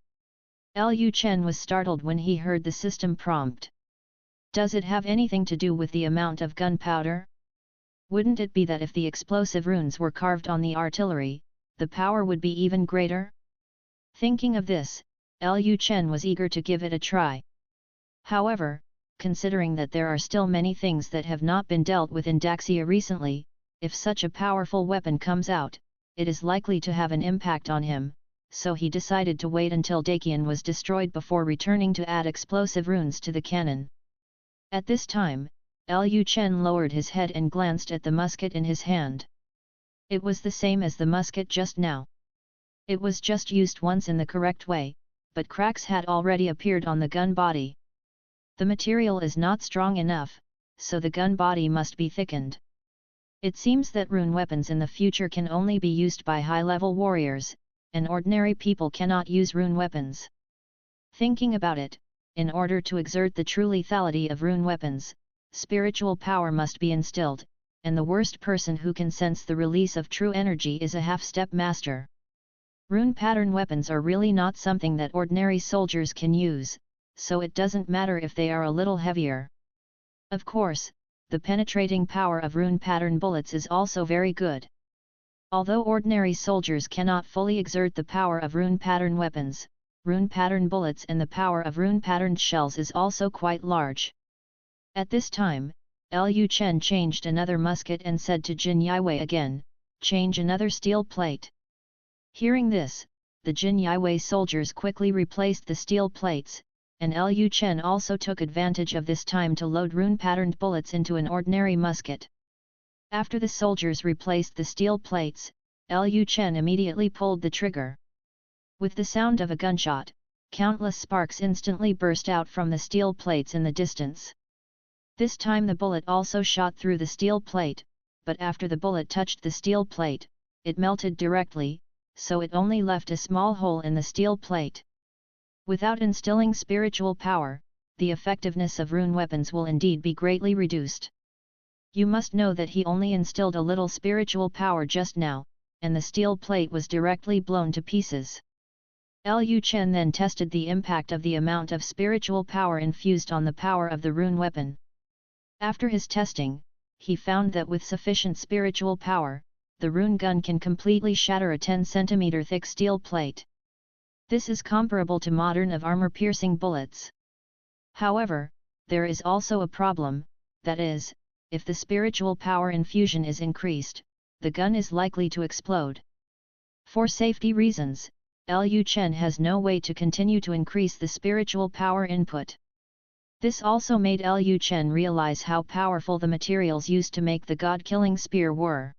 Lu Chen was startled when he heard the system prompt. Does it have anything to do with the amount of gunpowder? Wouldn't it be that if the explosive runes were carved on the artillery, the power would be even greater? Thinking of this, Lu Chen was eager to give it a try. However, considering that there are still many things that have not been dealt with in Daxia recently, if such a powerful weapon comes out, it is likely to have an impact on him, so he decided to wait until Dakian was destroyed before returning to add explosive runes to the cannon. At this time, Lu Chen lowered his head and glanced at the musket in his hand. It was the same as the musket just now. It was just used once in the correct way, but cracks had already appeared on the gun body. The material is not strong enough, so the gun body must be thickened. It seems that rune weapons in the future can only be used by high-level warriors, and ordinary people cannot use rune weapons. Thinking about it, in order to exert the true lethality of rune weapons, spiritual power must be instilled, and the worst person who can sense the release of true energy is a half-step master. Rune pattern weapons are really not something that ordinary soldiers can use, so it doesn't matter if they are a little heavier. Of course, the penetrating power of rune pattern bullets is also very good. Although ordinary soldiers cannot fully exert the power of rune pattern weapons, rune pattern bullets and the power of rune patterned shells is also quite large. At this time, Lu Chen changed another musket and said to Jin Yiwei again, "Change another steel plate." Hearing this, the Jin Yiwei soldiers quickly replaced the steel plates, and Lu Chen also took advantage of this time to load rune-patterned bullets into an ordinary musket. After the soldiers replaced the steel plates, Lu Chen immediately pulled the trigger. With the sound of a gunshot, countless sparks instantly burst out from the steel plates in the distance. This time the bullet also shot through the steel plate, but after the bullet touched the steel plate, it melted directly, so it only left a small hole in the steel plate. Without instilling spiritual power, the effectiveness of rune weapons will indeed be greatly reduced. You must know that he only instilled a little spiritual power just now, and the steel plate was directly blown to pieces. Lu Chen then tested the impact of the amount of spiritual power infused on the power of the rune weapon. After his testing, he found that with sufficient spiritual power, the rune gun can completely shatter a 10 cm thick steel plate. This is comparable to modern of armor-piercing bullets. However, there is also a problem, that is, if the spiritual power infusion is increased, the gun is likely to explode. For safety reasons, Lu Chen has no way to continue to increase the spiritual power input. This also made Lu Chen realize how powerful the materials used to make the god-killing spear were.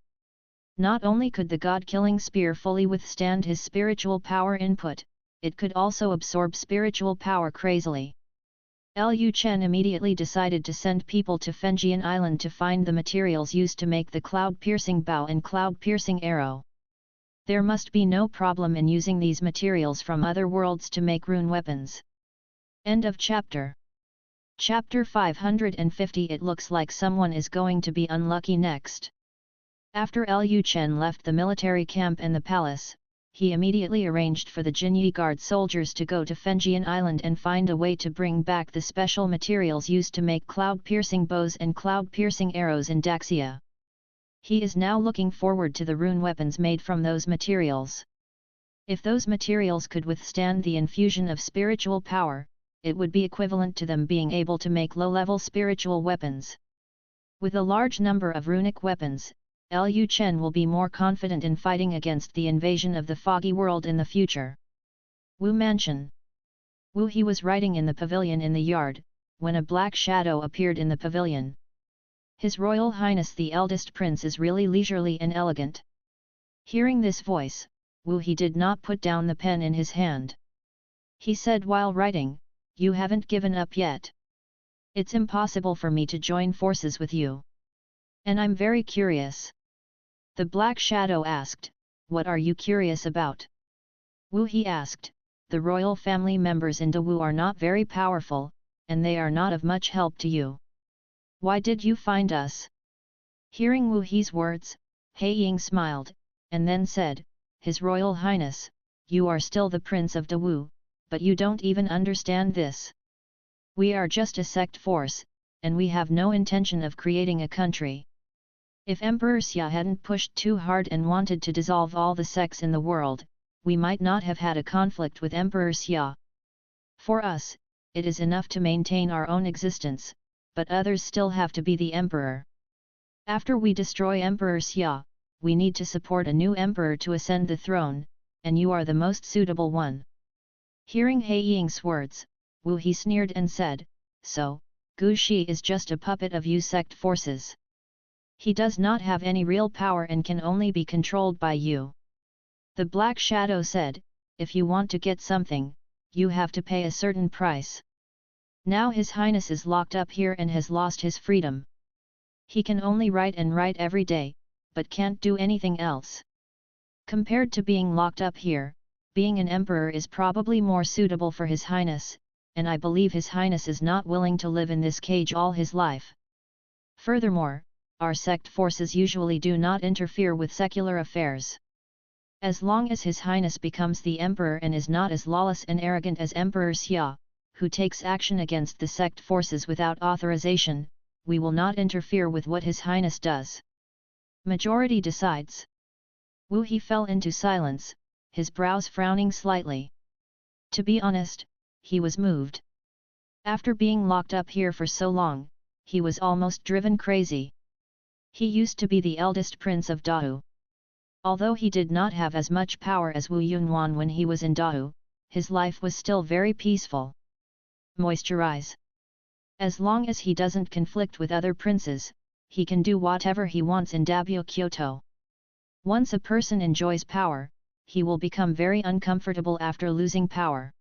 Not only could the god-killing spear fully withstand his spiritual power input, it could also absorb spiritual power crazily. Lu Chen immediately decided to send people to Fenjian Island to find the materials used to make the cloud-piercing bow and cloud-piercing arrow. There must be no problem in using these materials from other worlds to make rune weapons. End of chapter. Chapter 550. It looks like someone is going to be unlucky next. After Lu Chen left the military camp and the palace, he immediately arranged for the Jinyi Guard soldiers to go to Fenjian Island and find a way to bring back the special materials used to make cloud-piercing bows and cloud-piercing arrows in Daxia. He is now looking forward to the rune weapons made from those materials. If those materials could withstand the infusion of spiritual power, it would be equivalent to them being able to make low-level spiritual weapons. With a large number of runic weapons, Lu Chen will be more confident in fighting against the invasion of the foggy world in the future. Wu Mansion. Wu He was riding in the pavilion in the yard, when a black shadow appeared in the pavilion. His Royal Highness the eldest prince is really leisurely and elegant. Hearing this voice, Wu He did not put down the pen in his hand. He said while writing, "You haven't given up yet. It's impossible for me to join forces with you. And I'm very curious." The Black Shadow asked, "What are you curious about?" Wu He asked, "The royal family members in Dawu are not very powerful, and they are not of much help to you. Why did you find us?" Hearing Wu He's words, He Ying smiled, and then said, "His Royal Highness, you are still the Prince of Dawu, but you don't even understand this. We are just a sect force, and we have no intention of creating a country. If Emperor Xia hadn't pushed too hard and wanted to dissolve all the sects in the world, we might not have had a conflict with Emperor Xia. For us, it is enough to maintain our own existence, but others still have to be the emperor. After we destroy Emperor Xia, we need to support a new emperor to ascend the throne, and you are the most suitable one. Hearing He Ying's words, Wu He sneered and said, "So, Gu Shi is just a puppet of you sect forces. He does not have any real power and can only be controlled by you." The Black Shadow said, "If you want to get something, you have to pay a certain price. Now His Highness is locked up here and has lost his freedom. He can only write and write every day, but can't do anything else. Compared to being locked up here, being an emperor is probably more suitable for His Highness, and I believe His Highness is not willing to live in this cage all his life. Furthermore, our sect forces usually do not interfere with secular affairs. As long as His Highness becomes the emperor and is not as lawless and arrogant as Emperor Xia, who takes action against the sect forces without authorization, we will not interfere with what His Highness does. Majority decides." Wu He fell into silence, his brows frowning slightly. To be honest, he was moved. After being locked up here for so long, he was almost driven crazy. He used to be the eldest prince of Dahou. Although he did not have as much power as Wu Yunwan when he was in Dahou, his life was still very peaceful. Moisturize. As long as he doesn't conflict with other princes, he can do whatever he wants in Dabyo Kyoto. Once a person enjoys power, he will become very uncomfortable after losing power.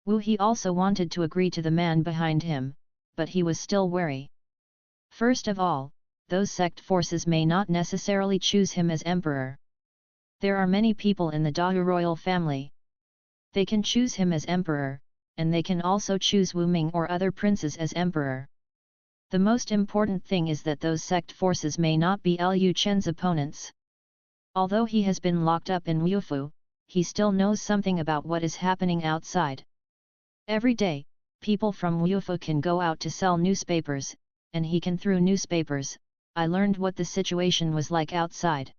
Wu He also wanted to agree to the man behind him, but he was still wary. First of all, those sect forces may not necessarily choose him as emperor. There are many people in the Dahou royal family. They can choose him as emperor, and they can also choose Wu Ming or other princes as emperor. The most important thing is that those sect forces may not be Lu Chen's opponents. Although he has been locked up in Wufu, he still knows something about what is happening outside. Every day, people from Wufu can go out to sell newspapers, and he can through newspapers. I learned what the situation was like outside.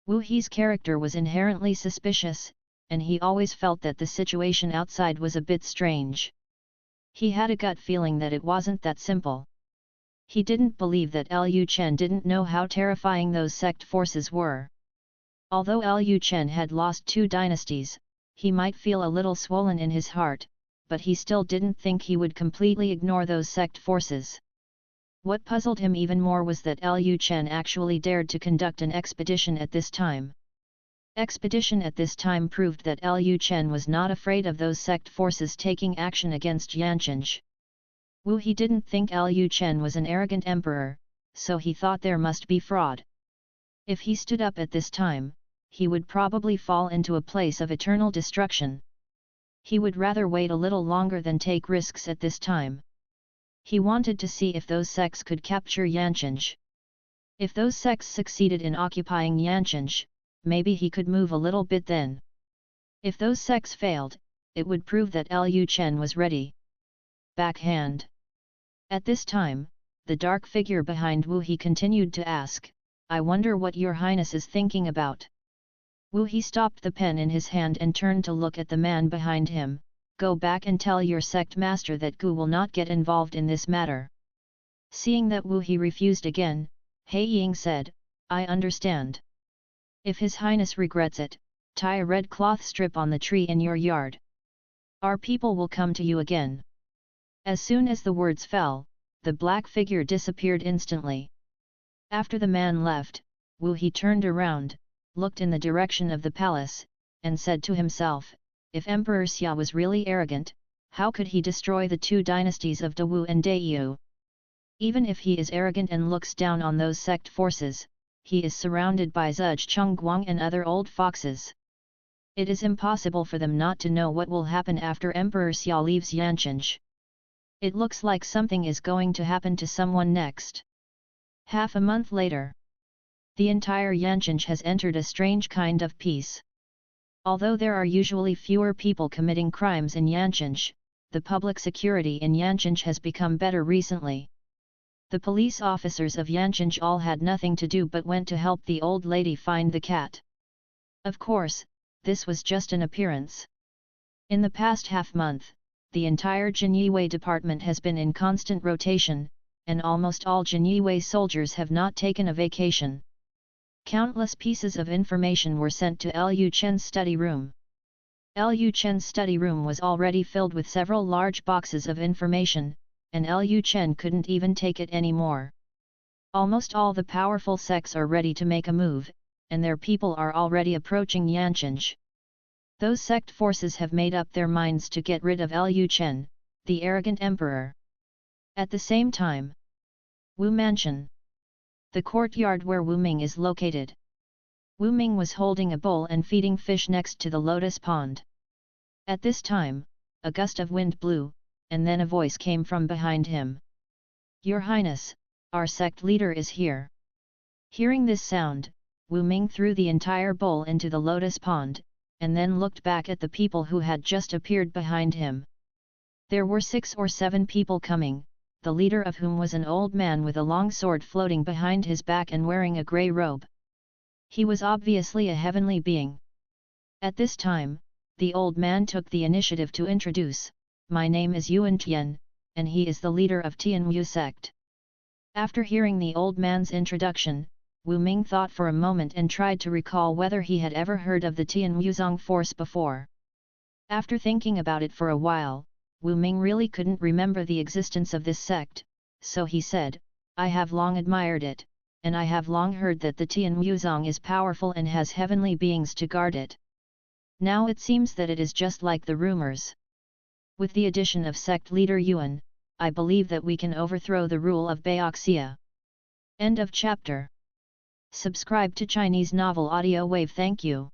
Wu He's character was inherently suspicious, and he always felt that the situation outside was a bit strange. He had a gut feeling that it wasn't that simple. He didn't believe that Lu Chen didn't know how terrifying those sect forces were. Although Lu Chen had lost 2 dynasties, he might feel a little swollen in his heart, but he still didn't think he would completely ignore those sect forces. What puzzled him even more was that Lu Chen actually dared to conduct an expedition at this time. Expedition at this time proved that Lu Chen was not afraid of those sect forces taking action against Yancheng. Wu He didn't think Lu Chen was an arrogant emperor, so he thought there must be fraud. If he stood up at this time, he would probably fall into a place of eternal destruction. He would rather wait a little longer than take risks at this time. He wanted to see if those sects could capture Yancheng. If those sects succeeded in occupying Yancheng, maybe he could move a little bit then. If those sects failed, it would prove that Lu Chen was ready. Backhand. At this time, the dark figure behind Wu He continued to ask, "I wonder what your highness is thinking about." Wu He stopped the pen in his hand and turned to look at the man behind him. "Go back and tell your sect master that Gu will not get involved in this matter." Seeing that Wu He refused again, He Ying said, "I understand. If His Highness regrets it, tie a red cloth strip on the tree in your yard. Our people will come to you again." As soon as the words fell, the black figure disappeared instantly. After the man left, Wu He turned around, looked in the direction of the palace, and said to himself, if Emperor Xia was really arrogant, how could he destroy the 2 dynasties of Dawu and Daiyu? Even if he is arrogant and looks down on those sect forces, he is surrounded by Zhuge Chongguang and other old foxes. It is impossible for them not to know what will happen after Emperor Xia leaves Yancheng. It looks like something is going to happen to someone next. Half a month later, the entire Yancheng has entered a strange kind of peace. Although there are usually fewer people committing crimes in Yancheng, the public security in Yancheng has become better recently. The police officers of Yancheng all had nothing to do but went to help the old lady find the cat. Of course, this was just an appearance. In the past half-month, the entire Jinyue department has been in constant rotation, and almost all Jinyue soldiers have not taken a vacation. Countless pieces of information were sent to Lu Chen's study room. Lu Chen's study room was already filled with several large boxes of information, and Lu Chen couldn't even take it anymore. Almost all the powerful sects are ready to make a move, and their people are already approaching Yancheng. Those sect forces have made up their minds to get rid of Lu Chen, the arrogant emperor. At the same time, Wu Mansion, the courtyard where Wu Ming is located. Wu Ming was holding a bowl and feeding fish next to the lotus pond. At this time, a gust of wind blew, and then a voice came from behind him. "Your Highness, our sect leader is here." Hearing this sound, Wu Ming threw the entire bowl into the lotus pond, and then looked back at the people who had just appeared behind him. There were 6 or 7 people coming, the leader of whom was an old man with a long sword floating behind his back and wearing a grey robe. He was obviously a heavenly being. At this time, the old man took the initiative to introduce, "My name is Yuan Tian, and he is the leader of Tianmu sect." After hearing the old man's introduction, Wu Ming thought for a moment and tried to recall whether he had ever heard of the Tianmuzong force before. After thinking about it for a while, Wu Ming really couldn't remember the existence of this sect, so he said, "I have long admired it, and I have long heard that the Tianmuzong is powerful and has heavenly beings to guard it. Now it seems that it is just like the rumors. With the addition of sect leader Yuan, I believe that we can overthrow the rule of Great Xia." End of chapter. Subscribe to Chinese Novel Audio Wave. Thank you.